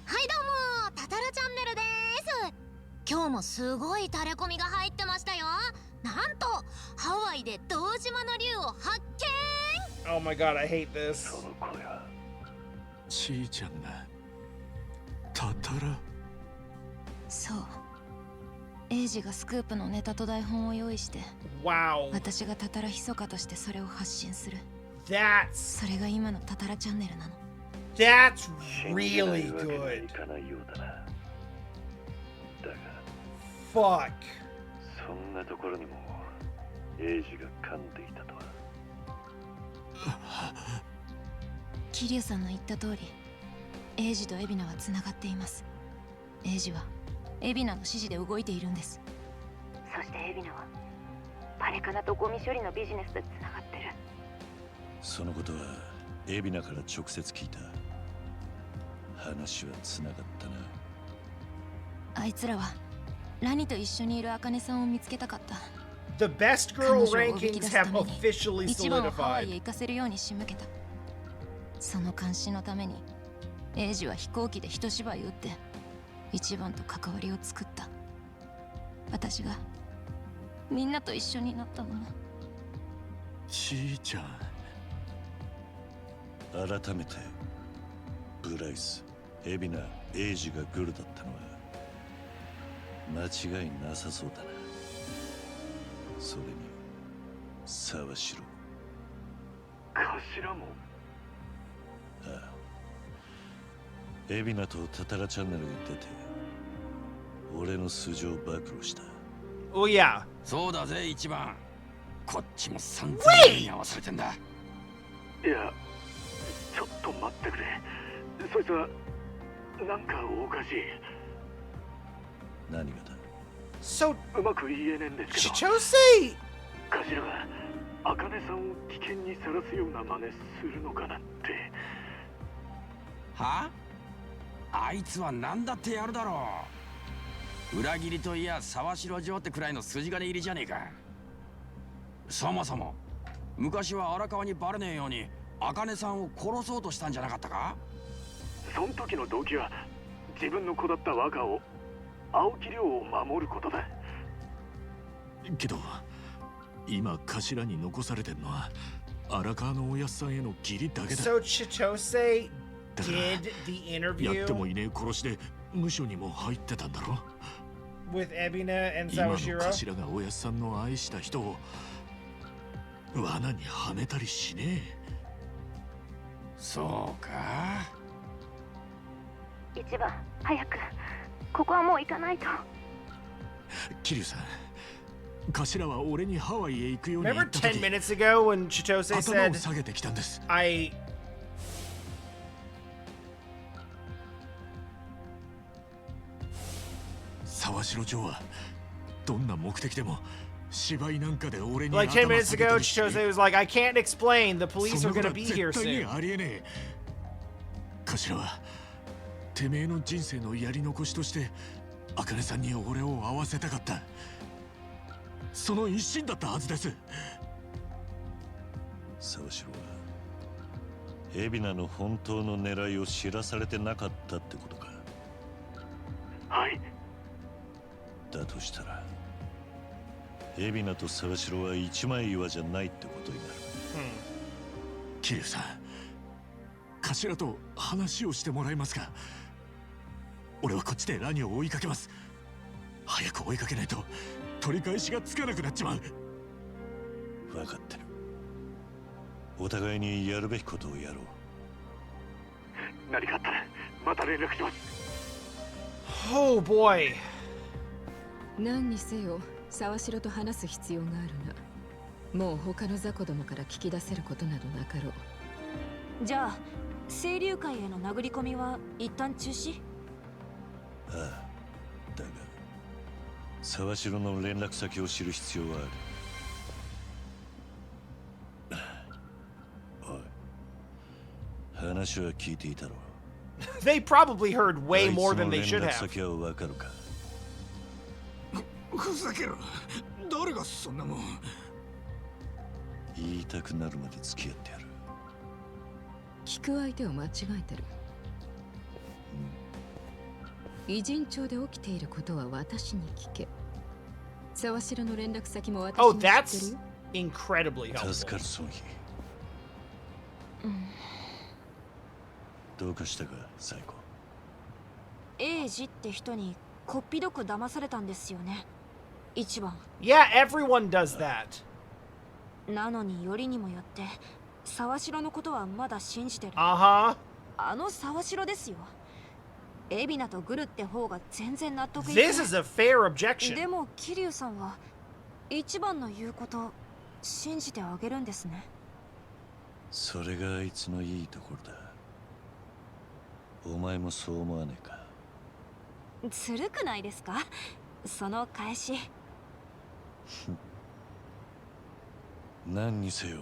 はいどうも、タタラチャンネルです。今日もすごいタレコミが入ってましたよ。なんとハワイで堂島の竜を発見。 Oh my god, I hate this. その声はちーちゃんがタタラ。そう、エイジがスクープのネタと台本を用意して、 Wow. 私がタタラヒソカとしてそれを発信する。 That's それが今のタタラチャンネルなの。 That's 信じない really わけにはい good. かないようだな。だが Fuck. そんなところにもエイジが噛んでいたとは。桐生さんの言った通り、エイジとエビナはつながっています。エイジはエビナの指示で動いているんです。そしてエビナはパレカナとゴミ処理のビジネスでつながってる。そのことはエビナから直接聞いた。話はつながったな。あいつらはラニと一緒にいる茜さんを見つけたかった。 The best 彼 girl 女をおびき rankings 出す have ために officially 一番をハワイへ solidified. 行かせるように仕向けた。その監視のためにエイジは飛行機で一芝居打って一番と関わりを作った。私がみんなと一緒になったのも。ちーちゃん。改めてブライス、エビナ、エイジがグルだったのは間違いなさそうだな。それに沢城。頭も。ああ、エビナとタタラチャンネルが出て俺の素性を暴露した。Oh yeah. そうだぜ一番。こっちも散々に合わされてんだ。いや、ちょっと待ってくれ。そいつはなんかおかしい。何がだ。So うまく言えねえんですけど。Chitose! 頭が茜さんを危険にさらすような真似するのかなって。はあ？あいつは何だってやるだろう。裏切りといや沢城城ってくらいの筋金入りじゃねえか。そもそも昔は荒川にバレねえように茜さんを殺そうとしたんじゃなかったか？その時の動機は自分の子だった若を青木亮を守ることだ。けど今頭に残されてるのは荒川のおやっさんへの義理だけだ。So Chitose did the やっても interview いねえ殺しで無所にも入ってたんだろ。 with Ebina and 今の Sawashiro? 頭がおやっさんの愛した人を罠にはめたりしねえ。そうか。一番早くここはもう行かないと。桐生さん、頭は俺にハワイへ行くように言 Remember った時、 10 minutes ago when Chitose 頭を said, 下げてきたんです。沢城城はどんな目的でも芝居なんかで俺に like 10 minutes 下げ ago, たりし Chitose was like, I can't explain. The police そ are んなこ gonna とは be here 絶対に soon. ありえねえ。頭はてめえの人生のやり残しとして茜さんに俺を会わせたかった。その一心だったはずです。沢城はエビナの本当の狙いを知らされてなかったってことか。はい。だとしたらエビナと沢城は一枚岩じゃないってことになる。桐生さん、頭と話をしてもらえますか。俺はこっちでラニを追いかけます。早く追いかけないと取り返しがつかなくなっちまう。分かってる。お互いにやるべきことをやろう。何かあったらまた連絡します。Oh boy. 何にせよ沢城と話す必要があるな。もう他の雑魚どもから聞き出せることなどなかろう。じゃあ清流会への殴り込みは一旦中止？ああ、だが沢城の連絡先を知る必要はある。おい、話は聞いていたろ。They probably heard way あいつ more の than they 連 should 絡 have. 先はわかるか。ふざけろ。誰がそんなもん。言いたくなるまで付き合ってやる。聞く相手を間違えてる。偉人町で起きていることは私に聞け。沢城の連絡先も私 Oh, に知ってる that's よ。 incredibly helpful. 助かる損費。どうかしたか、最後。エイジって人にこっぴどく騙されたんですよね。一番。Yeah, everyone does that. なのによりにもよって沢城のことはまだ信じてる。あの沢城ですよ。エビナとグルって方が全然納得い This is a fair objection. でも桐生さんは一番の言うこと信じてあげるんですね。それがあいつのいいところだ。お前もそう思わねえか。ずるくないですか、その返し。何にせよ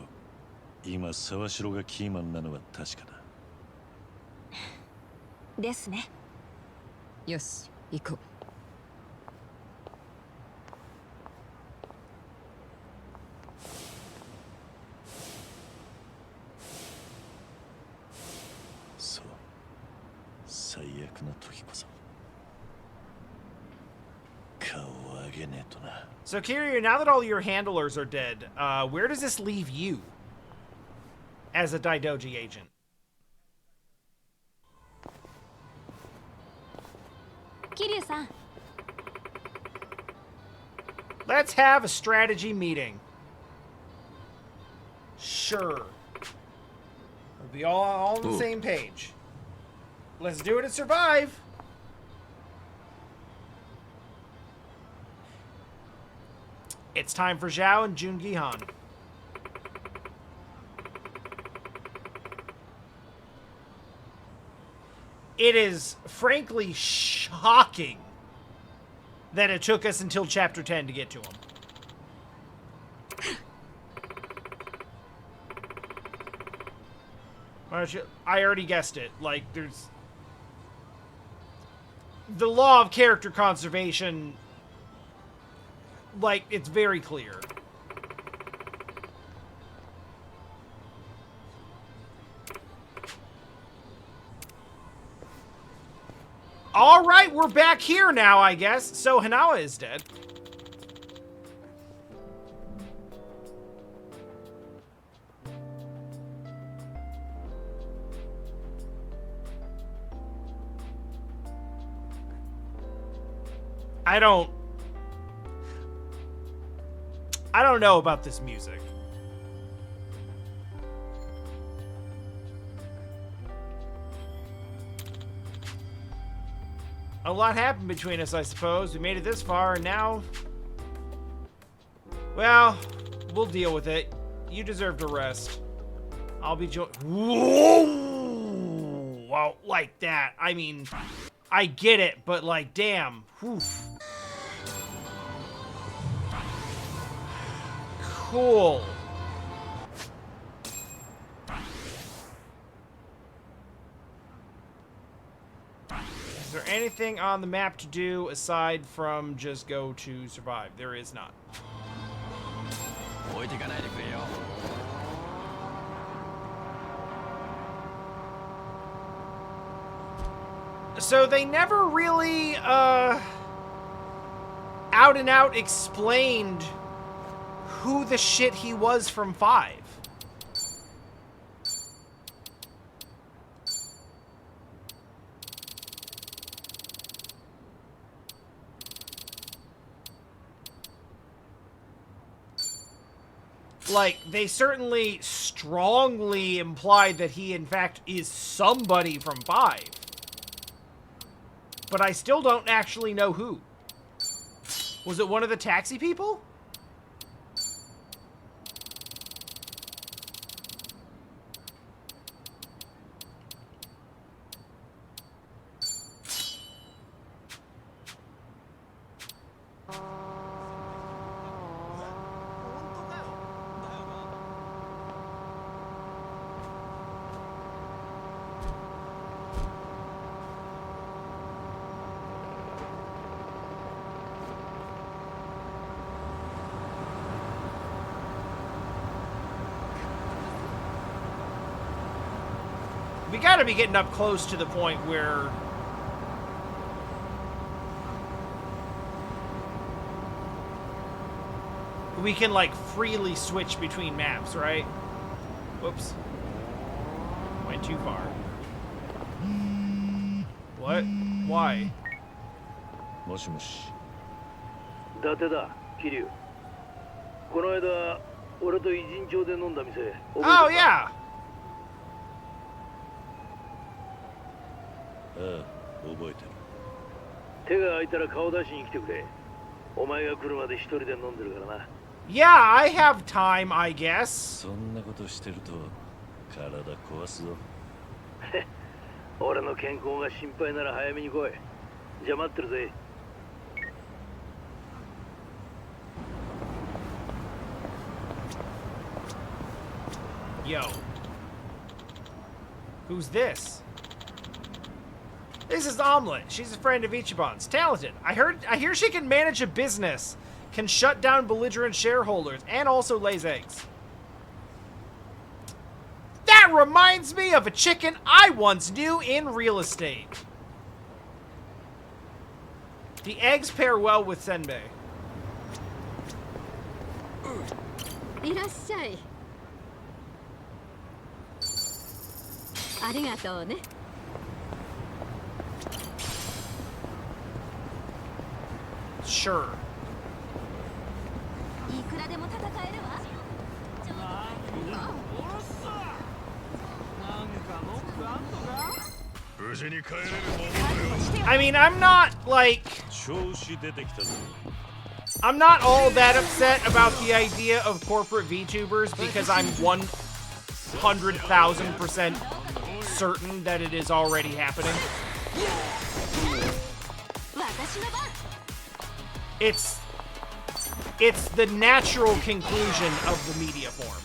今沢城がキーマンなのは確かだ。ですね。よし、行こう。そう、悪な時こそ顔を上げねえとな。 So Kiryu, now that all your handlers are dead, where does this leave you as a Daidoji agent? Kiryu-san. Let's have a strategy meeting. Sure. We'll be all on the same page. Let's do it and survive. It's time for Zhao and Jun Gihan. It is frankly shocking that it took us until chapter 10 to get to him. I already guessed it. Like, there's... The law of character conservation... Like, it's very clear. Alright, we're back here now, I guess. So, Hanawa is dead. I don't know about this music. A lot happened between us, I suppose. We made it this far, and now... Well, we'll deal with it. You deserve to rest. I'll be Whoa! Well, like that. I mean, I get it, but like, damn. Whew. Cool. Is there anything on the map to do aside from just go to survive? There is not. So they never really, out and out explained who the shit he was from 5. Like, they certainly strongly implied that he, in fact, is somebody from 5. But I still don't actually know who. Was it one of the taxi people? We gotta be getting up close to the point where we can, like, freely switch between maps, right? Whoops. Went too far. What? Why? もしもし。伊達だ、桐生。この間、俺と偉人町で飲んだ店。Oh, yeah! ああ、覚えてる。手が空いたら顔出しに来てくれ。お前が来るまで一人で飲んでるからな。Yeah, I have time, I guess. そんなことしてると体壊すぞ。俺の健康が心配なら早めに来い。じゃあ待ってるぜ。Yo. Who's this? This is Omelette. She's a friend of Ichiban's. Talented. I hear she can manage a business, can shut down belligerent shareholders, and also lays eggs. That reminds me of a chicken I once knew in real estate. The eggs pair well with senbei. いらっしゃい。ありがとうね。Sure. いくらでも戦えるわ。 I mean, I'm not like... I'm not all that upset about the idea of corporate VTubers because I'm 100,000% certain that it is already happening. It's the natural conclusion of the media form.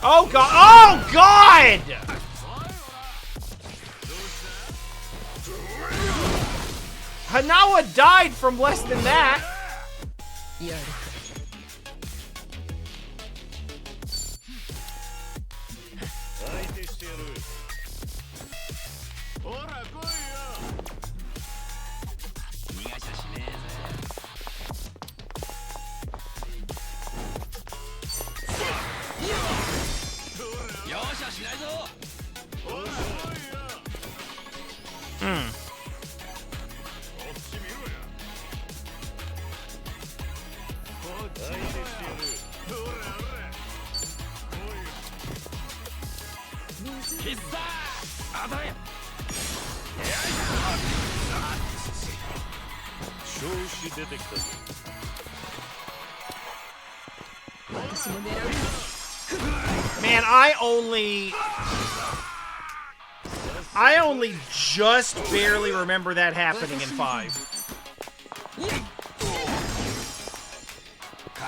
Oh god! Oh god! Hanawa died from less than that. Man, I only just barely remember that happening in 5.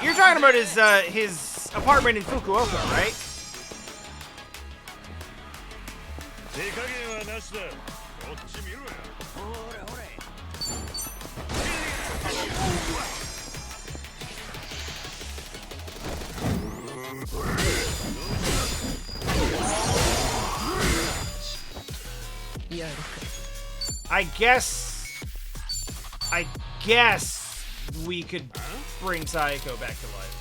You're talking about his apartment in Fukuoka, right? I guess we could bring Saeko back to life.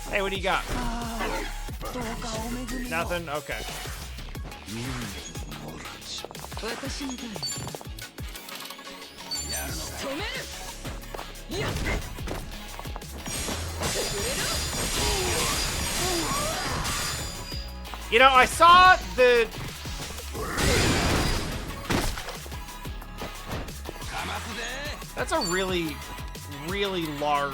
Hey, what do you got? Nothing? Okay. You know, I saw the... That's a really, really large...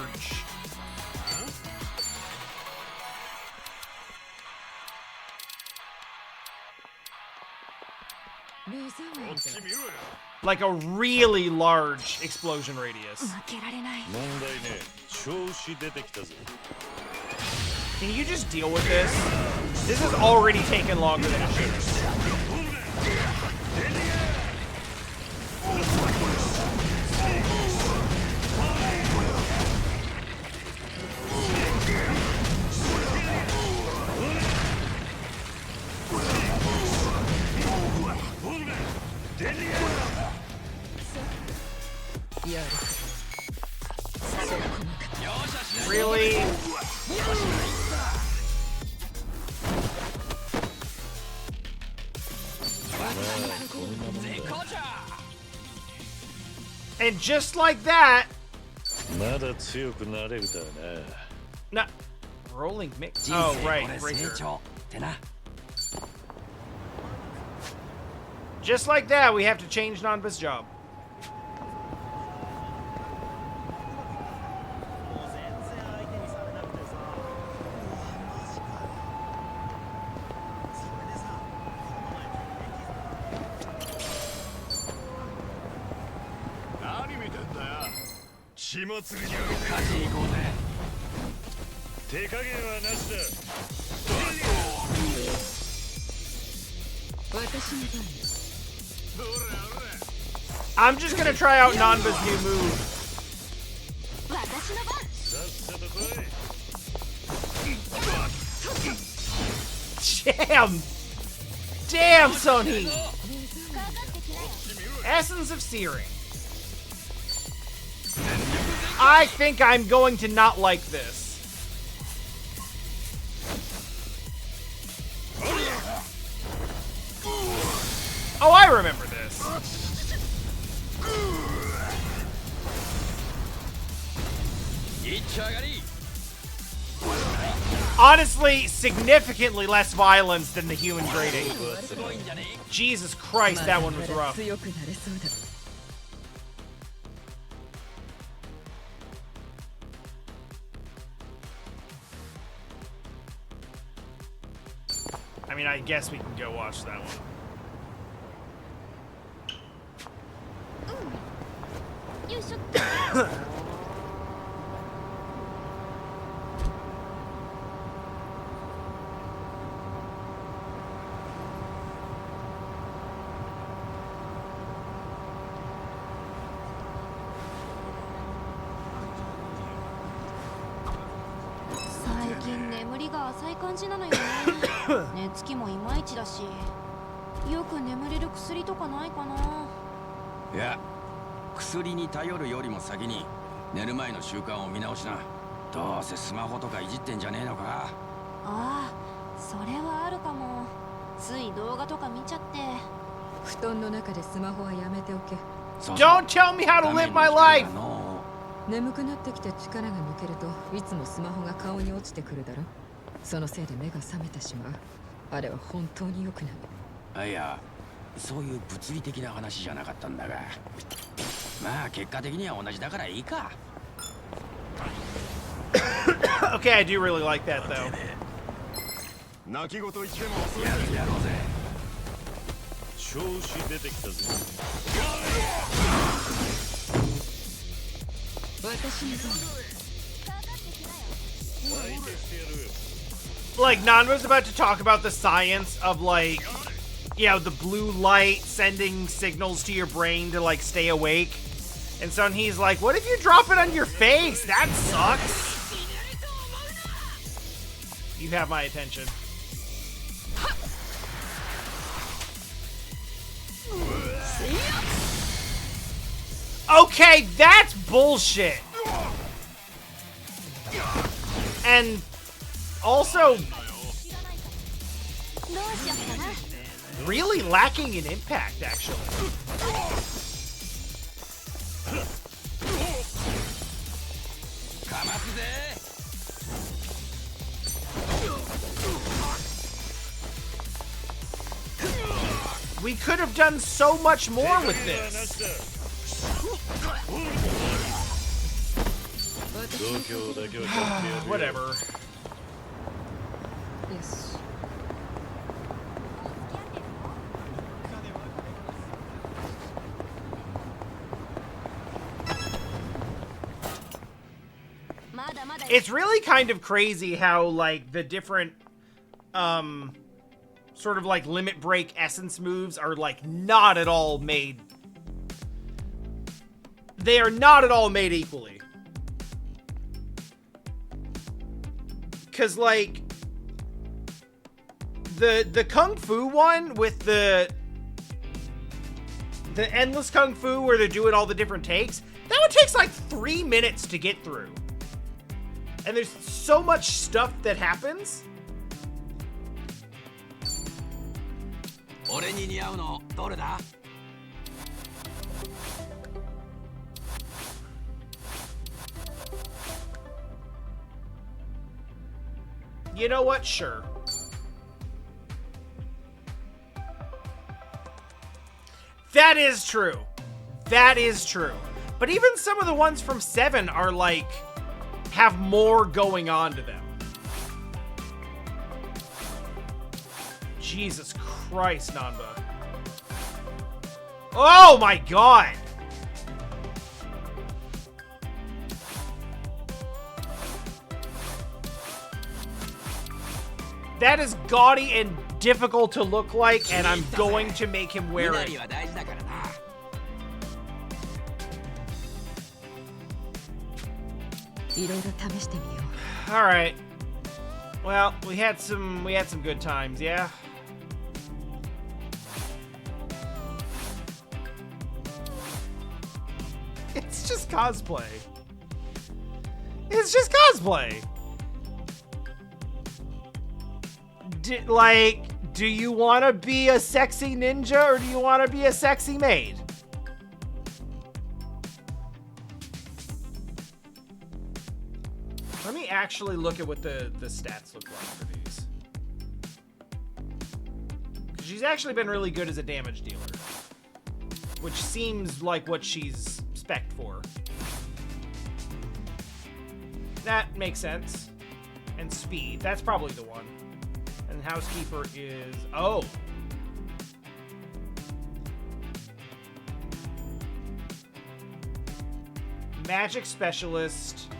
Like a really large explosion radius. Can you just deal with this? This has already taken longer than it should have. Really? And just like that. No, rolling mix. Oh, right here. Just like that, we have to change Nanba's job. 下継ぎには勝ちに行こうぜ。手加減はなしだ。私の番。 I'm just gonna try out Nanba's new move. 私の番。さっさと来い。 Damn! Damn, Sony! Essence of Searing. I think I'm going to not like this. Oh, I remember this. Honestly, significantly less violence than the human grading. Jesus Christ, that one was rough. I mean, I guess we can go watch that one.いや、薬に頼るよりも先に寝る前の習慣を見直しな。どうせスマホとかいじってんじゃねえのか。ああ、それはあるかも。つい動画とか見ちゃって。布団の中でスマホはやめておけ。 Don't tell me how to live my life! 眠くなってきて力が抜けるといつもスマホが顔に落ちてくるだろ。そのせいで目が覚めてしまう。あれは本当に良くない。あ、いや、そういう物理的な話じゃなかったんだが、まあ結果的には同じだからいいか。Okay, I do really like that though. 泣き言言ってもやるやろうぜ。調子出てきたぜ。私の番。 Like, Nanba's about to talk about the science of, like, you know, the blue light sending signals to your brain to, like, stay awake. And so he's like, what if you drop it on your face? That sucks. You have my attention. Okay, that's bullshit. And also really lacking in impact, actually. We could have done so much more with this. Whatever. Yes. It's really kind of crazy how, like, the different, sort of, like, limit break essence moves are, like, not at all made. They are not at all made equally. Because, like, the Kung Fu one with the endless Kung Fu where they're doing all the different takes, that one takes, like, 3 minutes to get through. And there's so much stuff that happens. You know what? Sure. That is true. That is true. But even some of the ones from 7 are like, have more going on to them. Jesus Christ, Nanba. Oh my god! That is gaudy and difficult to look like, and I'm going to make him wear it. All right. Well, we had some good times, yeah. It's just cosplay. It's just cosplay. Do you want to be a sexy ninja or do you want to be a sexy maid? Let me actually look at what the stats look like for these. 'Cause she's actually been really good as a damage dealer, which seems like what she's spec'd for. That makes sense. And speed, that's probably the one. And housekeeper is, oh. Magic specialist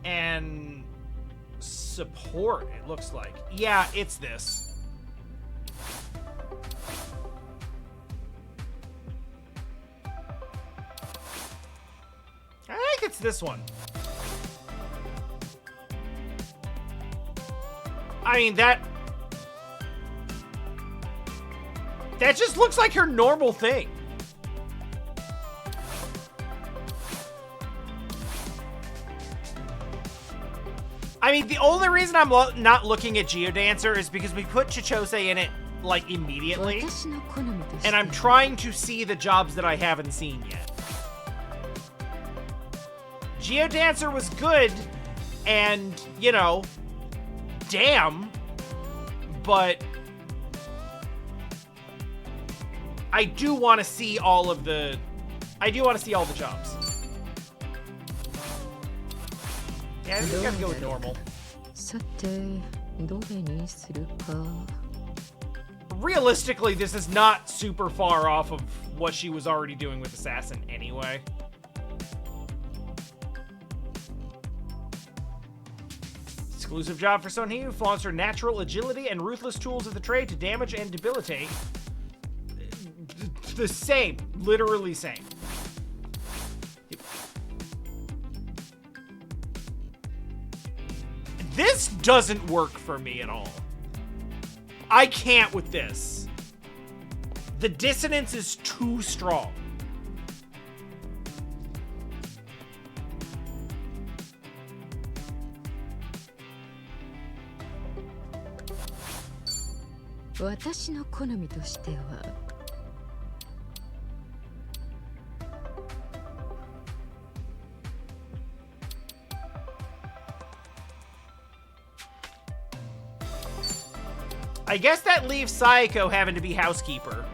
and support, it looks like. Yeah, it's this. I think it's this one. I mean, that just looks like her normal thing. I mean, the only reason I'm not looking at Geodancer is because we put Chichose in it, like, immediately. And I'm trying to see the jobs that I haven't seen yet. Geodancer was good, and, you know, damn, but I do want to see all of the... I do want to see all the jobs. Yeah, I think we gotta go with normal. Realistically, this is not super far off of what she was already doing with Assassin anyway. Exclusive job for Sonhee, who flaunts her natural agility and ruthless tools of the trade to damage and debilitate. The same. Literally same. This doesn't work for me at all. I can't with this. The dissonance is too strong. I guess that leaves Sayako having to be housekeeper.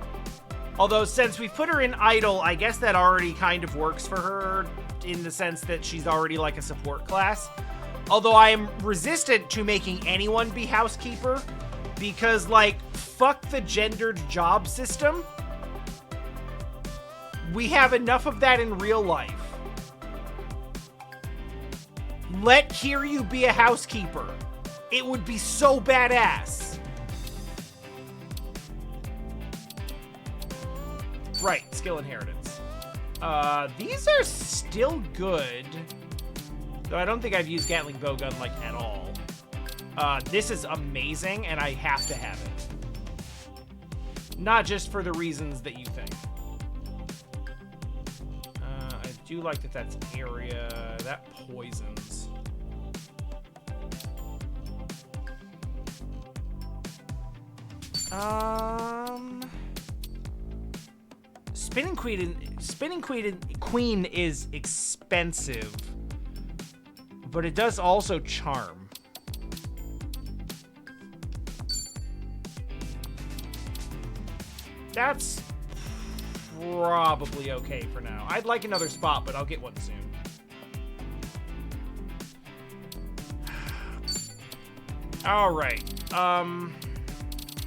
Although, since we put her in idle, I guess that already kind of works for her in the sense that she's already like a support class. Although I am resistant to making anyone be housekeeper because, like, fuck the gendered job system. We have enough of that in real life. Let Kiryu be a housekeeper. It would be so badass. Right, skill inheritance. These are still good. Though I don't think I've used Gatling Bowgun, like, at all. This is amazing, and I have to have it. Not just for the reasons that you think. I do like that that's area. That poisons. Spinning Queen is expensive, but it does also charm. That's probably okay for now. I'd like another spot, but I'll get one soon. All right. I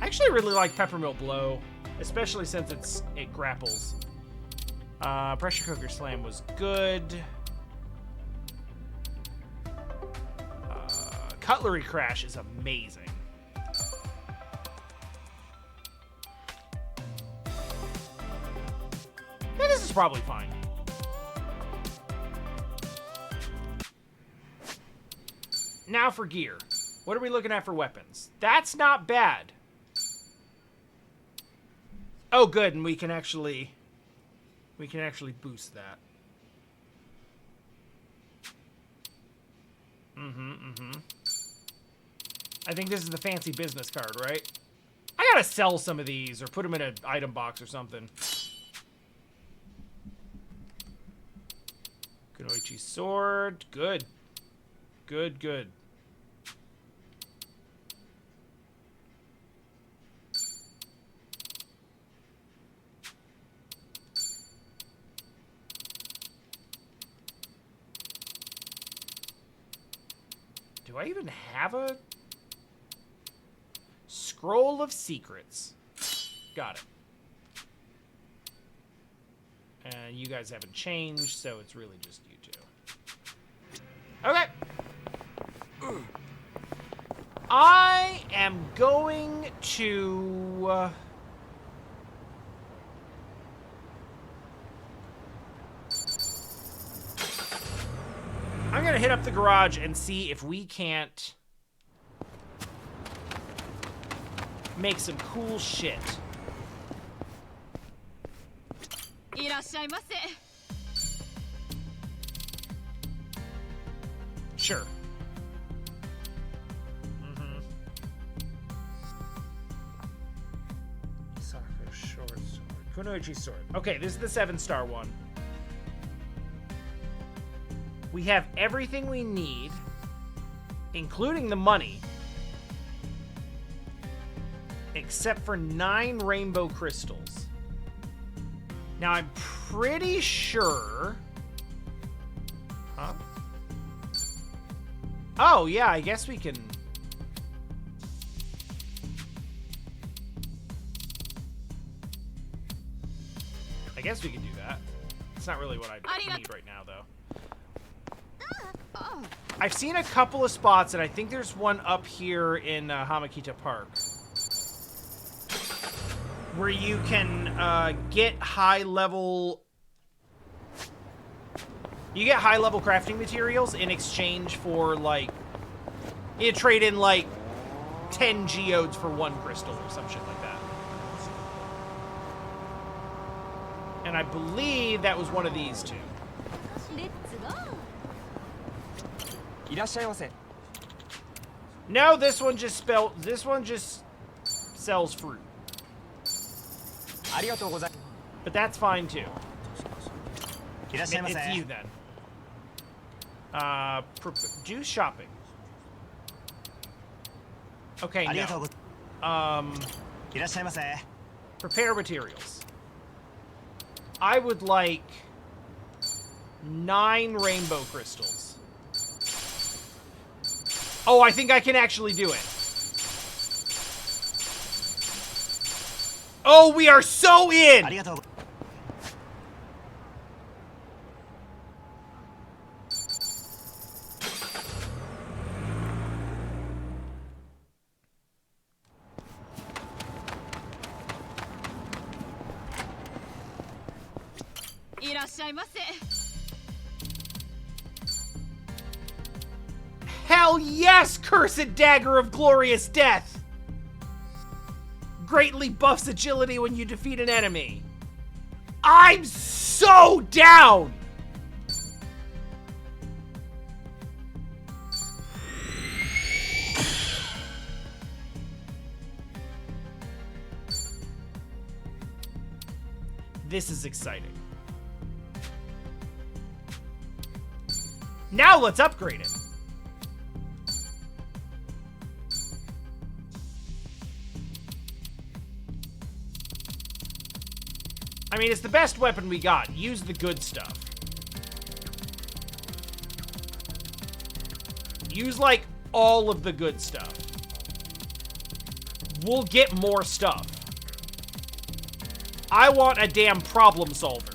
actually really like Peppermill Blow, especially since it grapples. Pressure Cooker Slam was good. Cutlery Crash is amazing. Yeah, this is probably fine. Now for gear. What are we looking at for weapons? That's not bad. Oh, good, and we can actually boost that. I think this is the fancy business card, right? I gotta sell some of these or put them in an item box or something. Kunoichi sword. Good. Good, good. Do I even have a Scroll of Secrets? Got it. And you guys haven't changed, so it's really just you two. Okay. I am going to... I'm gonna hit up the garage and see if we can't make some cool shit. Sure. Sakura short sword. Kunoichi sword. Okay, this is the 7-star one. We have everything we need, including the money, except for 9 rainbow crystals. Now, I'm pretty sure... Huh? Oh, yeah, I guess we can... I guess we can do that. It's not really what I need right now, though. I've seen a couple of spots, and I think there's one up here in Hamakita Park, where you can get high-level... You get high-level crafting materials in exchange for, like... You trade in, like, 10 geodes for 1 crystal or some shit like that. And I believe that was one of these two. No, this one just sells fruit. But that's fine too. It's you then. Do shopping. Okay, no. Prepare materials. I would like 9 rainbow crystals. Oh, I think I can actually do it. Oh, we are so in! Hell yes, cursed dagger of glorious death! Greatly buffs agility when you defeat an enemy. I'm so down! This is exciting. Now let's upgrade it. I mean, it's the best weapon we got. Use the good stuff. Use, like, all of the good stuff. We'll get more stuff. I want a damn problem solver.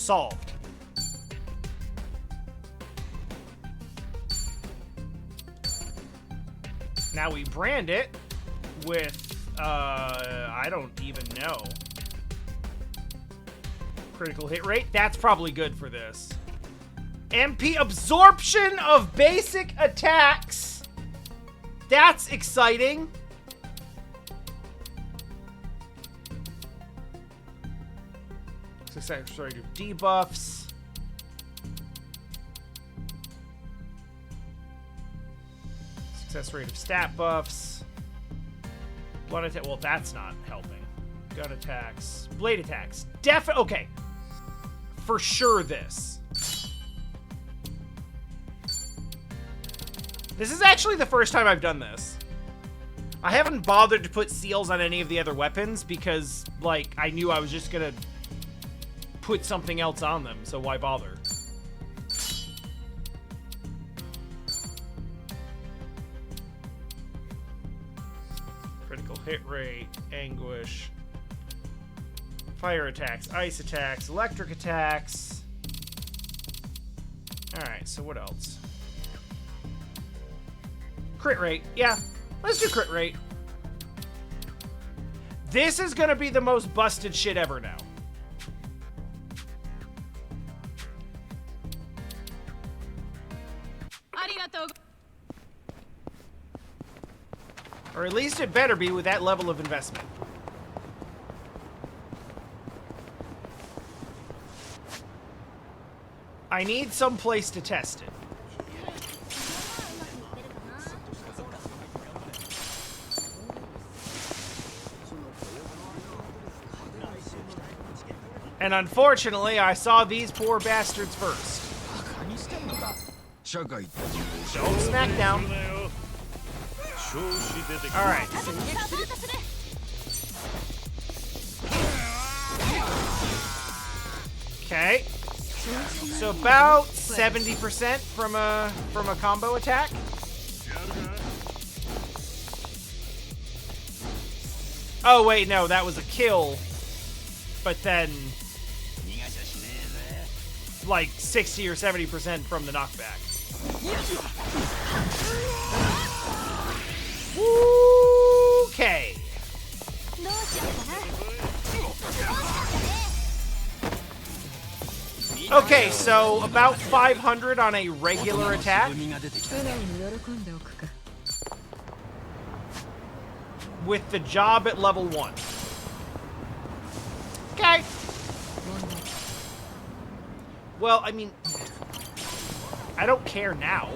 solved. Now we brand it with, I don't even know. Critical hit rate. That's probably good for this. MP absorption of basic attacks. That's exciting. Success rate of debuffs. Success rate of stat buffs. Blood attack. Well, that's not helping. Gun attacks. Blade attacks. Okay. For sure this. This is actually the first time I've done this. I haven't bothered to put seals on any of the other weapons because, like, I knew I was just gonna put something else on them, so why bother? Critical hit rate, anguish, fire attacks, ice attacks, electric attacks. Alright, so what else? Crit rate. Yeah, let's do crit rate. This is gonna be the most busted shit ever now. Or at least it better be with that level of investment. I need some place to test it. And unfortunately, I saw these poor bastards first. Don't smack down. Alright. Okay. So about 70% from a combo attack. Oh wait, no, that was a kill. But then like 60 or 70% from the knockback. Okay. Okay, so about 500 on a regular attack. With the job at level 1. Okay. Well, I mean, I don't care now.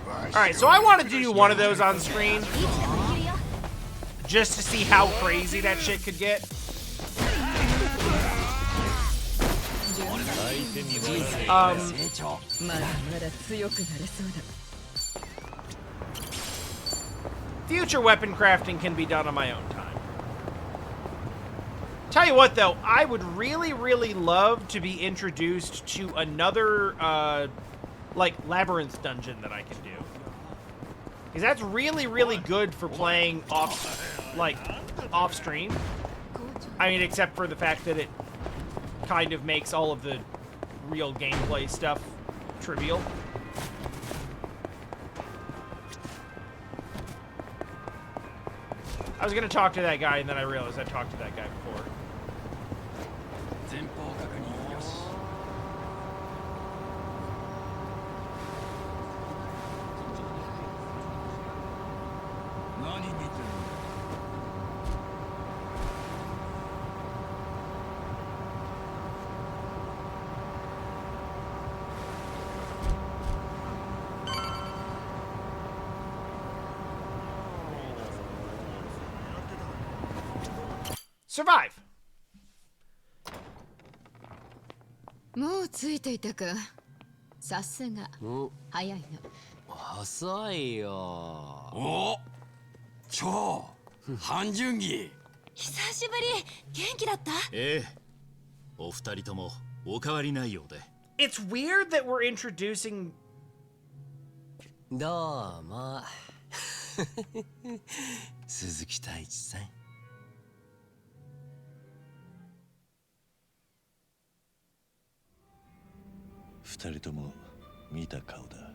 Alright, so I wanted to do one of those on screen. Just to see how crazy that shit could get. Future weapon crafting can be done on my own time. Tell you what, though, I would really, really love to be introduced to another, like, labyrinth dungeon that I can do. Because that's really, really good for playing off stream. I mean, except for the fact that it kind of makes all of the real gameplay stuff trivial. I was gonna talk to that guy, and then I realized I talked to that guy before. Survive. もうついていたか。さすが。早いな。遅いよ。お、超半純儀。久しぶり。元気だった？ええ。お二人ともお変わりないようで。It's weird that we're introducing. どうも。鈴木太一さん。二人とも見た顔だ。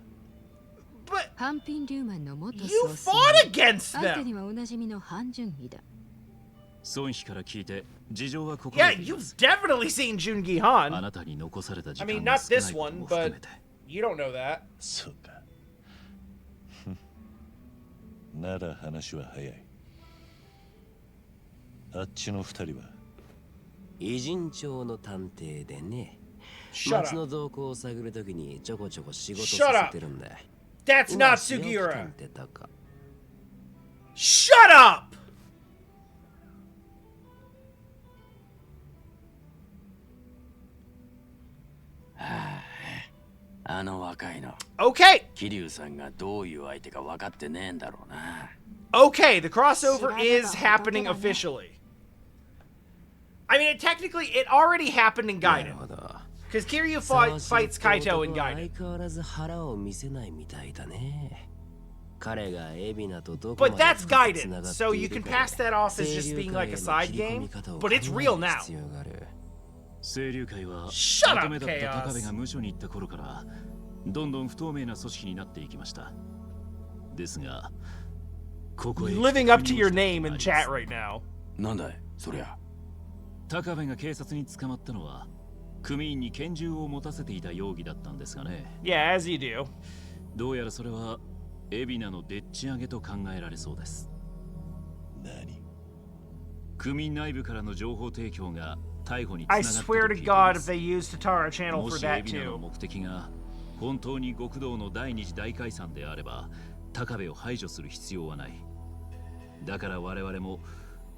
ハンピン・リューマンの元 You 総 fought against 相手 them! にはおなじみのハン・ジュンギだ。孫妃から聞いて事情はここ Yeah, you've definitely seen Jungi Han. あなたに残された時 I mean, 間が not 少ない this こと one, も含め but て you don't know that. そうか。なら話は早い。あっちの二人は偉人町の探偵でね。 Shut 町 up. の動向を探るときにちょこちょこ仕事 Shut させてるんだ。 That's 今 not 試用期 Sugiura. 間ってたか。 Shut up! Ah, あの若いの。Okay. 桐生さんがどういう相手か分かってねえんだろうな。 Okay, the crossover is happening officially. I mean, technically, it already happened in Gaiden. Because Kiryu fights Kaito in Gaiden. 相変わらず腹を見せないみたいだね。彼が海老名とどこ But まで that's 深く Gaiden, 繋がって so い you る can か pass that off as just being like a side game, but it's real now. 清流会は Shut up, まとめだった Chaos. 高部が無所に行った頃からどんどん不透明な組織になっていきましたですがここへ Living up to your name in chat right now. なんだいそりゃ。高部が警察に捕まったのは組員に拳銃を持たせていた容疑だったんですがね Yeah, as you do. どうやらそれは海老名のでっち上げと考えられそうです何組員内部からの情報提供が逮捕につ I ながったと swear 聞 to いてい God ま if す they use Tatara channel も for し that 海老名の too. 目的が本当に極道の第二次大解散であれば高部を排除する必要はないだから我々も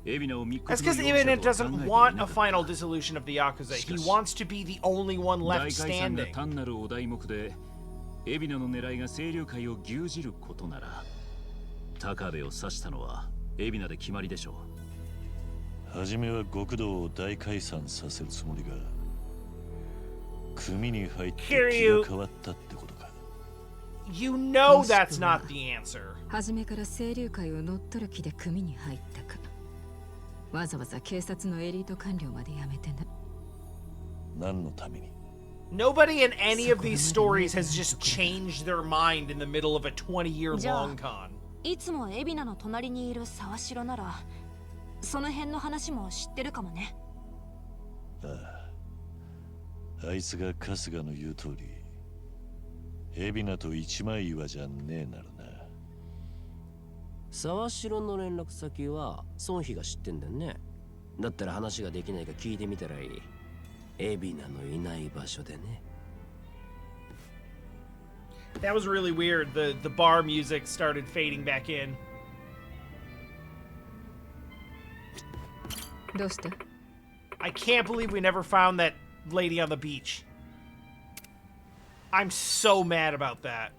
海老名を密告 That's の because 容疑 even 者 it とは考 doesn't えてい want な a かった final dissolution of the Yakuza. He wants to be the only one 大 left 解散が standing. 単なるお題目で海老名の狙いが清流会を牛耳ることなら高部を指したのは海老名で決まりでしょう初めは極道を大解散させるつもりが組に入って気が変わったってことか You know that's not the answer. 初めから清流会を乗っ取る気で組に入ったか。わざわざ警察のエリート官僚まで辞めてな。何のために Nobody in any of these stories has just changed their mind in the middle of a 20-year じゃあ long con. いつも海老名の隣にいる沢城ならその辺の話も知ってるかもね。あいつが春日の言う通り海老名と一枚岩じゃねえならな沢城の連絡先は孫妃が知ってんだよねだったら話ができないか聞いてみたらいい海老名のいない場所でね That was really weird. The bar music started fading back in. どうした I can't believe we never found that lady on the beach. I'm so mad about that.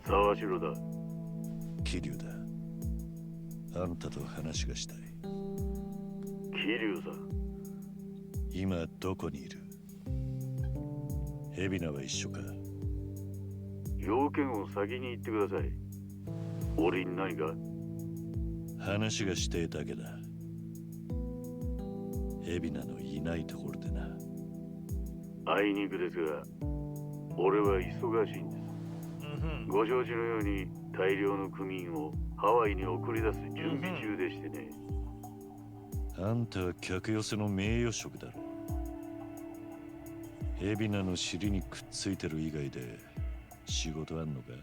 沢城だ。桐生だ。あんたと話がしたい。桐生さん。今どこにいる？海老名は一緒か？要件を先に言ってください。俺に何か？話がしてだけだ。海老名のいないところでな。あいにくですが、俺は忙しいんです。ご承知のように大量の組員をハワイに送り出す準備中でしてね。あんたは客寄せの名誉職だろ。海老名の尻にくっついてる以外で仕事あんのか？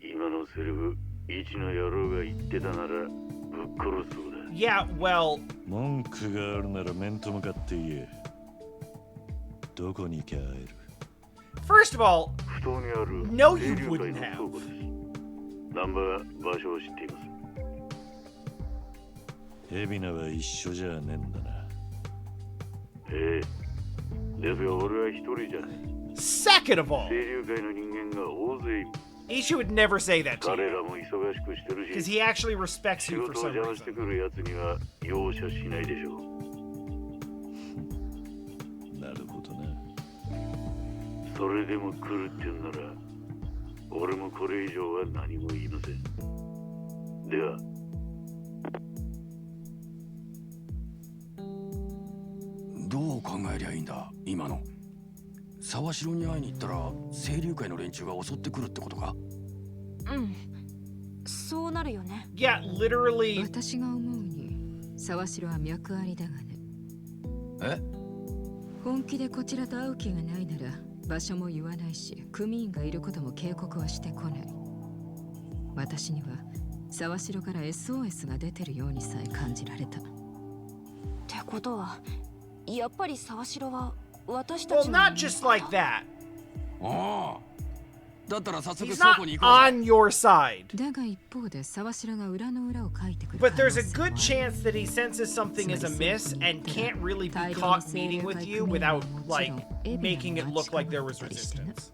今のセリフ、一の野郎が言ってたならぶっ殺すそうだ。Yeah, well... 文句があるなら面と向かって言え。どこに行きゃ会える？ First of all, 不当にある no, you 清流会 wouldn't の have. 倉庫です。南波が場所を知っています。海老名は一緒じゃねえんだな。ええ。ですが俺は一人じゃねえ。Second of all, 清流会の人間が大勢いる。Ishu would never say that to 彼 you. らも忙しくしてる Because し、 he actually respects 仕 you 事 for を some 邪魔して reason. くる奴には容赦しないでしょう。なるほどな。それでも来るって言うんなら、俺もこれ以上は何も言いません。では。どう考えりゃいいんだ今の。沢城に会いに行ったら清流会の連中が襲ってくるってことか。うん、そうなるよね。Yeah, literally. 私が思うに沢城は脈ありだがね。え？本気でこちらと会う気がないなら場所も言わないし、組員がいることも警告はしてこない。私には沢城から SOS が出てるようにさえ感じられた。ってことはやっぱり沢城は私た Well, ちの not just like that. ああ。だったら早速 He's 倉 not 庫に行こうぜ。 on your side. だが一方で沢城が裏の裏を書いてくる。 But there's a good chance that he senses something is amiss and can't really be caught meeting with you without, like, making it look like there was resistance.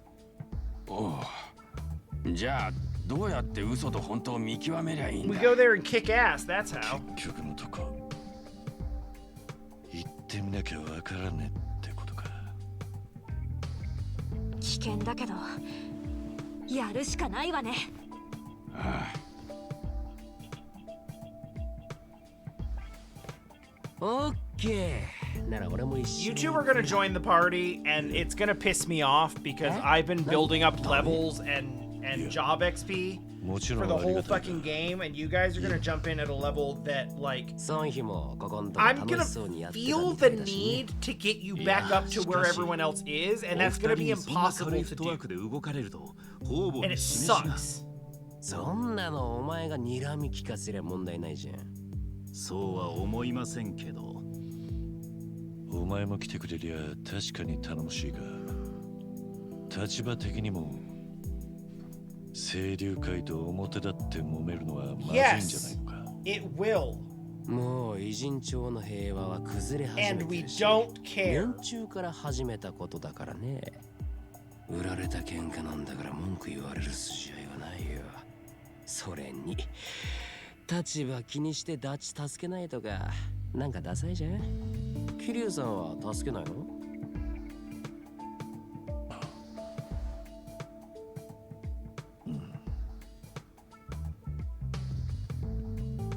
おう。じゃあどうやって嘘と本当を見極めりゃいいん We だ。 go there and kick ass, that's how. 結局のとこ行ってみなきゃわからねえってことか。危険だけどやるしかないわね。ああ。オッケー。なら俺も一緒 You に。 two are gonna join the party, and it's gonna piss me off because I've been building up levels and job XP もちろ for ん the あり whole がたい fucking game, and you guys are gonna jump in at a level that, like, ソンヒもここんとこ I'm 楽 gonna しそうにやってた feel みた the いだしね。 need to get you back up to where everyone else is, and that's gonna be impossible to do. And it sucks. そんなのお前が睨み聞かせりゃ問題ないじゃん。そうは思いませんけど。お前も来てくれりゃ確かに頼もしいが、立場的にも清流会と表立って揉めるのはまずいんじゃないのか。 It will. もう偉人町の平和は崩れ始め And て we るし、 don't care. 年中から始めたことだからね。売られた喧嘩なんだから文句言われる筋合いはないよ。それに立場気にしてダチ助けないとかなんかダサいじゃん。桐生さんは助けないの？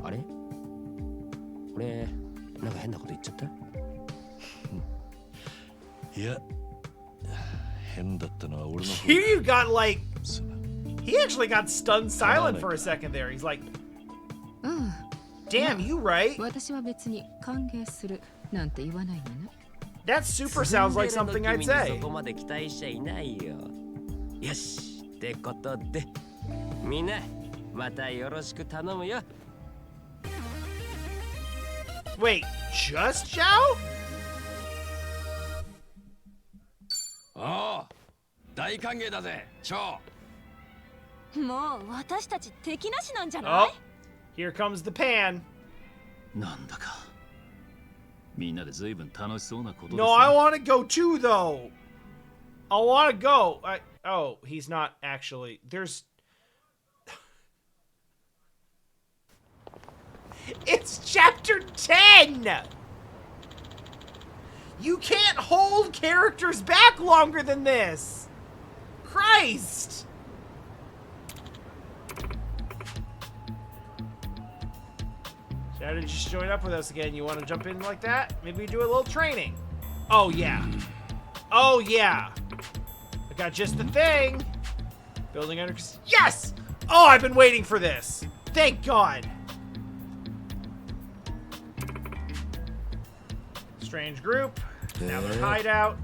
あれ？俺なんか変なこと言っちゃった？いや、変だったのは俺の方。 Here you got like. He actually got stunned silent for a second there. He's like, うん。 damn, you right. 私は別に歓迎するなんて言わないのね。 That super sounds like something I'd そ say. こまで期待しちゃいないよ。よし、ってことで、みんなまたよろしく頼むよ。Wait, just Zhao? ああ。大歓迎だぜ、チョウ。もう私たち敵なしなんじゃない？ Oh, here comes the pan. なんだかみんなで随分楽しそうなことですね。 No, I want to go too, though. I want to go. Oh, he's not actually. There's. It's chapter 10! You can't hold characters back longer than this! Christ! Shadow just joined up with us again. You want to jump in like that? Maybe we do a little training. Oh, yeah. Oh, yeah. I got just the thing. Building under... Yes! Oh, I've been waiting for this. Thank God. Strange group. Now their hideout.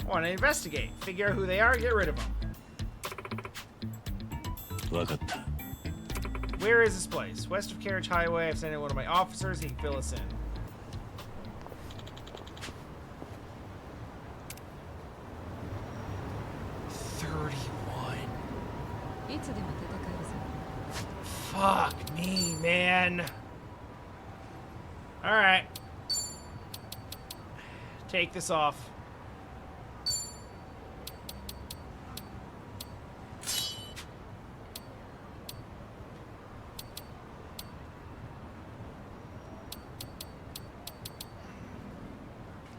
I want to investigate. Figure out who they are and get rid of them. わかった。 Where is this place? West of Carriage Highway. I've sent in one of my officers. He can fill us in. Fuck me, man. All right. Take this off.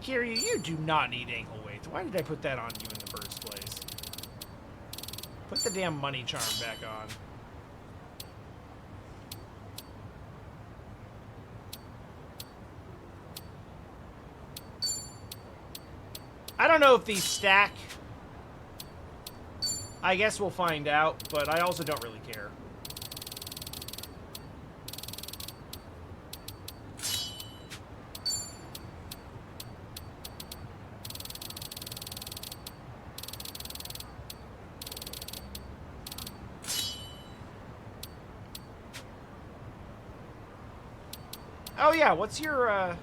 Kiryu, you do not need ankle weights. Why did I put that on you in the first place? Put the damn money charm back on. I don't know if these stack. I guess we'll find out, but I also don't really care. Oh yeah, what's your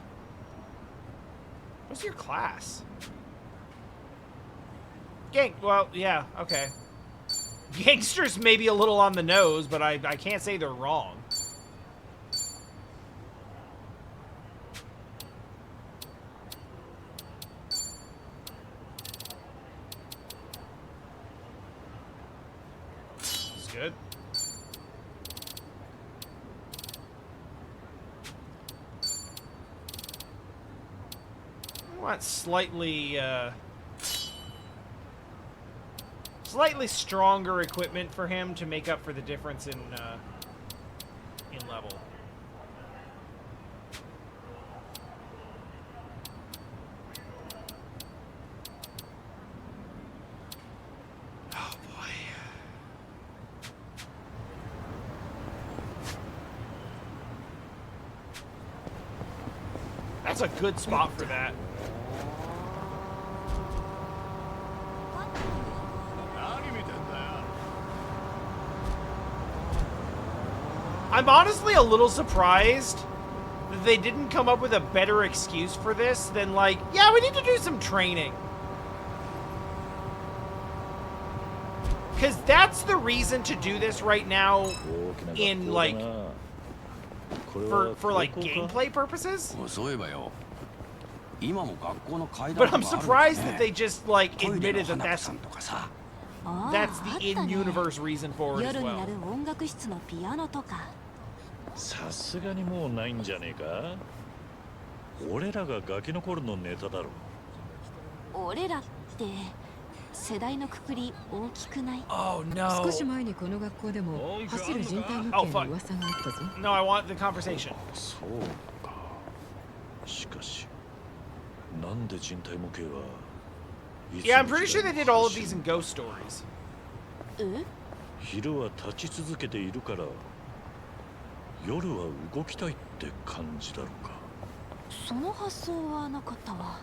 class? Well, yeah, okay. Gangsters may be a little on the nose, but I can't say they're wrong. It's good. I want slightly stronger equipment for him to make up for the difference in level. Oh boy. That's a good spot for that. I'm honestly a little surprised that they didn't come up with a better excuse for this than like, yeah, we need to do some training. Because that's the reason to do this right now in like, for like gameplay purposes. But I'm surprised that they just like admitted that that's the in-universe reason for it as well. さすがにもうないんじゃねえか。俺らがガキの頃のネタだろ。俺らって世代のくくり大きくない？ Oh no. 少し前にこの学校でも走る人体模型の噂があったぞ。No, I want the conversation. そうか。しかし、なんで人体模型は Yeah, I'm pretty sure they did all of these in ghost stories. 昼は立ち続けているから。夜は動きたいって感じだろうか。その発想はなかったわ。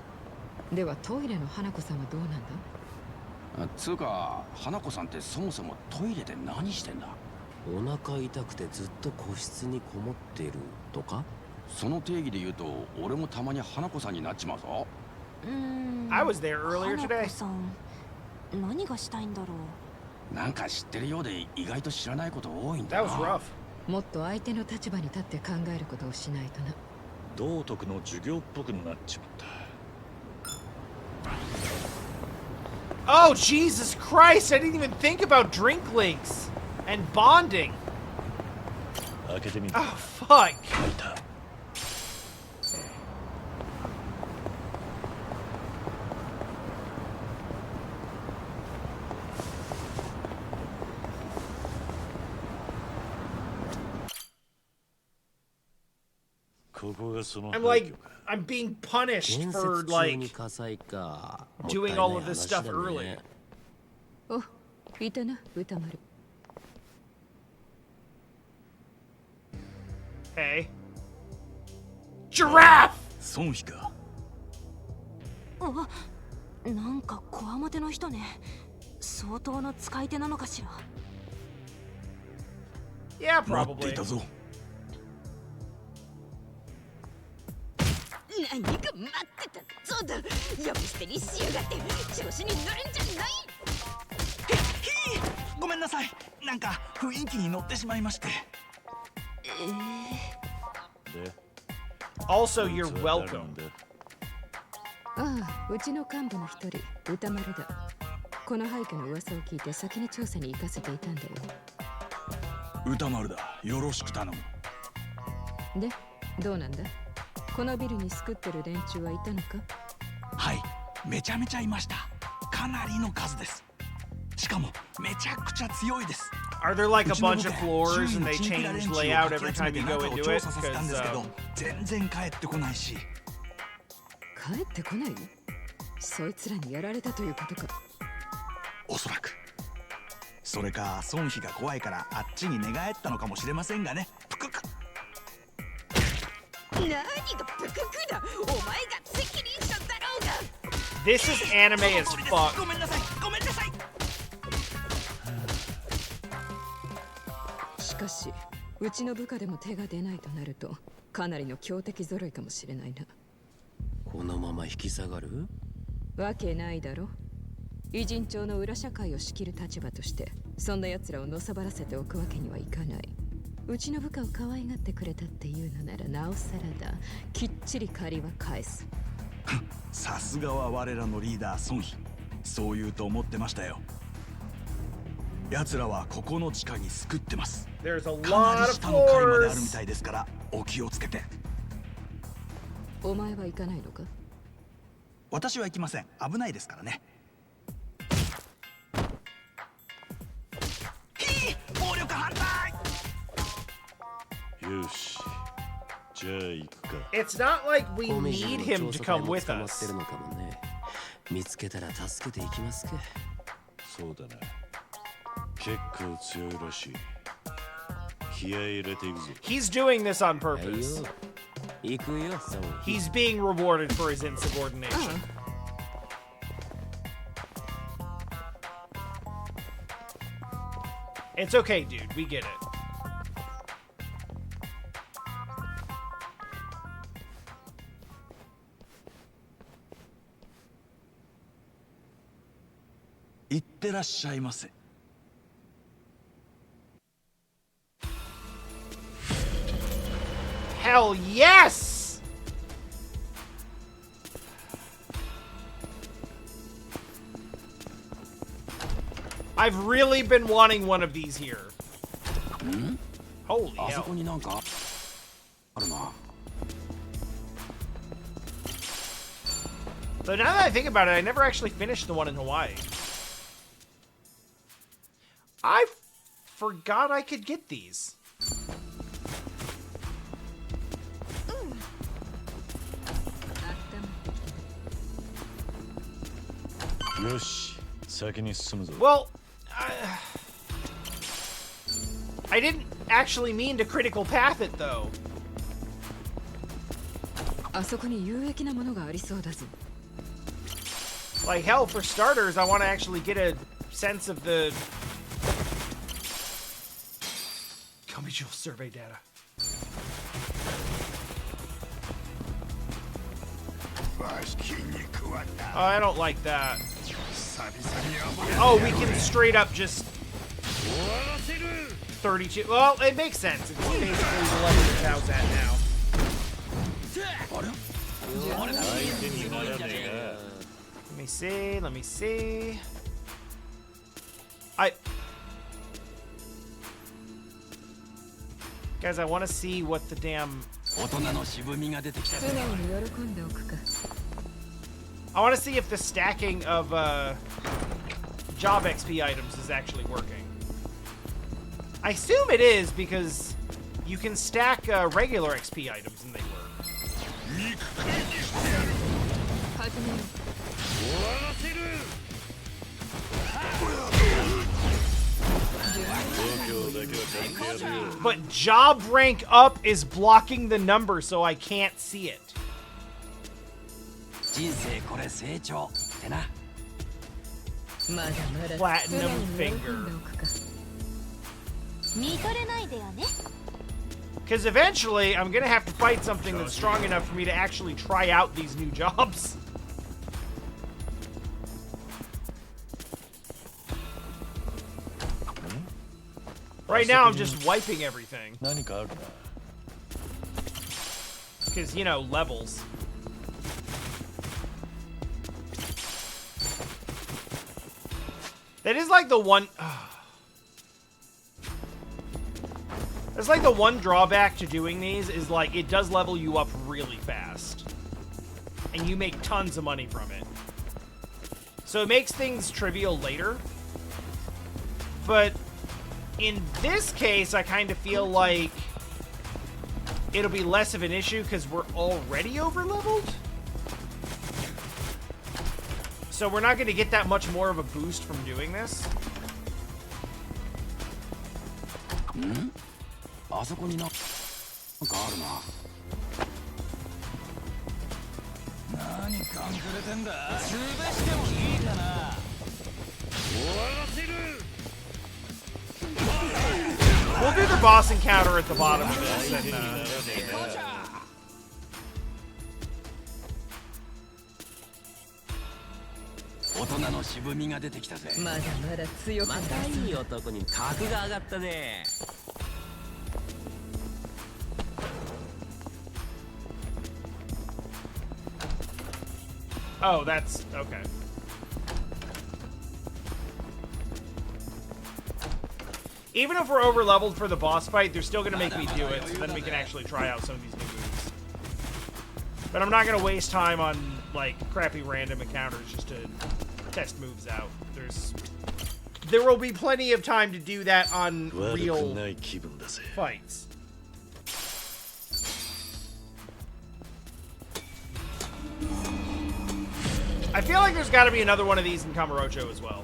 ではトイレの花子さんはどうなんだ？つうか花子さんってそもそもトイレで何してんだ？お腹痛くてずっと個室にこもっているとか？その定義で言うと俺もたまに花子さんになっちまうぞ。I was there earlier today. 花子さん、何がしたいんだろう。なんか知ってるようで意外と知らないこと多いんだな。That was rough. もっと相手の立場に立って考えることをしないとな。道徳の授業っぽくなっちまった。Oh Jesus Christ! I didn't even think about drink links and bonding. 開けてみる。Oh fuck! ここがその I'm like, I'm being punished for like doing all of this stuff early. お、いたな、歌丸。Hey. Giraffe! 孫妃か。なんかこわもての人ね。相当の使い手なのかしら。Yeah, 待ってい probably. たぞ。何が待ってたそうだ呼び捨てにしやがって調子に乗るんじゃないごめんなさいなんか雰囲気に乗ってしまいまして Also, you're welcome. ああ、うちの幹部の一人、歌丸だ。この廃墟の噂を聞いて先に調査に行かせていたんだよ。歌丸だよろしく頼む。で、どうなんだこのビルに救ってる連中はいたのか？はいめちゃめちゃいました。かなりの数です。しかもめちゃくちゃ強いです。 Are there like a bunch of floors and they change layout every time you go into it? 全然帰ってこないし。帰ってこない？そいつらにやられたということか。おそらく。それか孫妃が怖いからあっちに寝返ったのかもしれませんがね。ぷくく。何がぷくくだ。お前が責任者だろうが。This is anime as fuck. ごめんなさい。ごめんなさい。しかし、うちの部下でも手が出ないとなると、かなりの強敵揃いかもしれないな。このまま引き下がる？わけないだろ。偉人町の裏社会を仕切る立場として、そんな奴らをのさばらせておくわけにはいかない。うちの部下を可愛がってくれたっていうのならなおさらだ。きっちり借りは返す。さすがは我らのリーダー孫妃。そう言うと思ってましたよ。奴らはここの地下に救ってます。かなり下の階まであるみたいですからお気をつけて。お前は行かないのか？私は行きません。危ないですからね。暴力反対。よし、じゃあ行くか。 It's not like we need him to come with us. 見つけたら助けていきますか。そうだな。結構強いらしい。気合い入れていくぞ。 He's doing this on purpose. 行くよ、He's being rewarded for his insubordination. It's okay, dude. We get it.いってらっしゃいませ。Hell yes! I've really been wanting one of these here. Holy hell. So now that I think about it, I never actually finished the one in Hawaii. I forgot I could get these. Well, I didn't actually mean to critical path it though. あそこに有益なものがありそうだぞ。 Like hell, for starters, I want to actually get a sense of the Comijul survey data. Oh, I don't like that. Oh, we can straight up just 32. Well, it makes sense. It's basically the level that Tao's at now. Let me see. Let me see. Guys, I want to see what the damn. I want to see if the stacking of job XP items is actually working. I assume it is because you can stack regular XP items and they work. But job rank up is blocking the number, so I can't see it. Platinum finger. Because eventually, I'm gonna have to fight something that's strong enough for me to actually try out these new jobs. Right now, I'm just wiping everything. Because, you know, levels. That is like the one... That's like the one drawback to doing these is like it does level you up really fast. And you make tons of money from it. So it makes things trivial later. But in this case, I kind of feel like it'll be less of an issue because we're already over-leveled. So we're not going to get that much more of a boost from doing this. Hmm? あそこになんかあるな。何かんくれてんだ。潰してもいいかな。終わらせる。 We'll do the boss encounter at the bottom of this. And, Oh, that's okay. Even if we're over leveled for the boss fight, they're still gonna make me do it, so then we can actually try out some of these new moves. But I'm not gonna waste time on like crappy random encounters just to test moves out. There will be plenty of time to do that on real fights. I feel like there's got to be another one of these in Kamurocho as well.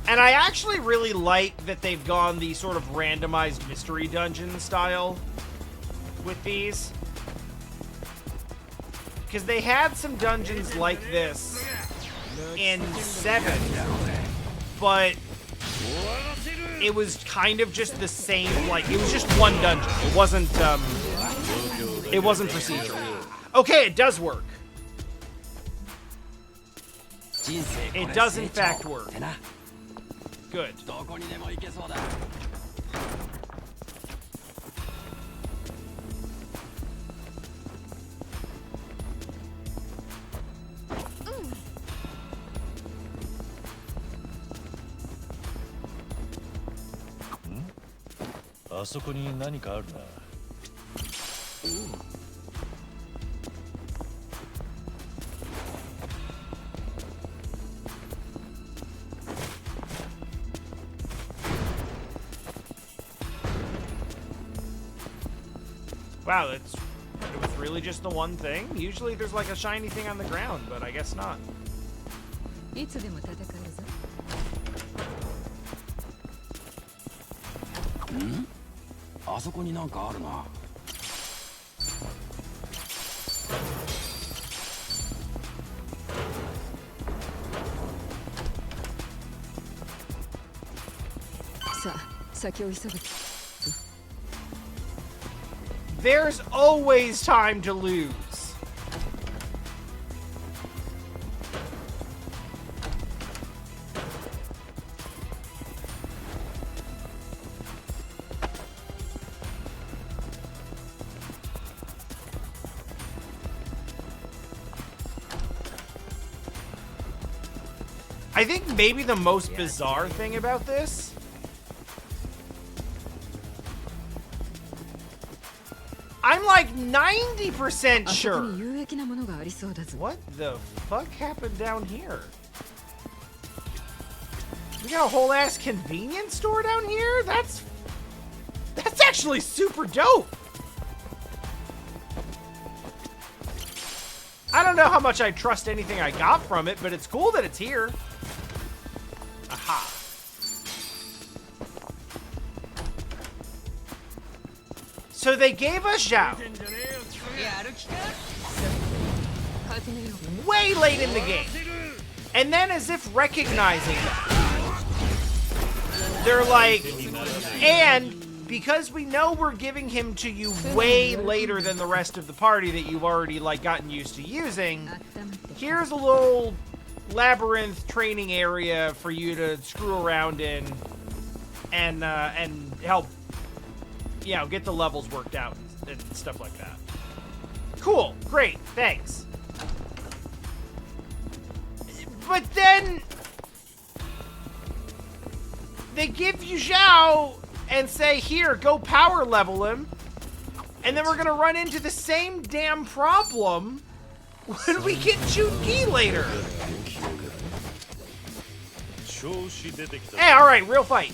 And I actually really like that they've gone the sort of randomized mystery dungeon style with these. Because they had some dungeons like this in 7, but it was kind of just the same, like, it was just one dungeon. It wasn't procedural. Okay, it does work. It does in fact work. Good. Wow, it was really just the one thing? Usually there's like a shiny thing on the ground, but I guess not. いつでも戦えるぞ。ん？あそこになんかあるな。さあ、先を急ぐ。 There's always time to lose. I think maybe the most bizarre thing about this I'm like 90% sure. What the fuck happened down here? We got a whole ass convenience store down here? That's actually super dope. I don't know how much I trust anything I got from it, but it's cool that it's here. Aha. So they gave us Zhao way late in the game. And then as if recognizing that, they're like, and because we know we're giving him to you way later than the rest of the party that you've already like gotten used to using, here's a little labyrinth training area for you to screw around in and help, you know, get the levels worked out and stuff like that. Cool, great, thanks. But then they give you Zhao and say, here, go power level him. And then we're gonna run into the same damn problem when we get Jungi later. Hey, alright, real fight.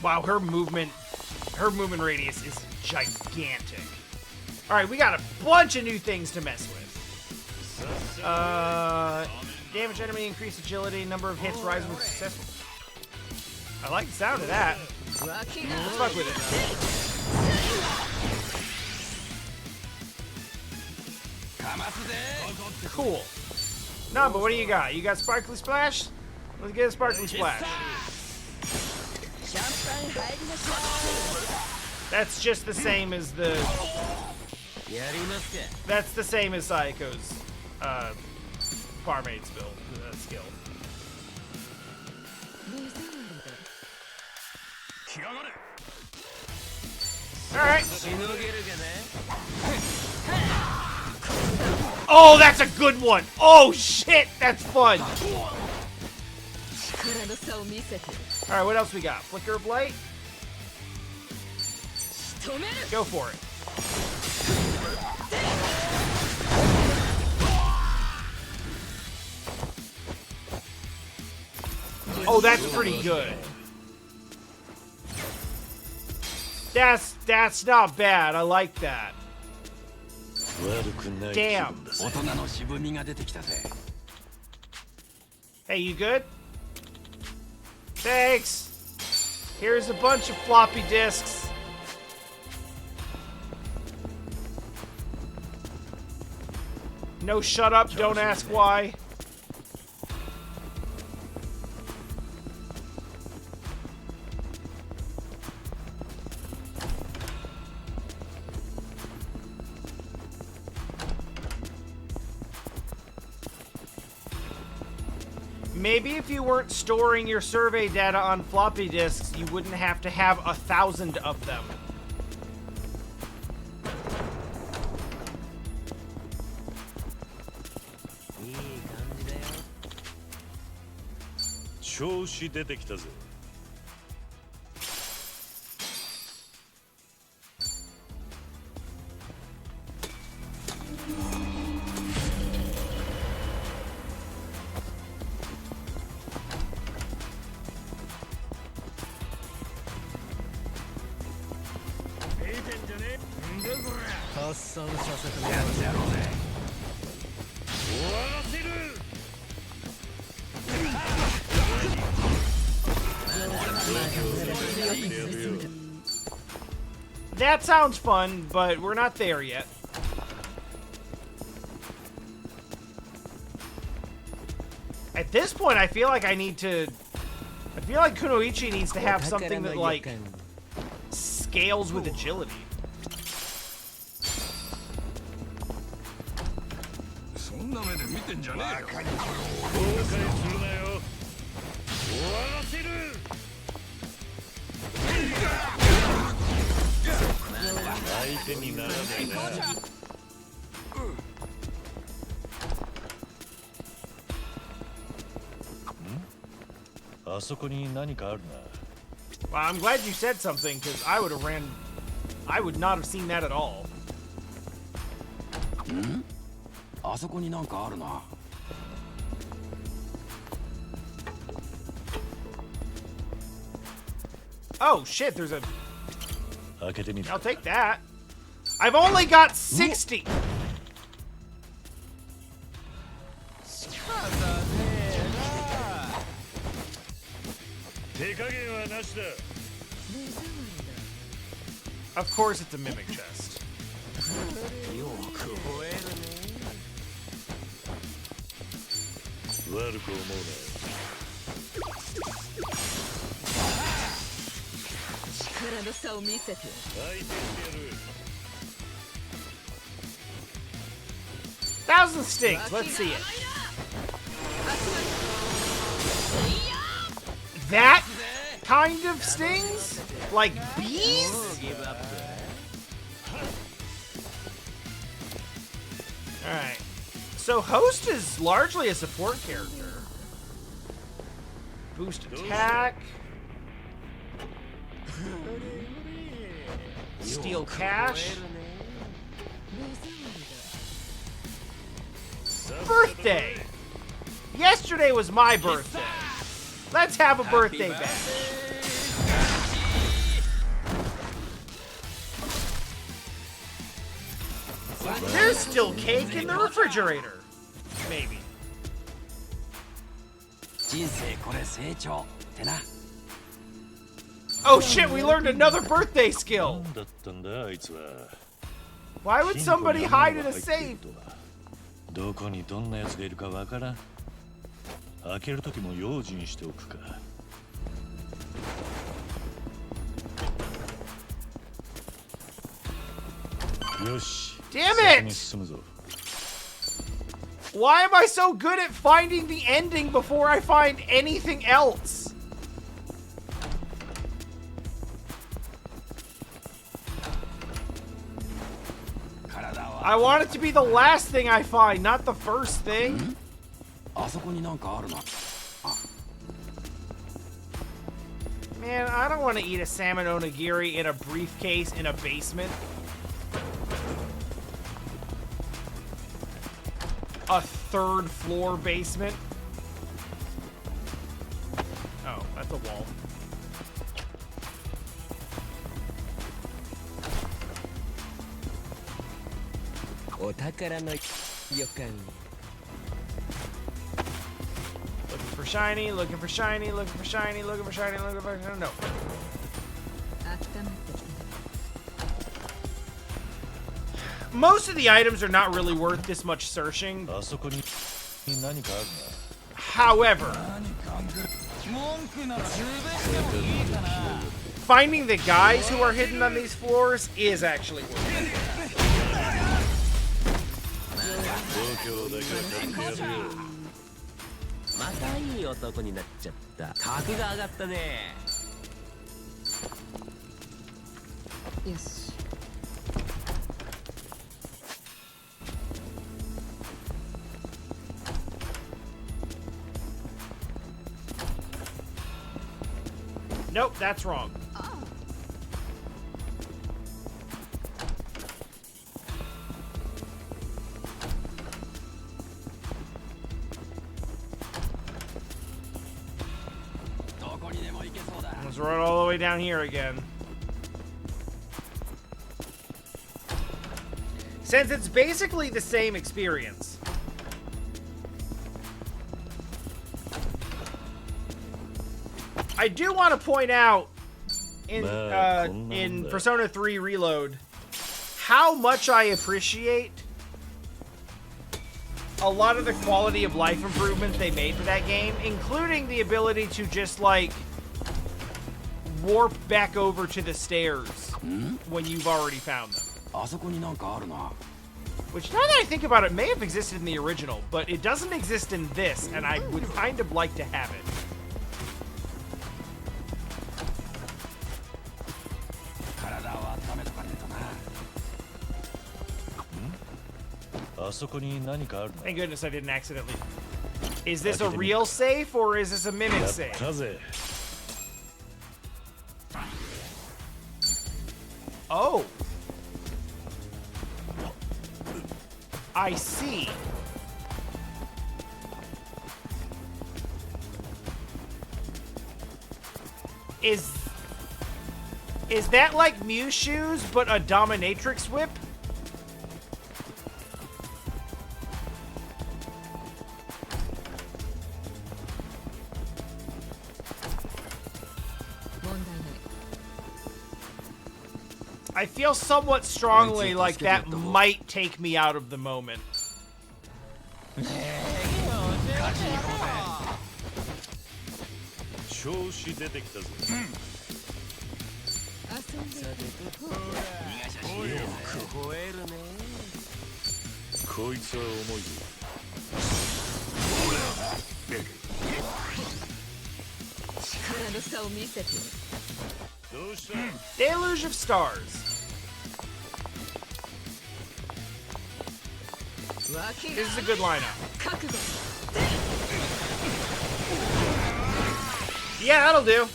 Wow, her movement radius is gigantic. Alright, we got a bunch of new things to mess with. Damage enemy, increased agility, number of hits rise with successful. I like the sound of that. Let's fuck with it. Cool. No, but what do you got? You got Sparkly Splash? Let's get a Sparkly Splash. That's just the same as the... That's the same as Sayako's barmaid's build, skill. Alright. Oh, that's a good one! Oh shit, that's fun! Alright, what else we got? Flicker of Light? Go for it. Oh, that's pretty good. That's not bad. I like that. Damn. Hey, you good? Thanks. Here's a bunch of floppy disks. No, shut up. Don't ask why. Maybe if you weren't storing your survey data on floppy disks, you wouldn't have to have 1,000 of them. That sounds fun, but we're not there yet. At this point, I feel like I feel like Kunoichi needs to have something that, like, scales with agility. Well, I'm glad you said something, because I would not have seen that at all. Oh shit, there's a... I'll take that. I've only got 60! Of course it's a mimic chest. Thousand stings, let's see it. That kind of stings? Like bees? Alright. So Host is largely a support character. Boost attack. Steal cash. Birthday! Yesterday was my birthday. Let's have a birthday bash. There's still cake in the refrigerator. Maybe. Oh shit, we learned another birthday skill. Why would somebody hide in a safe? どこにどんな奴がいるかわからん。開ける時も用心しておくか。よし。Damn it! Why am I so good at finding the ending before I find anything else? I want it to be the last thing I find, not the first thing. Man, I don't want to eat a salmon onigiri in a briefcase in a basement. A third floor basement. Oh, that's a wall. Looking for shiny, looking for shiny, looking for shiny, looking for shiny, looking for shiny. No. Most of the items are not really worth this much searching. However, finding the guys who are hidden on these floors is actually worth it. Yes. Nope, that's wrong. Let's run all the way down here again. Since it's basically the same experience. I do want to point out in Persona 3 Reload how much I appreciate a lot of the quality of life improvements they made for that game, including the ability to just like warp back over to the stairs when you've already found them. Which, now that I think about it, may have existed in the original, but it doesn't exist in this, and I would kind of like to have it. Thank goodness I didn't accidentally. Is this a real safe or is this a mimic safe? Oh. I see. Is that like Mewshoes but a dominatrix whip? I feel somewhat strongly like that might take me out of the moment. Deluge of Stars. This is a good lineup. Yeah, that'll do.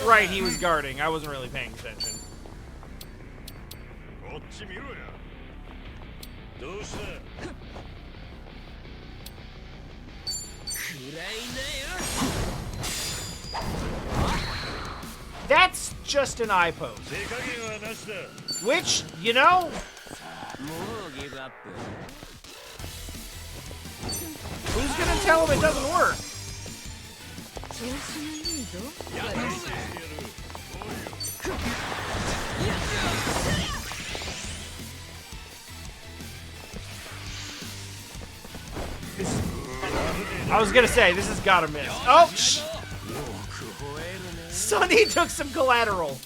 Right, he was guarding. I wasn't really paying attention. That's just an eye poke. Which, you know... Who's gonna tell him it doesn't work? I was gonna say, this has gotta miss. Oh! Sonny took some collateral.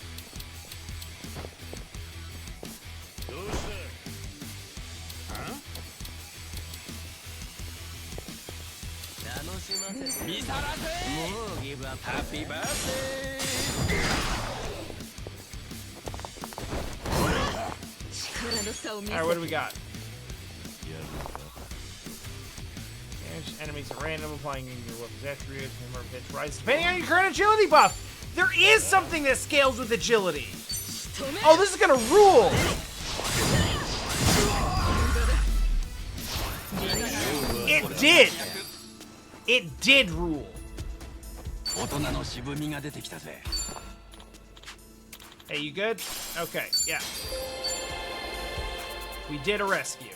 Happy birthday! Alright, what do we got? Damage enemies at random, applying your weapon's attributes, number of hits rise depending on your current agility buff. There is something that scales with agility. Oh, this is gonna rule! It did! It did rule. Hey, you good? Okay, yeah. We did a rescue.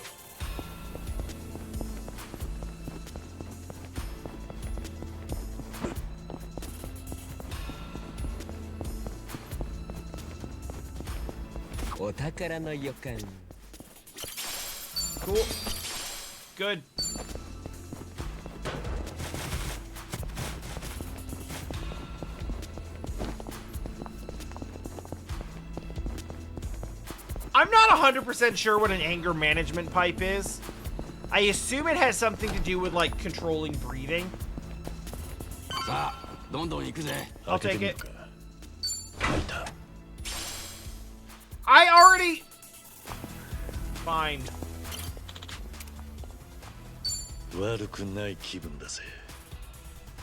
Cool. Good. I'm not 100% sure what an anger management pipe is. I assume it has something to do with, like, controlling breathing. I'll take it. I already... Fine.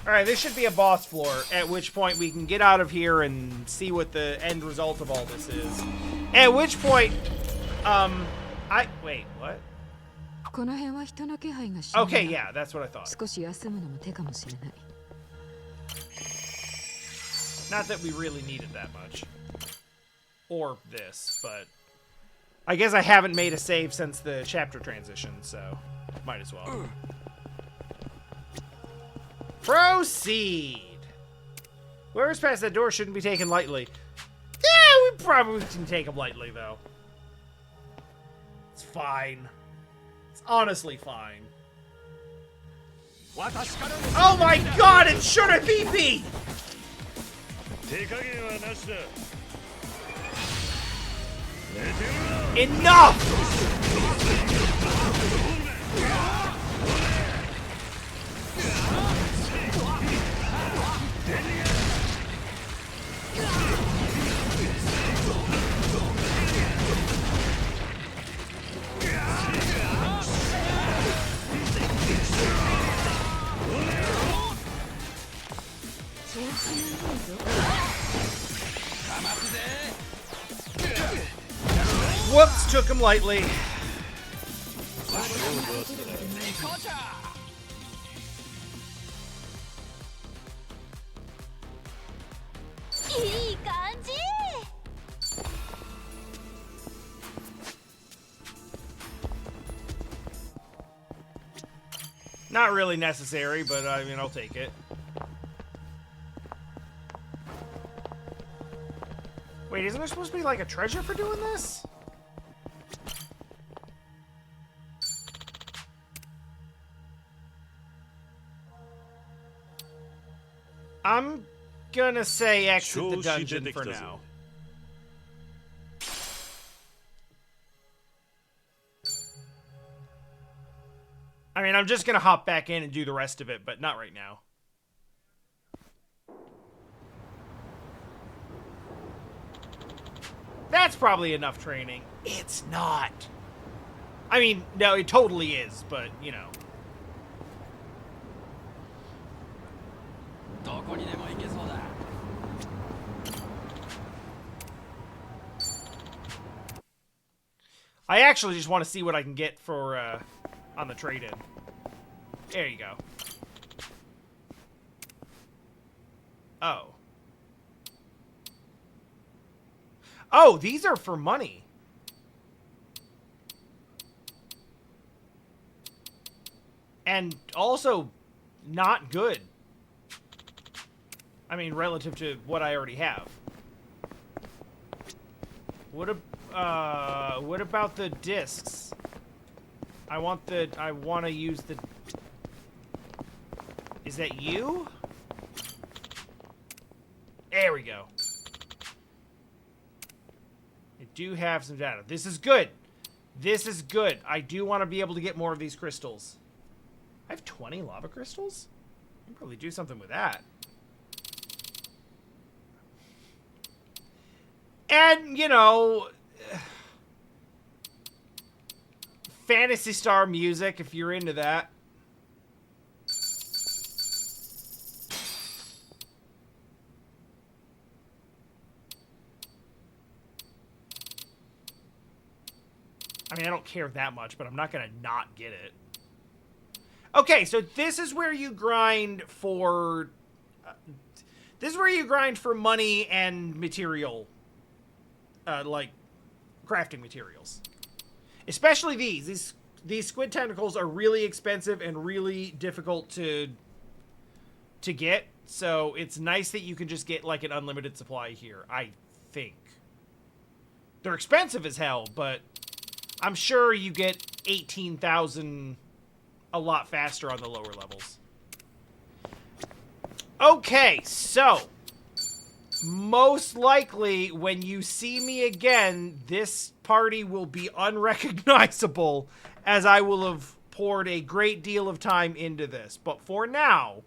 Alright, this should be a boss floor, at which point we can get out of here and see what the end result of all this is. At which point, wait, what? Okay, yeah, that's what I thought. Not that we really needed that much. Or this, but... I guess I haven't made a save since the chapter transition, so might as well. Proceed! Whoever's past that door shouldn't be taken lightly. Yeah, we probably can take them lightly, though. It's fine. It's honestly fine. Oh my god, it's Shura PP! Enough! Whoops, took him lightly. Not really necessary, but I mean, I'll take it. Wait, isn't there supposed to be like a treasure for doing this? I'm gonna say exit the dungeon for now. I mean, I'm just gonna hop back in and do the rest of it, but not right now. That's probably enough training. It's not. I mean, no, it totally is, but, you know. I actually just want to see what I can get for, on the trade-in. There you go. Oh. Oh, these are for money. And also not good. I mean, relative to what I already have. What about the discs? I want to use the... Is that you? There we go. I do have some data. This is good. This is good. I do want to be able to get more of these crystals. I have 20 lava crystals? I can probably do something with that. And, you know... Phantasy Star music, if you're into that. I mean, I don't care that much, but I'm not going to not get it. Okay, so this is where you grind for... this is where you grind for money and material. Like, crafting materials. Especially these. These squid tentacles are really expensive and really difficult to get. So it's nice that you can just get, like, an unlimited supply here, I think. They're expensive as hell, but... I'm sure you get 18,000 a lot faster on the lower levels. Okay, so most likely when you see me again, this party will be unrecognizable as I will have poured a great deal of time into this. But for now,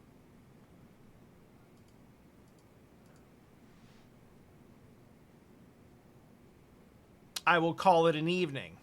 I will call it an evening.